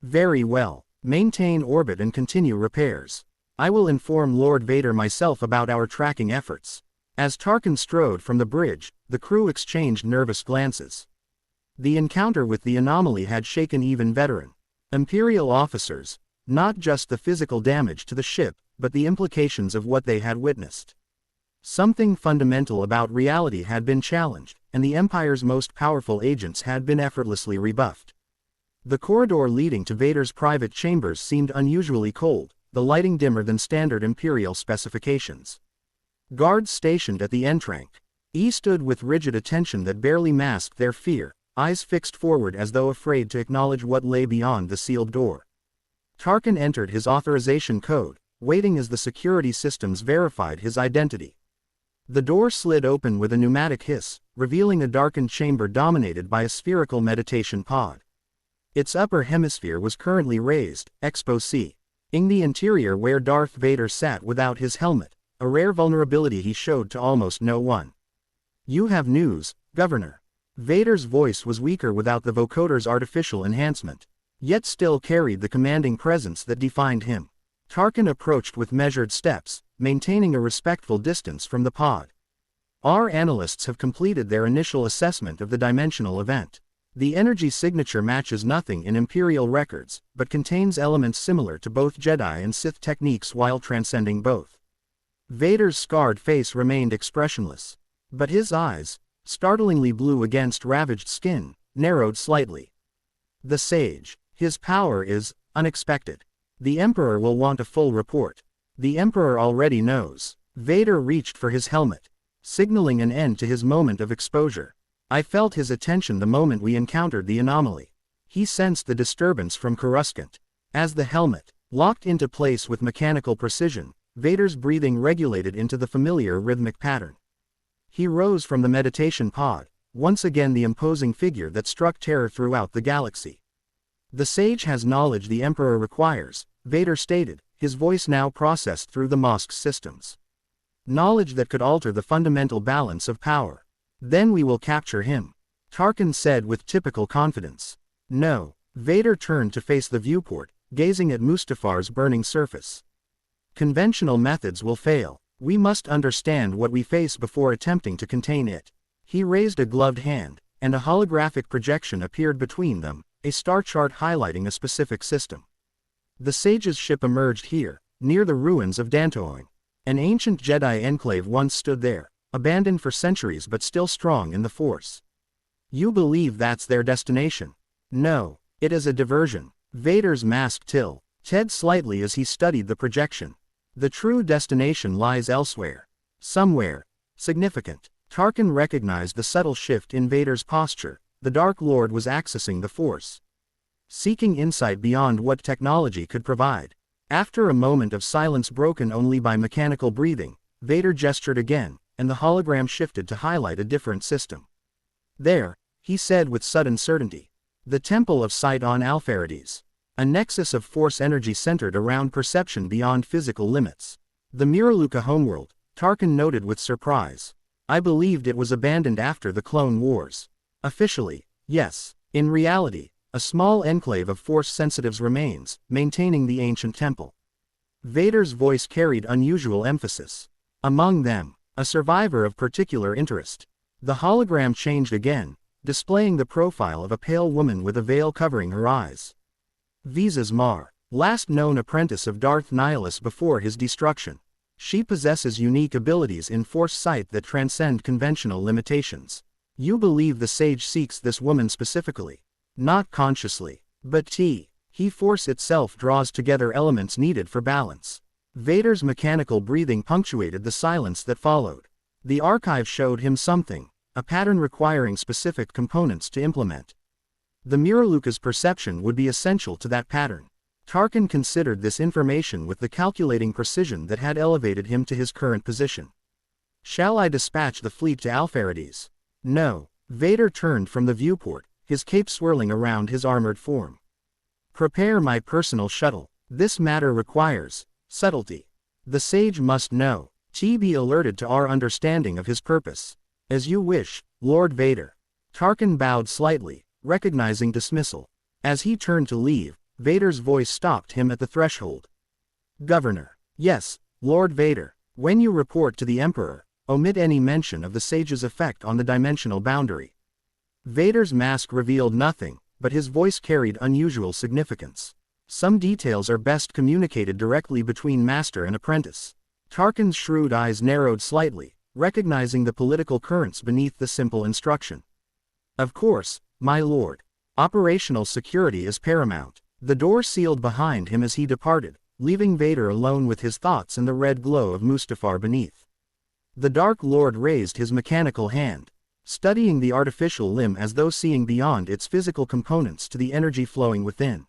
Very well, maintain orbit and continue repairs. I will inform Lord Vader myself about our tracking efforts. As Tarkin strode from the bridge, the crew exchanged nervous glances. The encounter with the anomaly had shaken even veteran Imperial officers, not just the physical damage to the ship, but the implications of what they had witnessed. Something fundamental about reality had been challenged, and the Empire's most powerful agents had been effortlessly rebuffed. The corridor leading to Vader's private chambers seemed unusually cold, the lighting dimmer than standard Imperial specifications. Guards stationed at the entrance stood with rigid attention that barely masked their fear, eyes fixed forward as though afraid to acknowledge what lay beyond the sealed door. Tarkin entered his authorization code, waiting as the security systems verified his identity. The door slid open with a pneumatic hiss, revealing a darkened chamber dominated by a spherical meditation pod. Its upper hemisphere was currently raised, Expo C. In the interior where Darth Vader sat without his helmet, a rare vulnerability he showed to almost no one. You have news, Governor. Vader's voice was weaker without the vocoder's artificial enhancement, yet still carried the commanding presence that defined him. Tarkin approached with measured steps, maintaining a respectful distance from the pod. Our analysts have completed their initial assessment of the dimensional event. The energy signature matches nothing in Imperial records, but contains elements similar to both Jedi and Sith techniques while transcending both. Vader's scarred face remained expressionless, but his eyes, startlingly blue against ravaged skin, narrowed slightly. The sage, his power is unexpected. The Emperor will want a full report. The Emperor already knows. Vader reached for his helmet, signaling an end to his moment of exposure. I felt his attention the moment we encountered the anomaly. He sensed the disturbance from Coruscant. As the helmet locked into place with mechanical precision, Vader's breathing regulated into the familiar rhythmic pattern. He rose from the meditation pod, once again the imposing figure that struck terror throughout the galaxy. The sage has knowledge the Emperor requires, Vader stated, his voice now processed through the mosque's systems. Knowledge that could alter the fundamental balance of power. Then we will capture him, Tarkin said with typical confidence. No. Vader turned to face the viewport, gazing at Mustafar's burning surface. Conventional methods will fail. We must understand what we face before attempting to contain it. He raised a gloved hand, and a holographic projection appeared between them, a star chart highlighting a specific system. The sage's ship emerged here, near the ruins of Dantooine. An ancient Jedi enclave once stood there, abandoned for centuries but still strong in the Force. You believe that's their destination? No, it is a diversion. Vader's mask tilted slightly as he studied the projection. The true destination lies elsewhere. Somewhere. Significant. Tarkin recognized the subtle shift in Vader's posture. The Dark Lord was accessing the Force, seeking insight beyond what technology could provide. After a moment of silence broken only by mechanical breathing, Vader gestured again, and the hologram shifted to highlight a different system. There, he said with sudden certainty. The Temple of Sight on Alpharides. A nexus of Force energy centered around perception beyond physical limits. The Miraluka homeworld, Tarkin noted with surprise. I believed it was abandoned after the Clone Wars. Officially, yes. In reality, a small enclave of Force sensitives remains, maintaining the ancient temple. Vader's voice carried unusual emphasis. Among them, a survivor of particular interest. The hologram changed again, displaying the profile of a pale woman with a veil covering her eyes. Visas Marr, last known apprentice of Darth Nihilus before his destruction. She possesses unique abilities in Force sight that transcend conventional limitations. You believe the sage seeks this woman specifically. Not consciously, but Force itself draws together elements needed for balance. Vader's mechanical breathing punctuated the silence that followed. The archive showed him something, a pattern requiring specific components to implement. The Miraluka's perception would be essential to that pattern. Tarkin considered this information with the calculating precision that had elevated him to his current position. Shall I dispatch the fleet to Alpharides? No. Vader turned from the viewport, his cape swirling around his armored form. Prepare my personal shuttle. This matter requires subtlety. The sage must know. Be alerted to our understanding of his purpose. As you wish, Lord Vader. Tarkin bowed slightly, recognizing dismissal. As he turned to leave, Vader's voice stopped him at the threshold. Governor. Yes, Lord Vader. When you report to the Emperor, omit any mention of the sage's effect on the dimensional boundary. Vader's mask revealed nothing, but his voice carried unusual significance. Some details are best communicated directly between master and apprentice. Tarkin's shrewd eyes narrowed slightly, recognizing the political currents beneath the simple instruction. Of course, my lord. Operational security is paramount. The door sealed behind him as he departed, leaving Vader alone with his thoughts and the red glow of Mustafar beneath. The Dark Lord raised his mechanical hand, studying the artificial limb as though seeing beyond its physical components to the energy flowing within.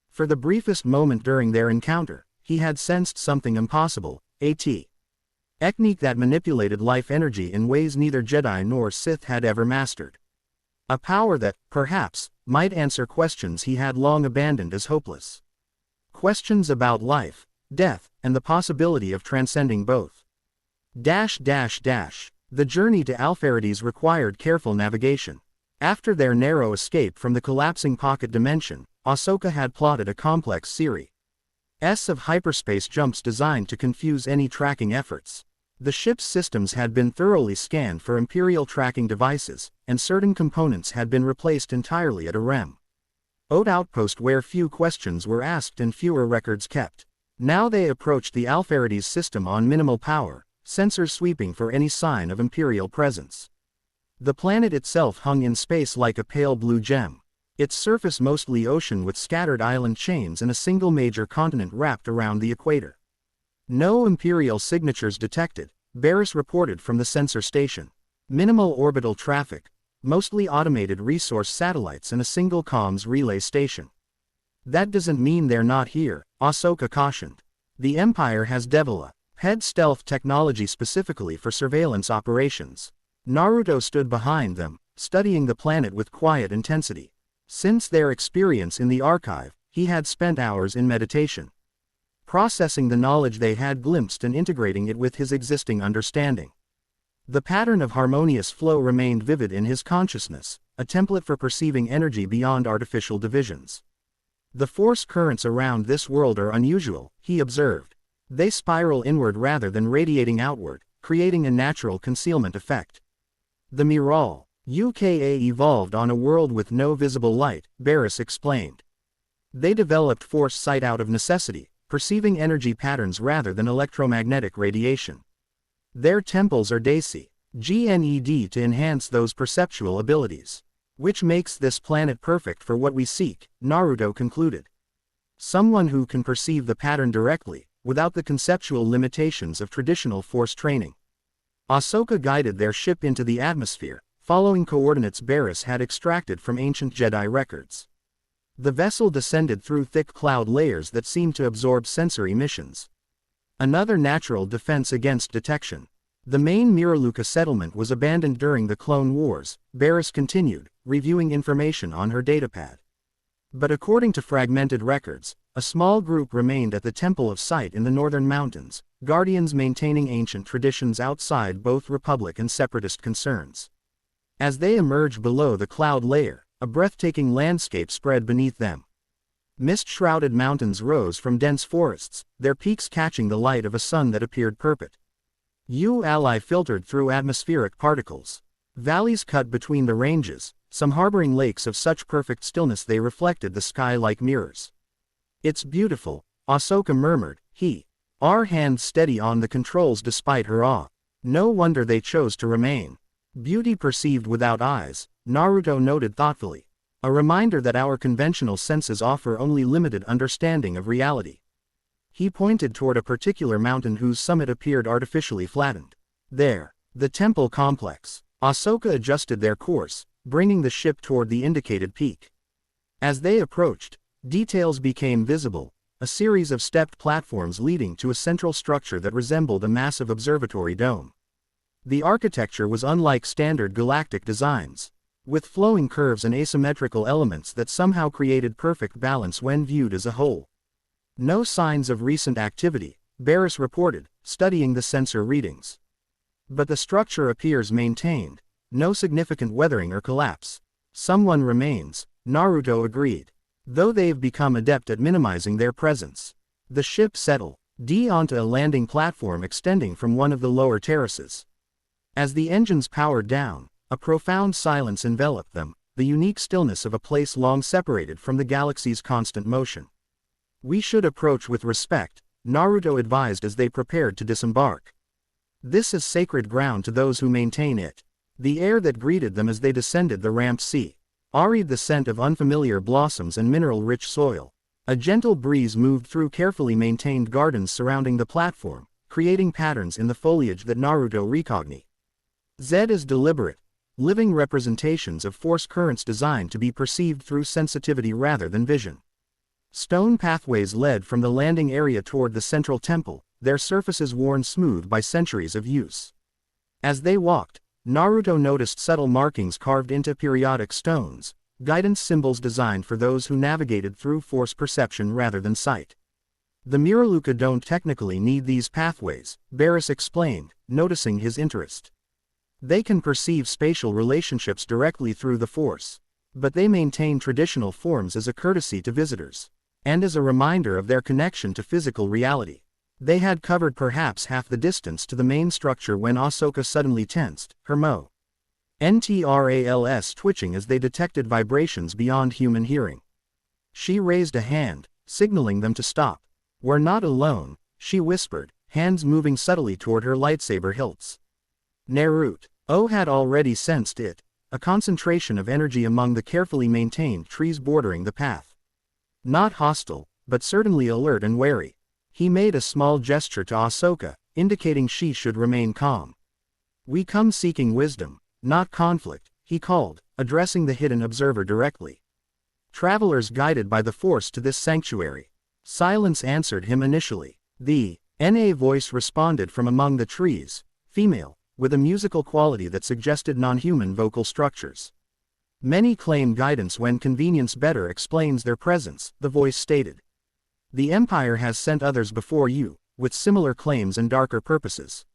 For the briefest moment during their encounter, he had sensed something impossible, a technique that manipulated life energy in ways neither Jedi nor Sith had ever mastered. A power that, perhaps, might answer questions he had long abandoned as hopeless. Questions about life, death, and the possibility of transcending both. The journey to Alpharides required careful navigation. After their narrow escape from the collapsing pocket dimension, Ahsoka had plotted a complex series of hyperspace jumps designed to confuse any tracking efforts. The ship's systems had been thoroughly scanned for Imperial tracking devices, and certain components had been replaced entirely at a remote outpost where few questions were asked and fewer records kept. Now they approached the Alpharides system on minimal power, sensors sweeping for any sign of Imperial presence. The planet itself hung in space like a pale blue gem, its surface mostly ocean with scattered island chains and a single major continent wrapped around the equator. No Imperial signatures detected, Barris reported from the sensor station. Minimal orbital traffic, mostly automated resource satellites and a single comms relay station. That doesn't mean they're not here, Ahsoka cautioned. The Empire has developed stealth technology specifically for surveillance operations. Naruto stood behind them, studying the planet with quiet intensity. Since their experience in the archive, he had spent hours in meditation, processing the knowledge they had glimpsed and integrating it with his existing understanding. The pattern of harmonious flow remained vivid in his consciousness, a template for perceiving energy beyond artificial divisions. The force currents around this world are unusual, he observed. They spiral inward rather than radiating outward, creating a natural concealment effect. The Miral, UKA evolved on a world with no visible light, Barris explained. They developed force sight out of necessity, perceiving energy patterns rather than electromagnetic radiation. Their temples are GNED to enhance those perceptual abilities. Which makes this planet perfect for what we seek, Naruto concluded. Someone who can perceive the pattern directly, without the conceptual limitations of traditional force training. Ahsoka guided their ship into the atmosphere, following coordinates Barriss had extracted from ancient Jedi records. The vessel descended through thick cloud layers that seemed to absorb sensory emissions. Another natural defense against detection. The main Miraluka settlement was abandoned during the Clone Wars, Barriss continued, reviewing information on her datapad. But according to fragmented records, a small group remained at the Temple of Sight in the northern mountains, guardians maintaining ancient traditions outside both Republic and Separatist concerns. As they emerged below the cloud layer, a breathtaking landscape spread beneath them. Mist-shrouded mountains rose from dense forests, their peaks catching the light of a sun that appeared purple. ULI filtered through atmospheric particles. Valleys cut between the ranges, some harboring lakes of such perfect stillness they reflected the sky like mirrors. "It's beautiful," Ahsoka murmured, her hand steady on the controls despite her awe. "No wonder they chose to remain." "Beauty perceived without eyes," Naruto noted thoughtfully. "A reminder that our conventional senses offer only limited understanding of reality." He pointed toward a particular mountain whose summit appeared artificially flattened. "There, the temple complex." Ahsoka adjusted their course, bringing the ship toward the indicated peak. As they approached, details became visible, a series of stepped platforms leading to a central structure that resembled a massive observatory dome. The architecture was unlike standard galactic designs, with flowing curves and asymmetrical elements that somehow created perfect balance when viewed as a whole. "No signs of recent activity," Barriss reported, studying the sensor readings. "But the structure appears maintained. No significant weathering or collapse." "Someone remains," Naruto agreed. "Though they've become adept at minimizing their presence." The ship settled onto a landing platform extending from one of the lower terraces. As the engines powered down, a profound silence enveloped them, the unique stillness of a place long separated from the galaxy's constant motion. "We should approach with respect," Naruto advised as they prepared to disembark. "This is sacred ground to those who maintain it." The air that greeted them as they descended the ramped sea breathed the scent of unfamiliar blossoms and mineral-rich soil. A gentle breeze moved through carefully maintained gardens surrounding the platform, creating patterns in the foliage that Naruto recognized. Zed is deliberate, living representations of force currents designed to be perceived through sensitivity rather than vision. Stone pathways led from the landing area toward the central temple, their surfaces worn smooth by centuries of use. As they walked, Naruto noticed subtle markings carved into periodic stones, guidance symbols designed for those who navigated through force perception rather than sight. "The Miraluka don't technically need these pathways," Barriss explained, noticing his interest. "They can perceive spatial relationships directly through the force. But they maintain traditional forms as a courtesy to visitors, and as a reminder of their connection to physical reality." They had covered perhaps half the distance to the main structure when Ahsoka suddenly tensed, her NTRALS twitching as they detected vibrations beyond human hearing. She raised a hand, signaling them to stop. "We're not alone," she whispered, hands moving subtly toward her lightsaber hilts. Naruto had already sensed it, a concentration of energy among the carefully maintained trees bordering the path. Not hostile, but certainly alert and wary. He made a small gesture to Ahsoka, indicating she should remain calm. "We come seeking wisdom, not conflict," he called, addressing the hidden observer directly. "Travelers guided by the Force to this sanctuary." Silence answered him initially. The NA voice responded from among the trees, female, with a musical quality that suggested non-human vocal structures. "Many claim guidance when convenience better explains their presence," the voice stated. "The Empire has sent others before you, with similar claims and darker purposes."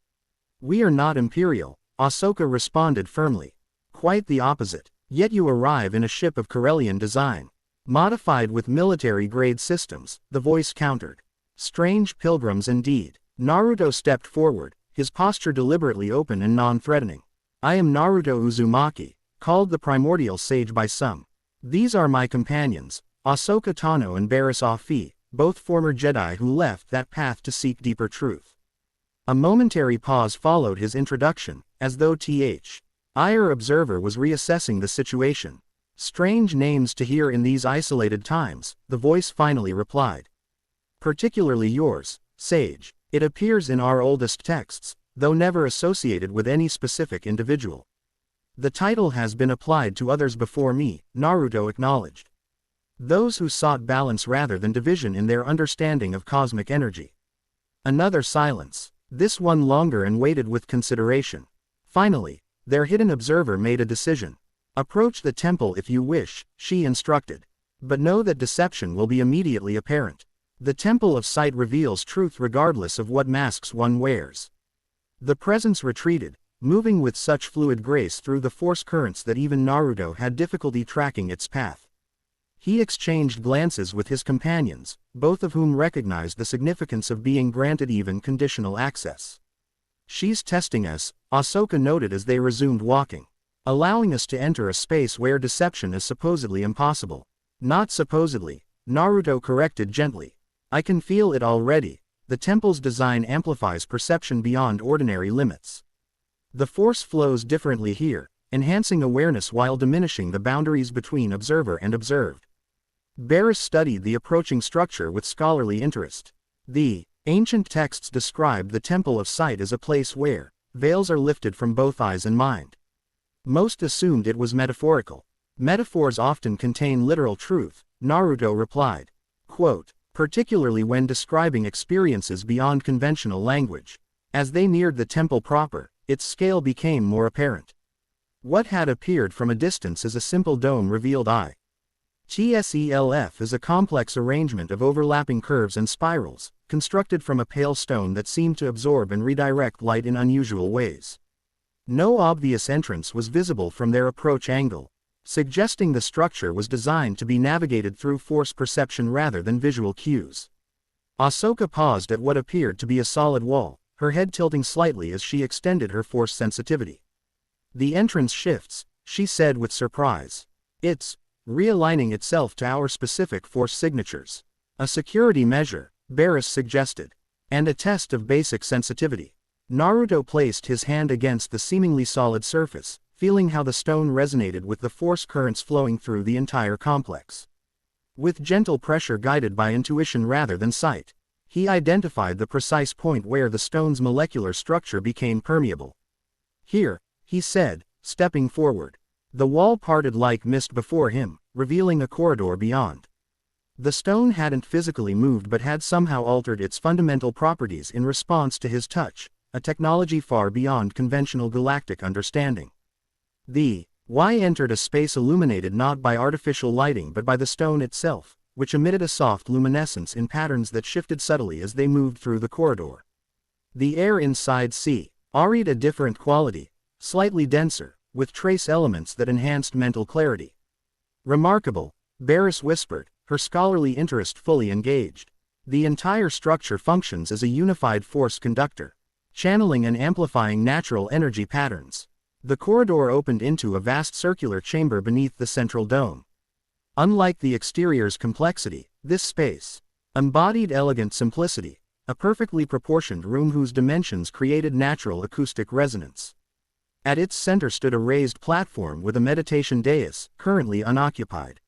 "We are not Imperial," Ahsoka responded firmly. "Quite the opposite. Yet you arrive in a ship of Corellian design. Modified with military-grade systems," the voice countered. "Strange pilgrims indeed." Naruto stepped forward, his posture deliberately open and non-threatening. "I am Naruto Uzumaki, called the Primordial Sage by some. These are my companions, Ahsoka Tano and Barriss Offee, both former Jedi who left that path to seek deeper truth." A momentary pause followed his introduction, as though our observer was reassessing the situation. "Strange names to hear in these isolated times," the voice finally replied. "Particularly yours, Sage. It appears in our oldest texts, though never associated with any specific individual. The title has been applied to others before me, Naruto acknowledged. Those who sought balance rather than division in their understanding of cosmic energy. Another silence. This one longer and waited with consideration. Finally, their hidden observer made a decision. Approach the temple if you wish, she instructed. But know that deception will be immediately apparent. The temple of sight reveals truth regardless of what masks one wears. The presence retreated, moving with such fluid grace through the force currents that even Naruto had difficulty tracking its path. He exchanged glances with his companions, both of whom recognized the significance of being granted even conditional access. She's testing us, Ahsoka noted as they resumed walking. Allowing us to enter a space where deception is supposedly impossible. Not supposedly, Naruto corrected gently. I can feel it already. The temple's design amplifies perception beyond ordinary limits. The force flows differently here, enhancing awareness while diminishing the boundaries between observer and observed. Barris studied the approaching structure with scholarly interest. The ancient texts described the Temple of Sight as a place where veils are lifted from both eyes and mind. Most assumed it was metaphorical. Metaphors often contain literal truth, Naruto replied. Quote, particularly when describing experiences beyond conventional language. As they neared the temple proper, its scale became more apparent. What had appeared from a distance as a simple dome revealed TSELF is a complex arrangement of overlapping curves and spirals, constructed from a pale stone that seemed to absorb and redirect light in unusual ways. No obvious entrance was visible from their approach angle, suggesting the structure was designed to be navigated through force perception rather than visual cues. Ahsoka paused at what appeared to be a solid wall, her head tilting slightly as she extended her force sensitivity. The entrance shifts, she said with surprise. It's realigning itself to our specific force signatures. A security measure, Barris suggested. And a test of basic sensitivity. Naruto placed his hand against the seemingly solid surface, feeling how the stone resonated with the force currents flowing through the entire complex. With gentle pressure guided by intuition rather than sight, he identified the precise point where the stone's molecular structure became permeable. Here, he said, stepping forward. The wall parted like mist before him, revealing a corridor beyond. The stone hadn't physically moved but had somehow altered its fundamental properties in response to his touch, a technology far beyond conventional galactic understanding. The Y entered a space illuminated not by artificial lighting but by the stone itself, which emitted a soft luminescence in patterns that shifted subtly as they moved through the corridor. The air inside carried a different quality, slightly denser, with trace elements that enhanced mental clarity. Remarkable, Barris whispered, her scholarly interest fully engaged. The entire structure functions as a unified force conductor, channeling and amplifying natural energy patterns. The corridor opened into a vast circular chamber beneath the central dome. Unlike the exterior's complexity, this space embodied elegant simplicity, a perfectly proportioned room whose dimensions created natural acoustic resonance. At its center stood a raised platform with a meditation dais, currently unoccupied.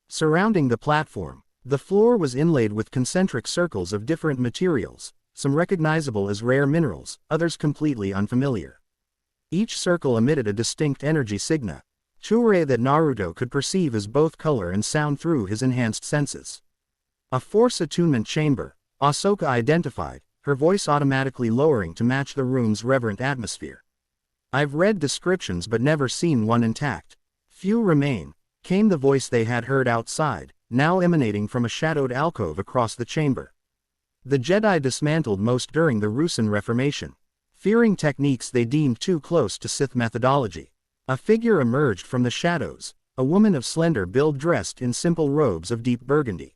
Surrounding the platform, the floor was inlaid with concentric circles of different materials, some recognizable as rare minerals, others completely unfamiliar. Each circle emitted a distinct energy signature that Naruto could perceive as both color and sound through his enhanced senses. A force attunement chamber, Ahsoka identified, her voice automatically lowering to match the room's reverent atmosphere. I've read descriptions but never seen one intact. Few remain, came the voice they had heard outside, now emanating from a shadowed alcove across the chamber. The Jedi dismantled most during the Ruusan Reformation, fearing techniques they deemed too close to Sith methodology. A figure emerged from the shadows, a woman of slender build dressed in simple robes of deep burgundy.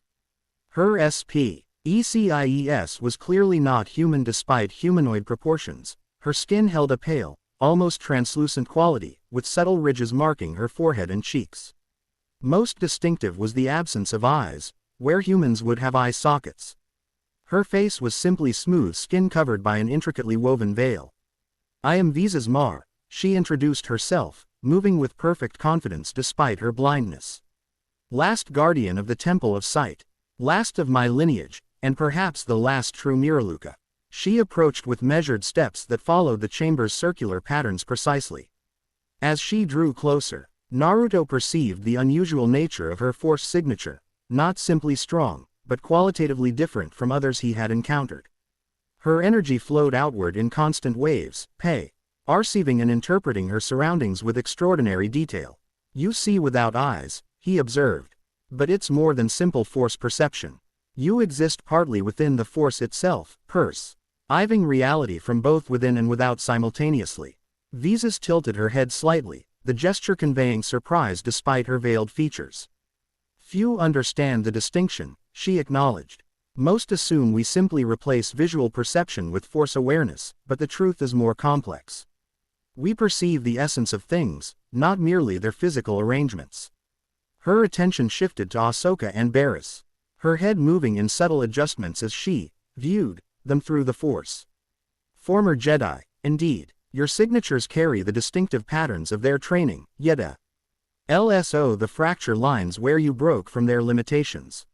Her SPECIES was clearly not human despite humanoid proportions. Her skin held a pale, almost translucent quality, with subtle ridges marking her forehead and cheeks. Most distinctive was the absence of eyes, where humans would have eye sockets. Her face was simply smooth skin covered by an intricately woven veil. I am Visa's Marr, she introduced herself, moving with perfect confidence despite her blindness. Last guardian of the Temple of Sight. Last of my lineage, and perhaps the last true Miraluka. She approached with measured steps that followed the chamber's circular patterns precisely. As she drew closer, Naruto perceived the unusual nature of her force signature, not simply strong, but qualitatively different from others he had encountered. Her energy flowed outward in constant waves, perceiving and interpreting her surroundings with extraordinary detail. You see without eyes, he observed. But it's more than simple force perception. You exist partly within the force itself, perceiving reality from both within and without simultaneously. Visas tilted her head slightly, the gesture conveying surprise despite her veiled features. Few understand the distinction, she acknowledged. Most assume we simply replace visual perception with force awareness, but the truth is more complex. We perceive the essence of things, not merely their physical arrangements. Her attention shifted to Ahsoka and Barriss, her head moving in subtle adjustments as she viewed them through the force. Former Jedi, indeed. Your signatures carry the distinctive patterns of their training, yet LSO the fracture lines where you broke from their limitations.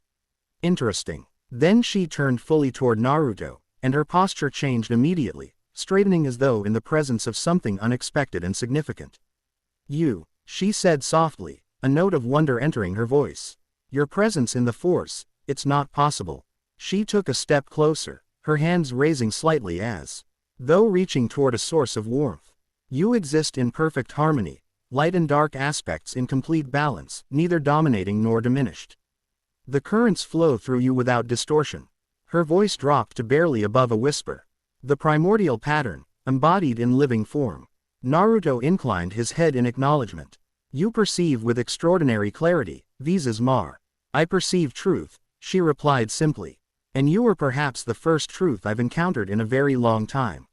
Interesting. Then she turned fully toward Naruto, and her posture changed immediately, straightening as though in the presence of something unexpected and significant. You, she said softly, a note of wonder entering her voice. Your presence in the Force, it's not possible. She took a step closer, her hands raising slightly as though reaching toward a source of warmth. You exist in perfect harmony, light and dark aspects in complete balance, neither dominating nor diminished. The currents flow through you without distortion. Her voice dropped to barely above a whisper. The primordial pattern, embodied in living form. Naruto inclined his head in acknowledgement. You perceive with extraordinary clarity, Visas Marr. I perceive truth, she replied simply. And you are perhaps the first truth I've encountered in a very long time.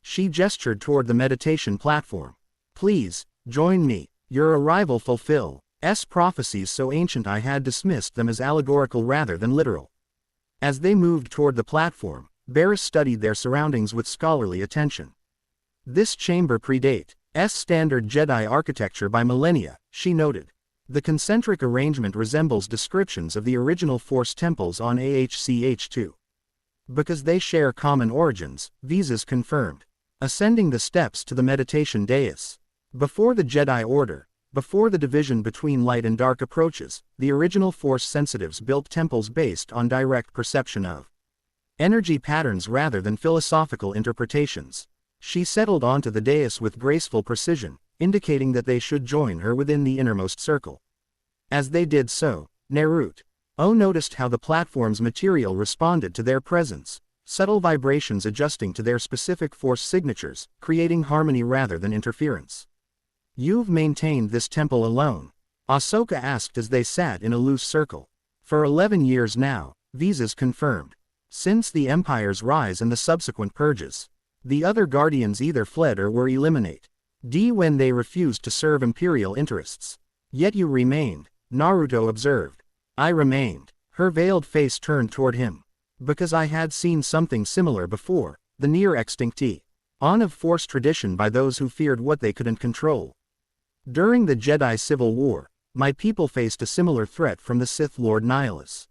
She gestured toward the meditation platform. Please, join me. Your arrival fulfills prophecies so ancient I had dismissed them as allegorical rather than literal. As they moved toward the platform, Barriss studied their surroundings with scholarly attention. This chamber predates standard Jedi architecture by millennia, she noted. The concentric arrangement resembles descriptions of the original Force temples on AHCH2. Because they share common origins, Visas confirmed. Ascending the steps to the meditation dais. Before the Jedi Order, before the division between light and dark approaches, the original Force sensitives built temples based on direct perception of energy patterns rather than philosophical interpretations. She settled onto the dais with graceful precision, indicating that they should join her within the innermost circle. As they did so, Naruto noticed how the platform's material responded to their presence. Subtle vibrations adjusting to their specific force signatures, creating harmony rather than interference. You've maintained this temple alone? Ahsoka asked as they sat in a loose circle. For 11 years now, Visas confirmed. Since the Empire's rise and the subsequent purges. The other Guardians either fled or were eliminated. When they refused to serve Imperial interests. Yet you remained, Naruto observed. I remained. Her veiled face turned toward him. Because I had seen something similar before, the near-extinct on of Force tradition by those who feared what they couldn't control. During the Jedi Civil War, my people faced a similar threat from the Sith Lord Nihilus.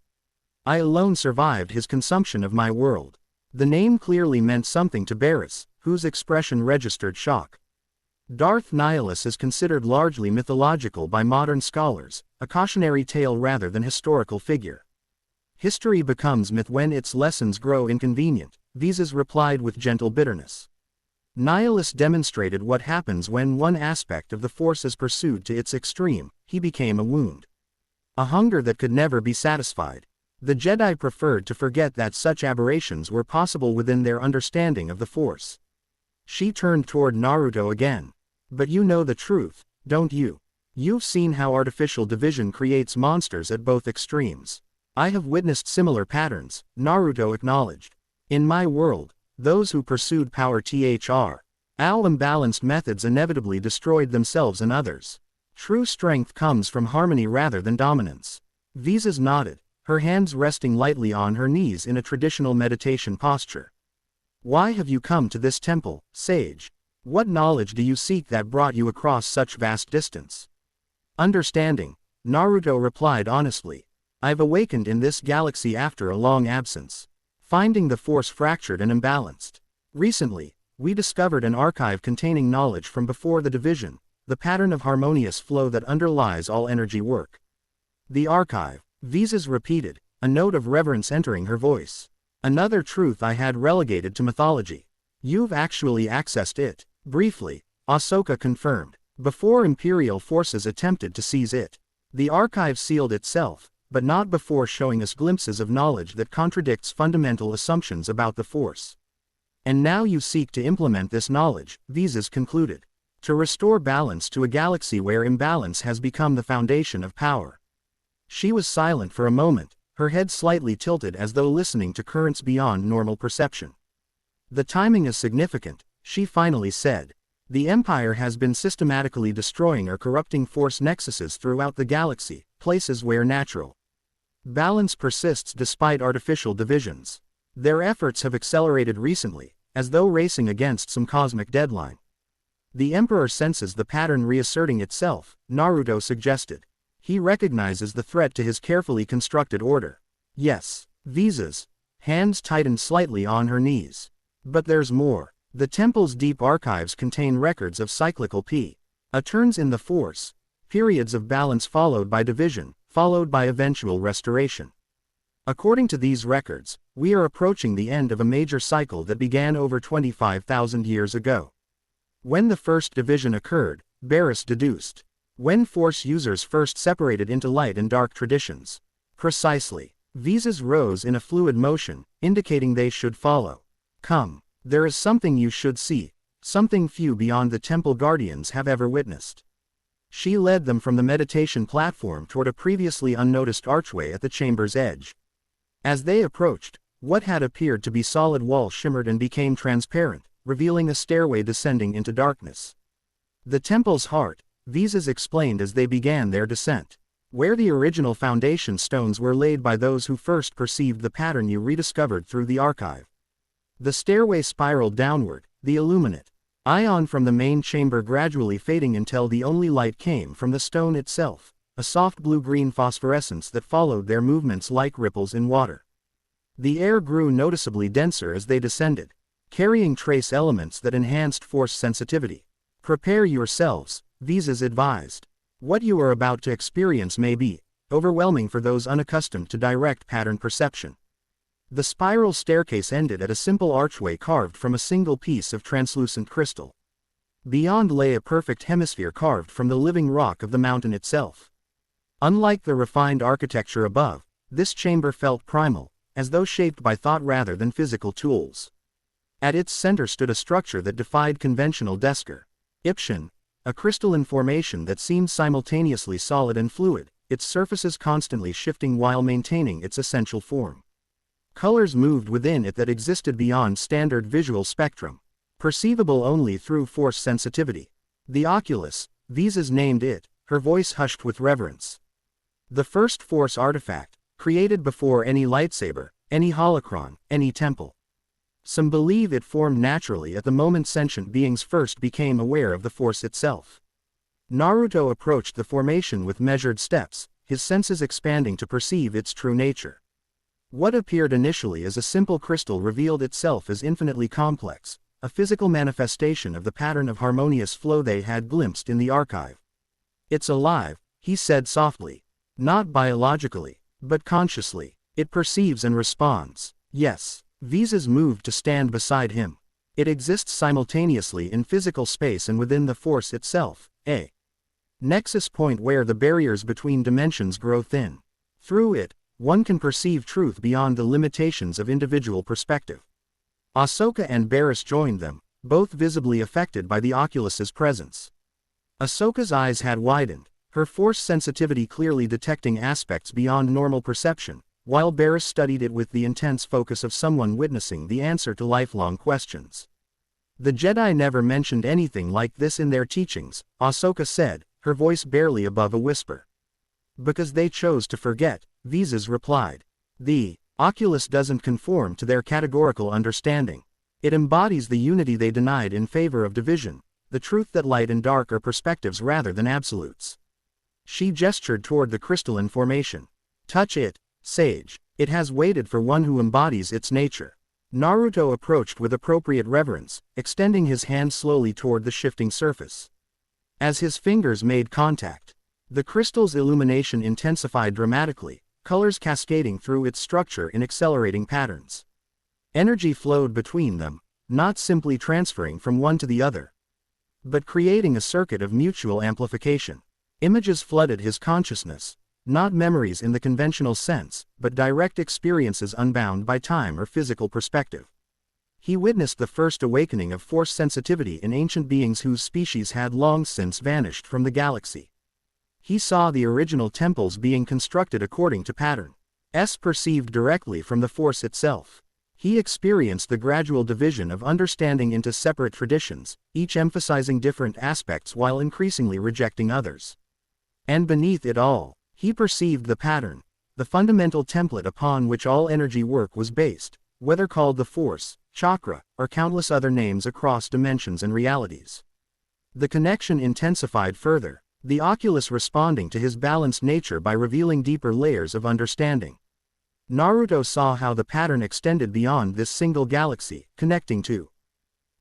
I alone survived his consumption of my world. The name clearly meant something to Barriss, whose expression registered shock. Darth Nihilus is considered largely mythological by modern scholars, a cautionary tale rather than historical figure. History becomes myth when its lessons grow inconvenient, Visas replied with gentle bitterness. Nihilus demonstrated what happens when one aspect of the Force is pursued to its extreme. He became a wound. A hunger that could never be satisfied. The Jedi preferred to forget that such aberrations were possible within their understanding of the Force. She turned toward Naruto again. But you know the truth, don't you? You've seen how artificial division creates monsters at both extremes. I have witnessed similar patterns, Naruto acknowledged. In my world, those who pursued power imbalanced methods inevitably destroyed themselves and others. True strength comes from harmony rather than dominance. Visas nodded, her hands resting lightly on her knees in a traditional meditation posture. Why have you come to this temple, sage? What knowledge do you seek that brought you across such vast distance? Understanding, Naruto replied honestly. I've awakened in this galaxy after a long absence. finding the force fractured and imbalanced. Recently, we discovered an archive containing knowledge from before the division, the pattern of harmonious flow that underlies all energy work. The archive, Visas repeated, a note of reverence entering her voice. Another truth I had relegated to mythology. You've actually accessed it. Briefly, Ahsoka confirmed. Before Imperial forces attempted to seize it. The archive sealed itself, but not before showing us glimpses of knowledge that contradicts fundamental assumptions about the Force. And now you seek to implement this knowledge, Visas concluded. To restore balance to a galaxy where imbalance has become the foundation of power. She was silent for a moment, her head slightly tilted as though listening to currents beyond normal perception. The timing is significant, she finally said. The Empire has been systematically destroying or corrupting force nexuses throughout the galaxy, places where natural balance persists despite artificial divisions. Their efforts have accelerated recently, as though racing against some cosmic deadline. The Emperor senses the pattern reasserting itself, Naruto suggested. He recognizes the threat to his carefully constructed order. Yes, Visas. Hands tightened slightly on her knees. But there's more. The temple's deep archives contain records of cyclical turns in the Force, periods of balance followed by division, followed by eventual restoration. According to these records, we are approaching the end of a major cycle that began over 25,000 years ago. When the first division occurred, Barris deduced. When Force users first separated into light and dark traditions. Precisely. Visas rose in a fluid motion, indicating they should follow. Come. There is something you should see, something few beyond the temple guardians have ever witnessed. She led them from the meditation platform toward a previously unnoticed archway at the chamber's edge. As they approached, what had appeared to be solid wall shimmered and became transparent, revealing a stairway descending into darkness. The temple's heart, Visas explained as they began their descent. Where the original foundation stones were laid by those who first perceived the pattern you rediscovered through the archive. The stairway spiraled downward, the illuminate ion from the main chamber gradually fading until the only light came from the stone itself, a soft blue-green phosphorescence that followed their movements like ripples in water. The air grew noticeably denser as they descended, carrying trace elements that enhanced force sensitivity. Prepare yourselves, Visas advised. What you are about to experience may be overwhelming for those unaccustomed to direct pattern perception. The spiral staircase ended at a simple archway carved from a single piece of translucent crystal. Beyond lay a perfect hemisphere carved from the living rock of the mountain itself. Unlike the refined architecture above, this chamber felt primal, as though shaped by thought rather than physical tools. At its center stood a structure that defied conventional description, a crystalline formation that seemed simultaneously solid and fluid, its surfaces constantly shifting while maintaining its essential form. Colors moved within it that existed beyond standard visual spectrum, perceivable only through force sensitivity. The Oculus, Visas named it, her voice hushed with reverence. The first force artifact, created before any lightsaber, any holocron, any temple. Some believe it formed naturally at the moment sentient beings first became aware of the Force itself. Naruto approached the formation with measured steps, his senses expanding to perceive its true nature. What appeared initially as a simple crystal revealed itself as infinitely complex, a physical manifestation of the pattern of harmonious flow they had glimpsed in the archive. It's alive, he said softly. Not biologically, but consciously. It perceives and responds. Yes. Visas moved to stand beside him. It exists simultaneously in physical space and within the Force itself, a nexus point where the barriers between dimensions grow thin. Through it, one can perceive truth beyond the limitations of individual perspective. Ahsoka and Barris joined them, both visibly affected by the Oculus's presence. Ahsoka's eyes had widened, her force sensitivity clearly detecting aspects beyond normal perception, while Barris studied it with the intense focus of someone witnessing the answer to lifelong questions. The Jedi never mentioned anything like this in their teachings, Ahsoka said, her voice barely above a whisper. Because they chose to forget, Visas replied. The Oculus doesn't conform to their categorical understanding. It embodies the unity they denied in favor of division, the truth that light and dark are perspectives rather than absolutes. She gestured toward the crystalline formation. Touch it, sage. It has waited for one who embodies its nature. Naruto approached with appropriate reverence, extending his hand slowly toward the shifting surface. As his fingers made contact, the crystal's illumination intensified dramatically, colors cascading through its structure in accelerating patterns. Energy flowed between them, not simply transferring from one to the other, but creating a circuit of mutual amplification. Images flooded his consciousness, not memories in the conventional sense, but direct experiences unbound by time or physical perspective. He witnessed the first awakening of force sensitivity in ancient beings whose species had long since vanished from the galaxy. He saw the original temples being constructed according to patterns perceived directly from the force itself. He experienced the gradual division of understanding into separate traditions, each emphasizing different aspects while increasingly rejecting others. And beneath it all, he perceived the pattern, the fundamental template upon which all energy work was based, whether called the force, chakra, or countless other names across dimensions and realities. The connection intensified further, the oculus responding to his balanced nature by revealing deeper layers of understanding. Naruto saw how the pattern extended beyond this single galaxy, connecting to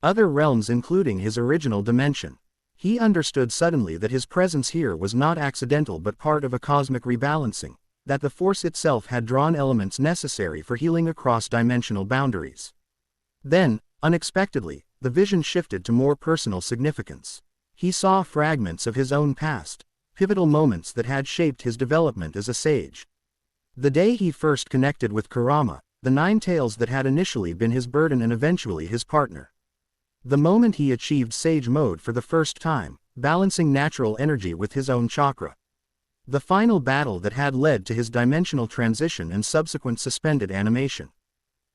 other realms including his original dimension. He understood suddenly that his presence here was not accidental but part of a cosmic rebalancing, that the force itself had drawn elements necessary for healing across dimensional boundaries. Then, unexpectedly, the vision shifted to more personal significance. He saw fragments of his own past, pivotal moments that had shaped his development as a sage. The day he first connected with Kurama, the 9 tails that had initially been his burden and eventually his partner. The moment he achieved sage mode for the first time, balancing natural energy with his own chakra. The final battle that had led to his dimensional transition and subsequent suspended animation.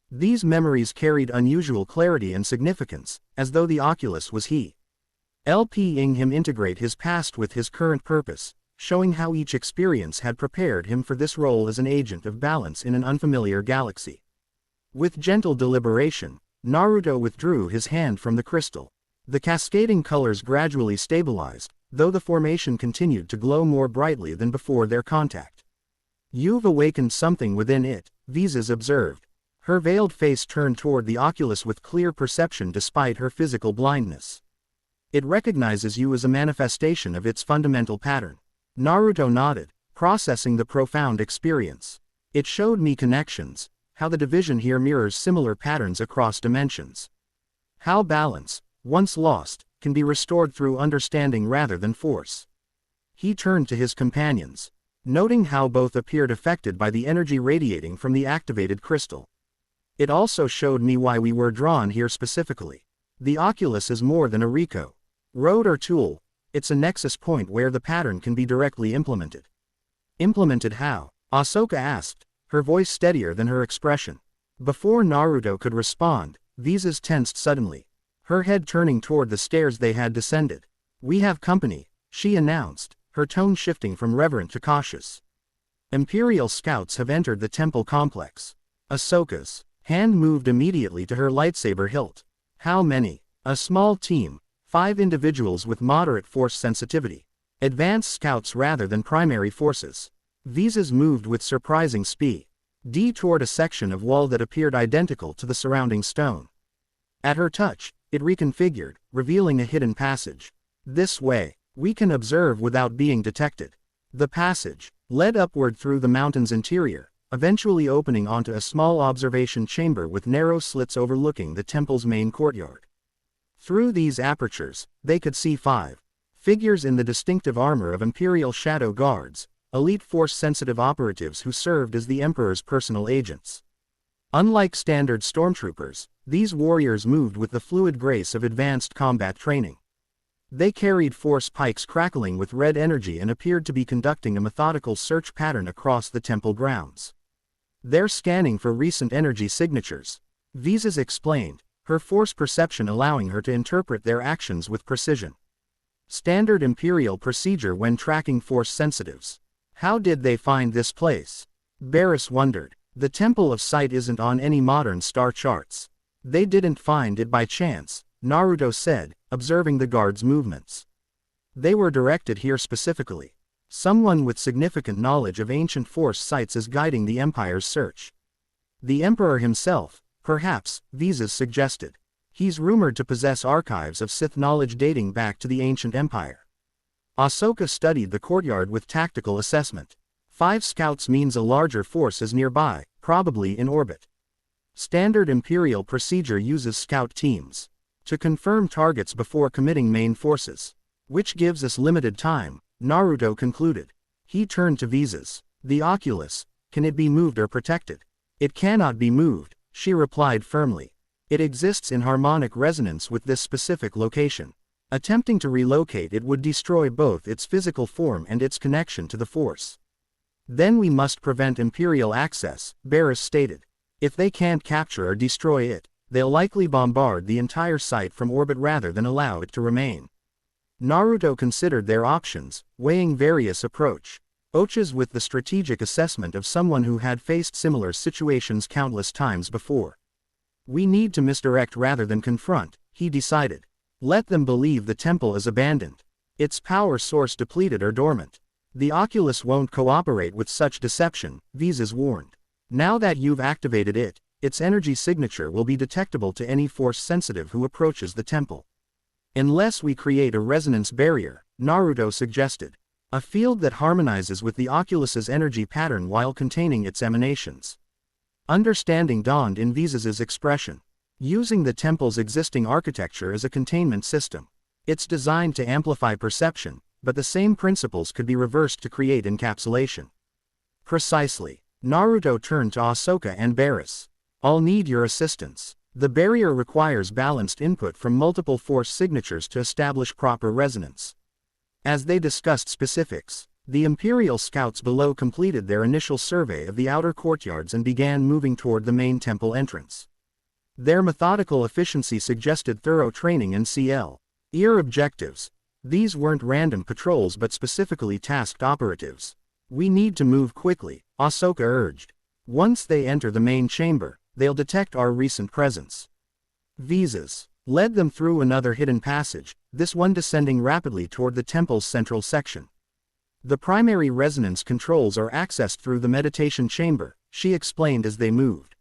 These memories carried unusual clarity and significance, as though the oculus was he. Helping him integrate his past with his current purpose, showing how each experience had prepared him for this role as an agent of balance in an unfamiliar galaxy. With gentle deliberation, Naruto withdrew his hand from the crystal. The cascading colors gradually stabilized, though the formation continued to glow more brightly than before their contact. "You've awakened something within it," Visas observed. Her veiled face turned toward the oculus with clear perception despite her physical blindness. "It recognizes you as a manifestation of its fundamental pattern." Naruto nodded, processing the profound experience. "It showed me connections, how the division here mirrors similar patterns across dimensions. How balance, once lost, can be restored through understanding rather than force." He turned to his companions, noting how both appeared affected by the energy radiating from the activated crystal. "It also showed me why we were drawn here specifically. The oculus is more than a rode or tool, it's a nexus point where the pattern can be directly implemented." "Implemented how?" Ahsoka asked, her voice steadier than her expression. Before Naruto could respond, Visas tensed suddenly, her head turning toward the stairs they had descended. "We have company," she announced, her tone shifting from reverent to cautious. "Imperial scouts have entered the temple complex." Ahsoka's hand moved immediately to her lightsaber hilt. "How many?" "A small team, 5 individuals with moderate force sensitivity. Advanced scouts rather than primary forces." Visas moved with surprising speed toward a section of wall that appeared identical to the surrounding stone. At her touch, it reconfigured, revealing a hidden passage. "This way, we can observe without being detected." The passage led upward through the mountain's interior, eventually opening onto a small observation chamber with narrow slits overlooking the temple's main courtyard. Through these apertures, they could see 5 figures in the distinctive armor of Imperial Shadow Guards, elite force-sensitive operatives who served as the Emperor's personal agents. Unlike standard stormtroopers, these warriors moved with the fluid grace of advanced combat training. They carried force pikes crackling with red energy and appeared to be conducting a methodical search pattern across the temple grounds. "They're scanning for recent energy signatures," Visas explained, her force perception allowing her to interpret their actions with precision. "Standard Imperial procedure when tracking force sensitives." "How did they find this place?" Barris wondered. "The Temple of Sight isn't on any modern star charts." "They didn't find it by chance," Naruto said, observing the guards' movements. "They were directed here specifically." Someone with significant knowledge of ancient Force sites is guiding the Empire's search. The Emperor himself, perhaps, Visas suggested. He's rumored to possess archives of Sith knowledge dating back to the ancient Empire. Ahsoka studied the courtyard with tactical assessment. 5 scouts means a larger force is nearby, probably in orbit. Standard Imperial procedure uses scout teams to confirm targets before committing main forces, which gives us limited time, Naruto concluded. He turned to Visas. The Oculus, can it be moved or protected? It cannot be moved, she replied firmly. It exists in harmonic resonance with this specific location. Attempting to relocate it would destroy both its physical form and its connection to the Force. Then we must prevent Imperial access, Barriss stated. If they can't capture or destroy it, they'll likely bombard the entire site from orbit rather than allow it to remain. Naruto considered their options, weighing various approaches with the strategic assessment of someone who had faced similar situations countless times before. We need to misdirect rather than confront, he decided. Let them believe the temple is abandoned. Its power source depleted or dormant. The Oculus won't cooperate with such deception, Visas warned. Now that you've activated it, its energy signature will be detectable to any Force sensitive who approaches the temple. Unless we create a resonance barrier, Naruto suggested. A field that harmonizes with the Oculus's energy pattern while containing its emanations. Understanding dawned in Visas's expression. Using the temple's existing architecture as a containment system. It's designed to amplify perception, but the same principles could be reversed to create encapsulation. Precisely. Naruto turned to Ahsoka and Barriss. I'll need your assistance. The barrier requires balanced input from multiple Force signatures to establish proper resonance. As they discussed specifics, the Imperial scouts below completed their initial survey of the outer courtyards and began moving toward the main temple entrance. Their methodical efficiency suggested thorough training in CL. Objectives. These weren't random patrols but specifically tasked operatives. We need to move quickly, Ahsoka urged. Once they enter the main chamber, they'll detect our recent presence. Visas led them through another hidden passage, this one descending rapidly toward the temple's central section. The primary resonance controls are accessed through the meditation chamber, she explained as they moved.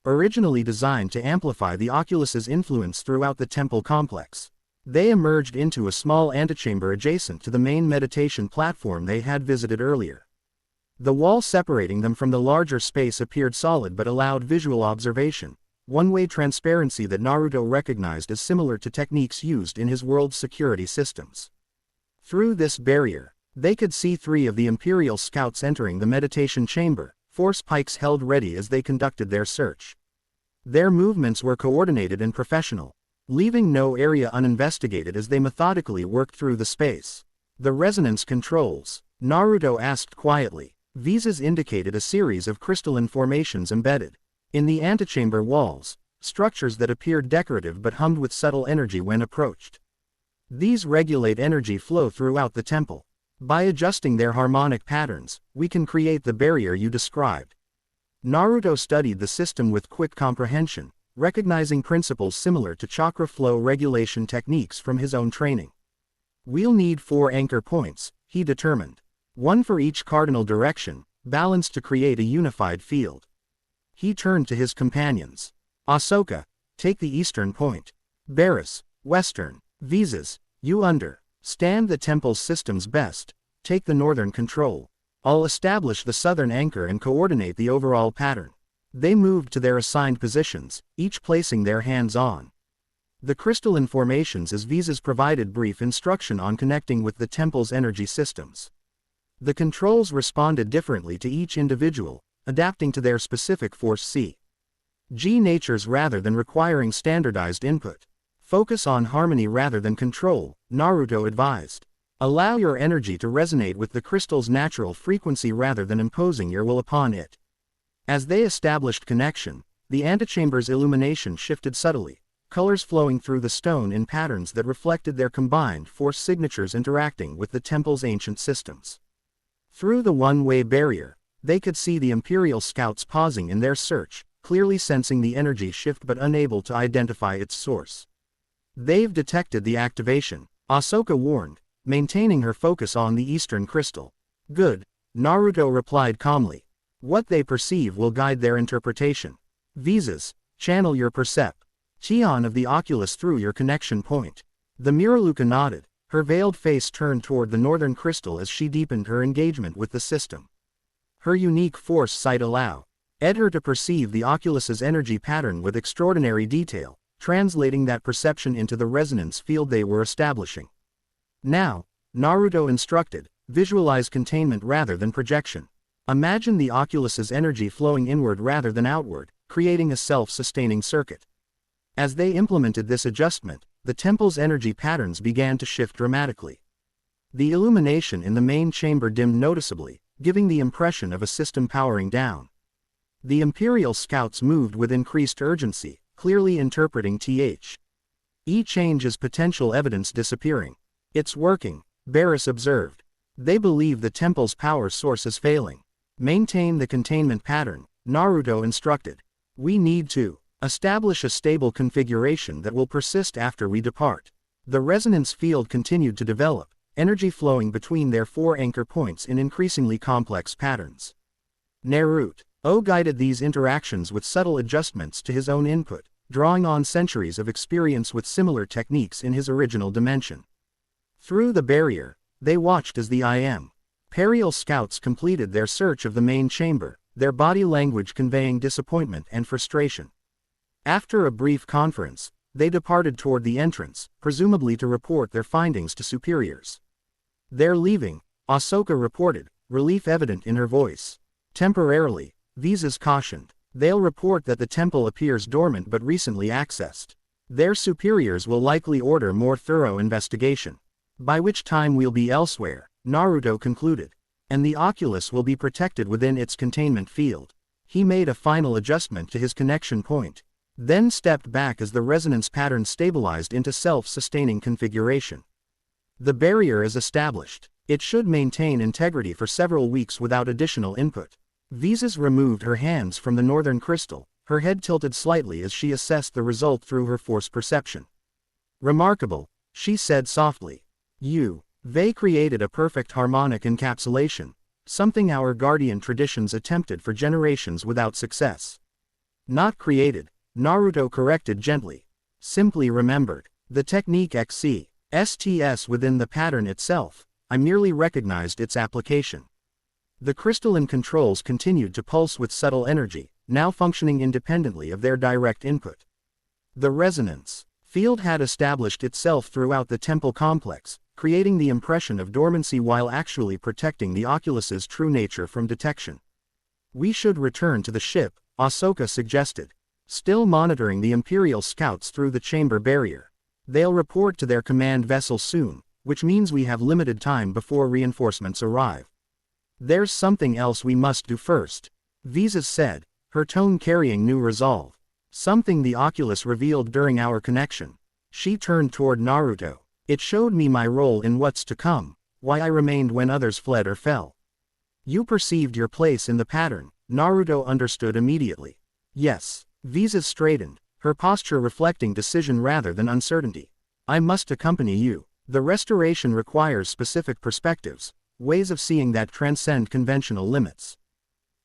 Originally designed to amplify the Oculus's influence throughout the temple complex, they emerged into a small antechamber adjacent to the main meditation platform they had visited earlier. The wall separating them from the larger space appeared solid but allowed visual observation, one-way transparency that Naruto recognized as similar to techniques used in his world's security systems. Through this barrier, they could see 3 of the Imperial scouts entering the meditation chamber, Force pikes held ready as they conducted their search. Their movements were coordinated and professional, leaving no area uninvestigated as they methodically worked through the space. The resonance controls, Naruto asked quietly. Visas indicated a series of crystalline formations embedded in the antechamber walls, structures that appeared decorative but hummed with subtle energy when approached. These regulate energy flow throughout the temple. By adjusting their harmonic patterns, we can create the barrier you described. Naruto studied the system with quick comprehension, recognizing principles similar to chakra flow regulation techniques from his own training. We'll need 4 anchor points, he determined. 1 for each cardinal direction, balanced to create a unified field. He turned to his companions. Ahsoka, take the eastern point. Barriss, western. Visas, you understand the temple's systems best, take the northern control. I'll establish the southern anchor and coordinate the overall pattern. They moved to their assigned positions, each placing their hands on the crystalline formations as Visas provided brief instruction on connecting with the temple's energy systems. The controls responded differently to each individual, adapting to their specific Force C.G. natures rather than requiring standardized input. Focus on harmony rather than control, Naruto advised. Allow your energy to resonate with the crystal's natural frequency rather than imposing your will upon it. As they established connection, the antechamber's illumination shifted subtly, colors flowing through the stone in patterns that reflected their combined Force signatures interacting with the temple's ancient systems. Through the one-way barrier, they could see the Imperial scouts pausing in their search, clearly sensing the energy shift but unable to identify its source. They've detected the activation, Ahsoka warned, maintaining her focus on the eastern crystal. Good, Naruto replied calmly. What they perceive will guide their interpretation. Visas, channel your perception of the oculus through your connection point. The Miraluka nodded, her veiled face turned toward the northern crystal as she deepened her engagement with the system. Her unique force sight allowed her to perceive the oculus's energy pattern with extraordinary detail, translating that perception into the resonance field they were establishing. Now, Naruto instructed, visualize containment rather than projection. Imagine the oculus's energy flowing inward rather than outward, creating a self-sustaining circuit. As they implemented this adjustment, the temple's energy patterns began to shift dramatically. The illumination in the main chamber dimmed noticeably, giving the impression of a system powering down. The Imperial scouts moved with increased urgency, clearly interpreting each change as potential evidence disappearing. It's working, Barris observed. They believe the temple's power source is failing. Maintain the containment pattern, Naruto instructed. We need to establish a stable configuration that will persist after we depart. The resonance field continued to develop, energy flowing between their 4 anchor points in increasingly complex patterns. Naruto guided these interactions with subtle adjustments to his own input, drawing on centuries of experience with similar techniques in his original dimension. Through the barrier, they watched as the Imperial scouts completed their search of the main chamber, their body language conveying disappointment and frustration. After a brief conference, they departed toward the entrance, presumably to report their findings to superiors. They're leaving, Ahsoka reported, relief evident in her voice. Temporarily, Visas cautioned. They'll report that the temple appears dormant but recently accessed. Their superiors will likely order more thorough investigation. By which time we'll be elsewhere, Naruto concluded. And the oculus will be protected within its containment field. He made a final adjustment to his connection point, then stepped back as the resonance pattern stabilized into self-sustaining configuration. The barrier is established. It should maintain integrity for several weeks without additional input. Visas removed her hands from the northern crystal, her head tilted slightly as she assessed the result through her force perception. Remarkable, she said softly. They created a perfect harmonic encapsulation, something our guardian traditions attempted for generations without success. Not created, Naruto corrected gently. Simply remembered. The technique exists within the pattern itself, I merely recognized its application. The crystalline controls continued to pulse with subtle energy, now functioning independently of their direct input. The resonance field had established itself throughout the temple complex, creating the impression of dormancy while actually protecting the oculus's true nature from detection. We should return to the ship, Ahsoka suggested. Still monitoring the Imperial scouts through the chamber barrier. They'll report to their command vessel soon, which means we have limited time before reinforcements arrive. There's something else we must do first, Visas said, her tone carrying new resolve. Something the oculus revealed during our connection. She turned toward Naruto. It showed me my role in what's to come, why I remained when others fled or fell. You perceived your place in the pattern, Naruto understood immediately. Yes, Visas straightened, her posture reflecting decision rather than uncertainty. I must accompany you. The restoration requires specific perspectives, ways of seeing that transcend conventional limits.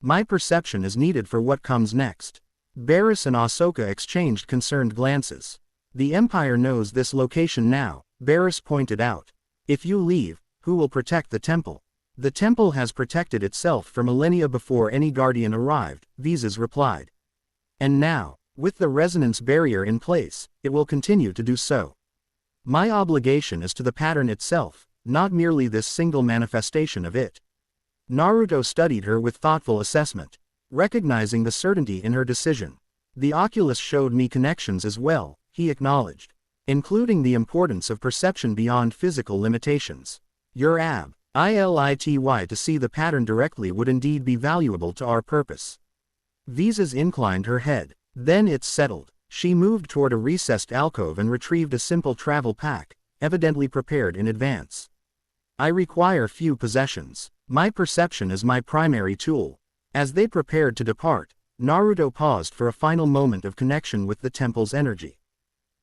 My perception is needed for what comes next. Barris and Ahsoka exchanged concerned glances. The Empire knows this location now, Barris pointed out. If you leave, who will protect the temple? The temple has protected itself for millennia before any guardian arrived, Visas replied. And now, with the resonance barrier in place, it will continue to do so. My obligation is to the pattern itself, not merely this single manifestation of it. Naruto studied her with thoughtful assessment, recognizing the certainty in her decision. The oculus showed me connections as well, he acknowledged, including the importance of perception beyond physical limitations. Your ability to see the pattern directly would indeed be valuable to our purpose. Visas inclined her head. Then it settled. She moved toward a recessed alcove and retrieved a simple travel pack, evidently prepared in advance. I require few possessions. My perception is my primary tool. As they prepared to depart, Naruto paused for a final moment of connection with the temple's energy.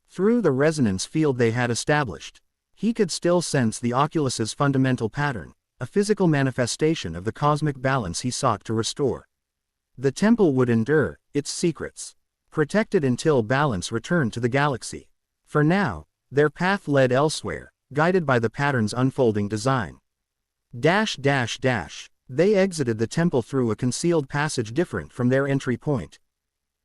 Through the resonance field they had established, he could still sense the oculus's fundamental pattern, a physical manifestation of the cosmic balance he sought to restore. The temple would endure, its secrets protected until balance returned to the galaxy. For now, their path led elsewhere, guided by the pattern's unfolding design. They exited the temple through a concealed passage different from their entry point,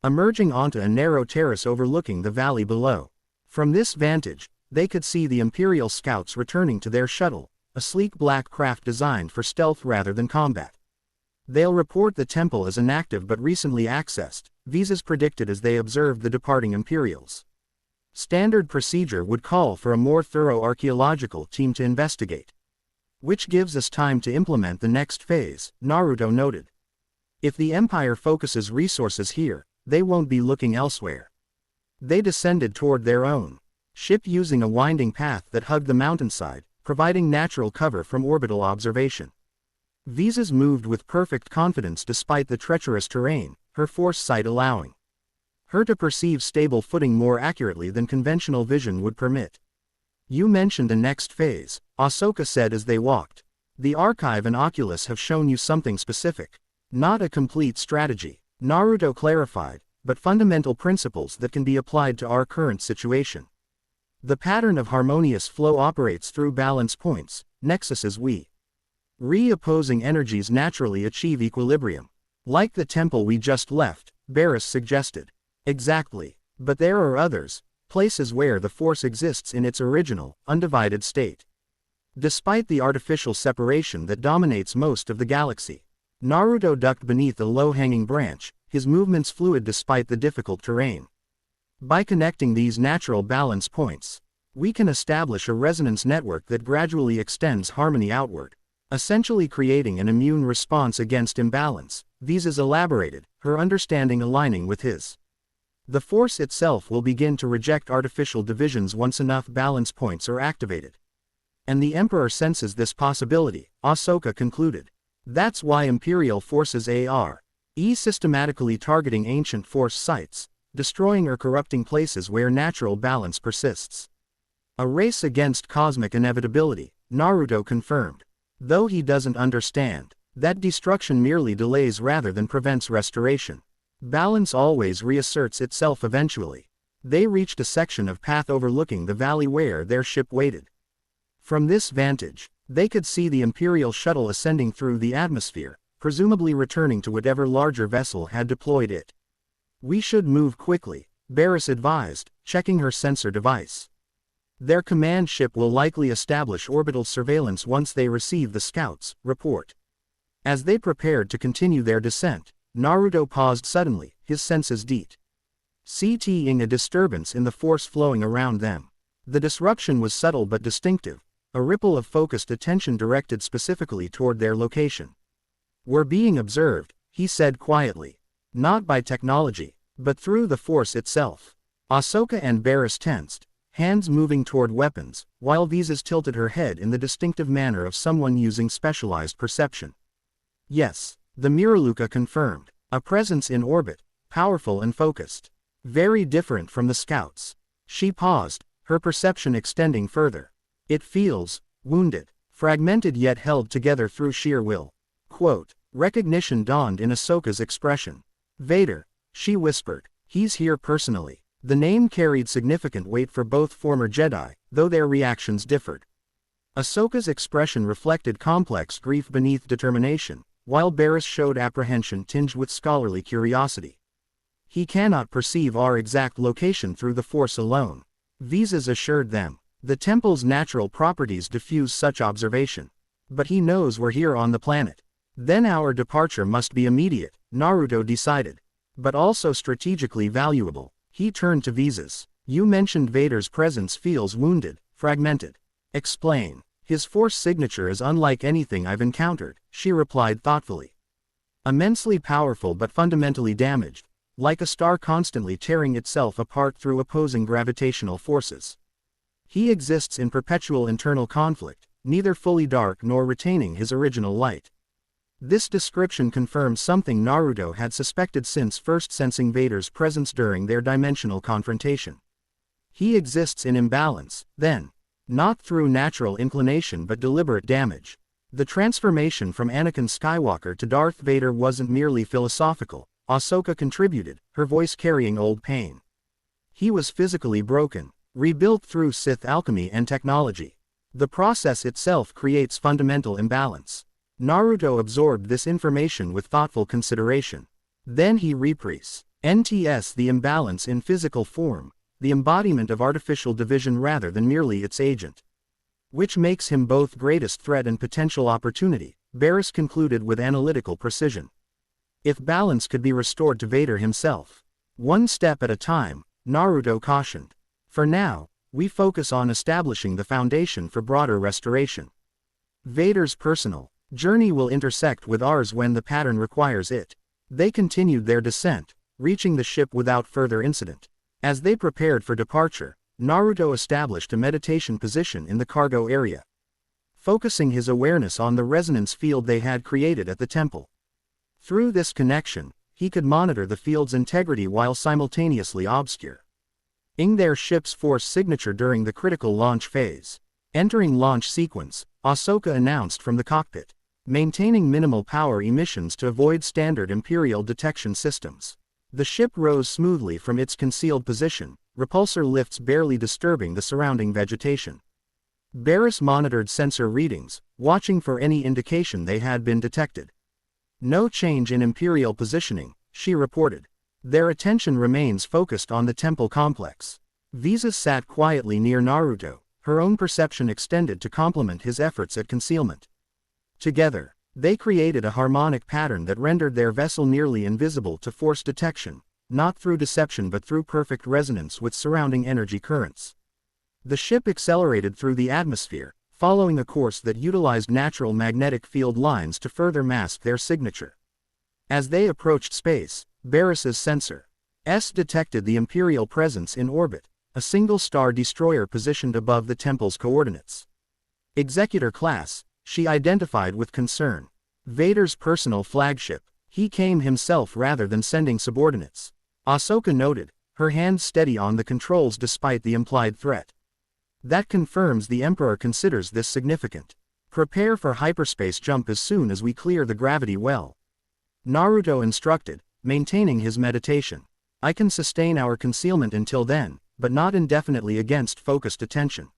emerging onto a narrow terrace overlooking the valley below. From this vantage, they could see the Imperial scouts returning to their shuttle, a sleek black craft designed for stealth rather than combat. "They'll report the temple as inactive but recently accessed," Visas predicted as they observed the departing Imperials. "Standard procedure would call for a more thorough archaeological team to investigate. Which gives us time to implement the next phase," Naruto noted. "If the Empire focuses resources here, they won't be looking elsewhere." They descended toward their own ship using a winding path that hugged the mountainside, providing natural cover from orbital observation. Visas moved with perfect confidence despite the treacherous terrain, her force sight allowing her to perceive stable footing more accurately than conventional vision would permit. "You mentioned a next phase," Ahsoka said as they walked. "The Archive and Oculus have shown you something specific." "Not a complete strategy," Naruto clarified, "but fundamental principles that can be applied to our current situation. The pattern of harmonious flow operates through balance points, nexuses we opposing energies naturally achieve equilibrium. Like the temple we just left," Barris suggested. "Exactly. But there are others, places where the force exists in its original, undivided state. Despite the artificial separation that dominates most of the galaxy." Naruto ducked beneath a low-hanging branch, his movements fluid despite the difficult terrain. "By connecting these natural balance points, we can establish a resonance network that gradually extends harmony outward, essentially creating an immune response against imbalance," Visas elaborated, her understanding aligning with his. "The force itself will begin to reject artificial divisions once enough balance points are activated. And the Emperor senses this possibility," Ahsoka concluded. "That's why Imperial forces are systematically targeting ancient force sites, destroying or corrupting places where natural balance persists. A race against cosmic inevitability," Naruto confirmed. Though he doesn't understand that destruction merely delays rather than prevents restoration. Balance always reasserts itself eventually. They reached a section of path overlooking the valley where their ship waited. From this vantage, they could see the Imperial shuttle ascending through the atmosphere, presumably returning to whatever larger vessel had deployed it. "We should move quickly," Barris advised, checking her sensor device. "Their command ship will likely establish orbital surveillance once they receive the scouts' report." As they prepared to continue their descent, Naruto paused suddenly, his senses detecting a disturbance in the force flowing around them. The disruption was subtle but distinctive, a ripple of focused attention directed specifically toward their location. "We're being observed," he said quietly. "Not by technology, but through the force itself." Ahsoka and Barris tensed, hands moving toward weapons, while Visas tilted her head in the distinctive manner of someone using specialized perception. "Yes," the Miraluka confirmed, "a presence in orbit, powerful and focused. Very different from the scouts." She paused, her perception extending further. "It feels wounded, fragmented yet held together through sheer will." Recognition dawned in Ahsoka's expression. "Vader," she whispered. "He's here personally." The name carried significant weight for both former Jedi, though their reactions differed. Ahsoka's expression reflected complex grief beneath determination, while Barris showed apprehension tinged with scholarly curiosity. "He cannot perceive our exact location through the Force alone," Visas assured them. "The temple's natural properties diffuse such observation. But he knows we're here on the planet. Then our departure must be immediate," Naruto decided. "But also strategically valuable." He turned to Visas. "You mentioned Vader's presence feels wounded, fragmented. Explain." "His force signature is unlike anything I've encountered," she replied thoughtfully. "Immensely powerful but fundamentally damaged, like a star constantly tearing itself apart through opposing gravitational forces. He exists in perpetual internal conflict, neither fully dark nor retaining his original light." This description confirmed something Naruto had suspected since first sensing Vader's presence during their dimensional confrontation. He exists in imbalance, then. Not through natural inclination but deliberate damage. The transformation from Anakin Skywalker to Darth Vader wasn't merely philosophical, Ahsoka contributed, her voice carrying old pain. He was physically broken, rebuilt through Sith alchemy and technology. The process itself creates fundamental imbalance. Naruto absorbed this information with thoughtful consideration. Then he reprised NTS the imbalance in physical form, the embodiment of artificial division rather than merely its agent. Which makes him both greatest threat and potential opportunity, Barriss concluded with analytical precision. If balance could be restored to Vader himself. One step at a time, Naruto cautioned. For now, we focus on establishing the foundation for broader restoration. Vader's personal journey will intersect with ours when the pattern requires it. They continued their descent, reaching the ship without further incident. As they prepared for departure, Naruto established a meditation position in the cargo area, focusing his awareness on the resonance field they had created at the temple. Through this connection, he could monitor the field's integrity while simultaneously obscuring their ship's force signature during the critical launch phase. Entering launch sequence, Ahsoka announced from the cockpit, maintaining minimal power emissions to avoid standard Imperial detection systems. The ship rose smoothly from its concealed position, repulsor lifts barely disturbing the surrounding vegetation. Barriss monitored sensor readings, watching for any indication they had been detected. No change in Imperial positioning, she reported. Their attention remains focused on the temple complex. Visa sat quietly near Naruto, her own perception extended to complement his efforts at concealment. Together, they created a harmonic pattern that rendered their vessel nearly invisible to force detection, not through deception but through perfect resonance with surrounding energy currents. The ship accelerated through the atmosphere, following a course that utilized natural magnetic field lines to further mask their signature. As they approached space, Barriss's sensors detected the Imperial presence in orbit, a single star destroyer positioned above the temple's coordinates. Executor class, she identified with concern. Vader's personal flagship, he came himself rather than sending subordinates. Ahsoka noted, her hands steady on the controls despite the implied threat. That confirms the Emperor considers this significant. Prepare for hyperspace jump as soon as we clear the gravity well. Naruto instructed, maintaining his meditation. I can sustain our concealment until then, but not indefinitely against focused attention.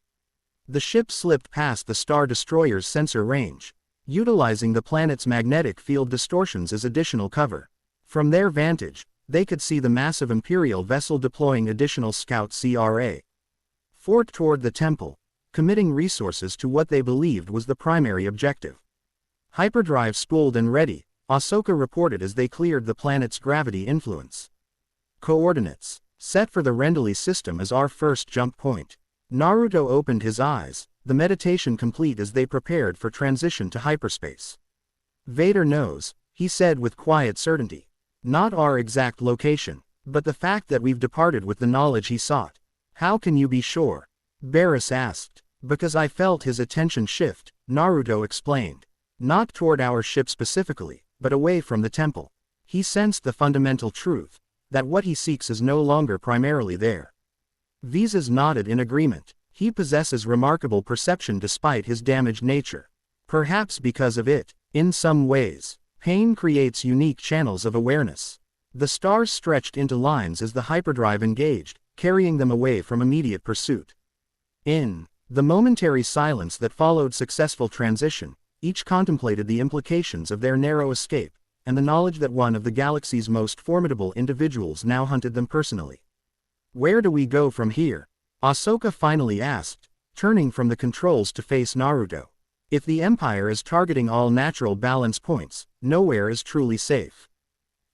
The ship slipped past the Star Destroyer's sensor range, utilizing the planet's magnetic field distortions as additional cover. From their vantage, they could see the massive Imperial vessel deploying additional scout CRA fort toward the temple, committing resources to what they believed was the primary objective. Hyperdrive spooled and ready, Ahsoka reported as they cleared the planet's gravity influence. Coordinates, set for the Rendley system as our first jump point. Naruto opened his eyes, the meditation complete as they prepared for transition to hyperspace. Vader knows, he said with quiet certainty. Not our exact location, but the fact that we've departed with the knowledge he sought. How can you be sure? Barriss asked. Because I felt his attention shift, Naruto explained. Not toward our ship specifically, but away from the temple. He sensed the fundamental truth, that what he seeks is no longer primarily there. Visas nodded in agreement. He possesses remarkable perception despite his damaged nature. Perhaps because of it, in some ways, pain creates unique channels of awareness. The stars stretched into lines as the hyperdrive engaged, carrying them away from immediate pursuit. In the momentary silence that followed successful transition, each contemplated the implications of their narrow escape, and the knowledge that one of the galaxy's most formidable individuals now hunted them personally. Where do we go from here? Ahsoka finally asked, turning from the controls to face Naruto. If the Empire is targeting all natural balance points, nowhere is truly safe.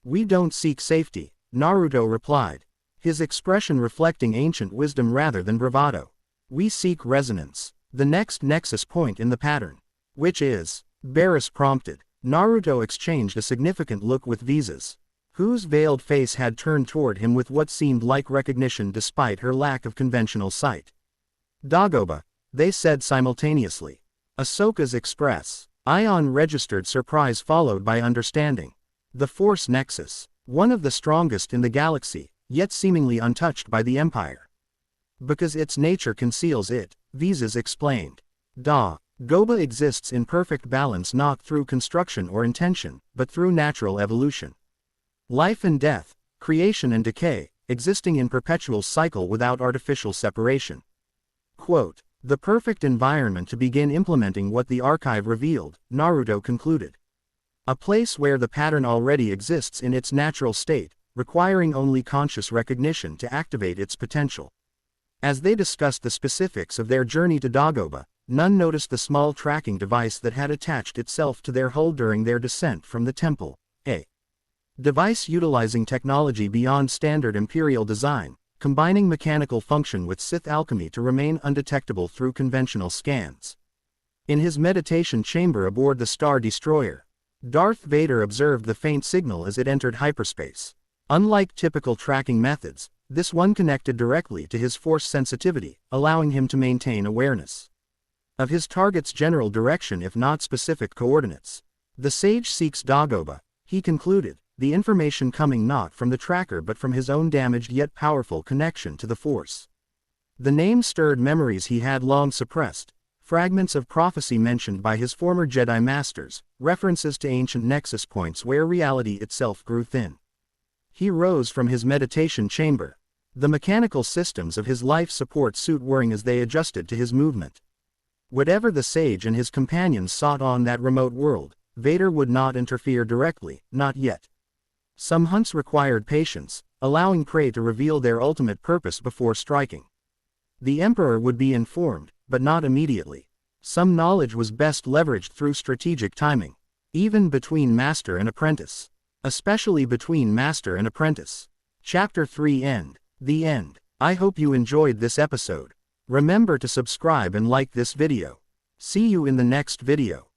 We don't seek safety, Naruto replied, his expression reflecting ancient wisdom rather than bravado. We seek resonance, the next nexus point in the pattern. Which is? Barriss prompted. Naruto exchanged a significant look with Visas, whose veiled face had turned toward him with what seemed like recognition despite her lack of conventional sight. Dagobah, they said simultaneously. Ahsoka's express, ion registered surprise followed by understanding. The Force Nexus, one of the strongest in the galaxy, yet seemingly untouched by the Empire. Because its nature conceals it, Visas explained. Goba exists in perfect balance not through construction or intention, but through natural evolution. Life and death, creation and decay, existing in perpetual cycle without artificial separation. Quote, "The perfect environment to begin implementing what the archive revealed," Naruto concluded. "A place where the pattern already exists in its natural state, requiring only conscious recognition to activate its potential." As they discussed the specifics of their journey to Dagoba, none noticed the small tracking device that had attached itself to their hull during their descent from the temple. A device utilizing technology beyond standard Imperial design, combining mechanical function with Sith alchemy to remain undetectable through conventional scans. In his meditation chamber aboard the Star Destroyer, Darth Vader observed the faint signal as it entered hyperspace. Unlike typical tracking methods, this one connected directly to his force sensitivity, allowing him to maintain awareness of his target's general direction if not specific coordinates. The sage seeks Dagoba, he concluded, the information coming not from the tracker but from his own damaged yet powerful connection to the Force. The name stirred memories he had long suppressed, fragments of prophecy mentioned by his former Jedi masters, references to ancient nexus points where reality itself grew thin. He rose from his meditation chamber, the mechanical systems of his life support suit whirring as they adjusted to his movement. Whatever the sage and his companions sought on that remote world, Vader would not interfere directly, not yet. Some hunts required patience, allowing prey to reveal their ultimate purpose before striking. The Emperor would be informed, but not immediately. Some knowledge was best leveraged through strategic timing, even between master and apprentice. Especially between master and apprentice. Chapter 3 End. The End. I hope you enjoyed this episode. Remember to subscribe and like this video. See you in the next video.